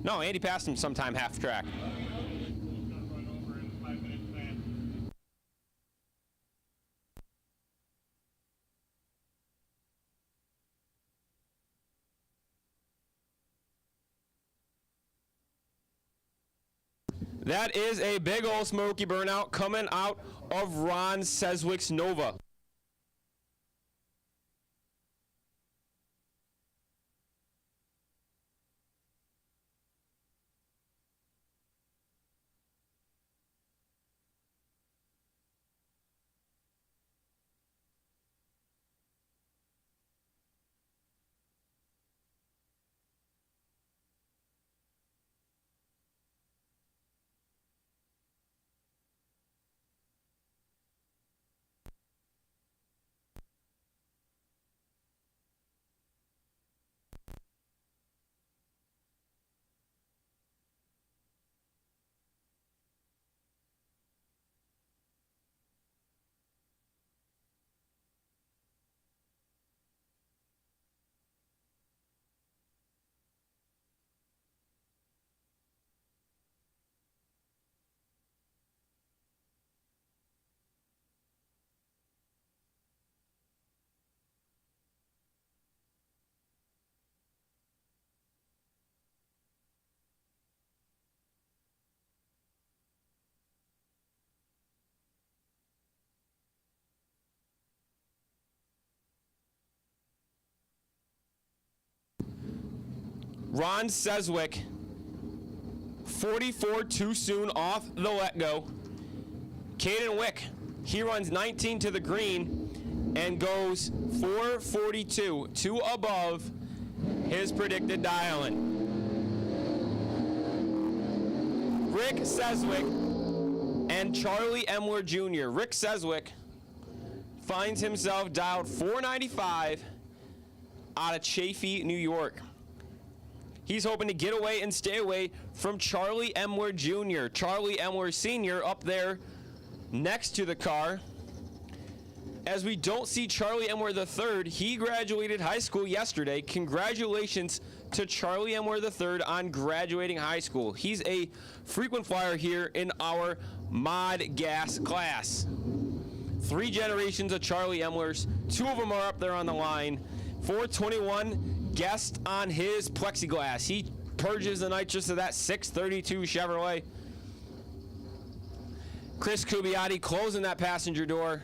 No, Andy passed him sometime half track. That is a big old smoky burnout coming out of Ron Seswick's Nova. Ron Seswick, 44 too soon off the let-go. Caden Wick, he runs 19 to the green and goes 442, 2 above his predicted dial-in. Rick Seswick and Charlie Emler Jr. Rick Seswick finds himself dialed 495 out of Chaffee, New York. He's hoping to get away and stay away from Charlie Emler Jr. Charlie Emler Sr. up there next to the car. As we don't see Charlie Emler III, he graduated high school yesterday. Congratulations to Charlie Emler III on graduating high school. He's a frequent flyer here in our mod gas class. 3 generations of Charlie Emlers. 2 of them are up there on the line. 421 guest on his plexiglass. He purges the nitrous of that 632 Chevrolet. Chris Kubiati closing that passenger door.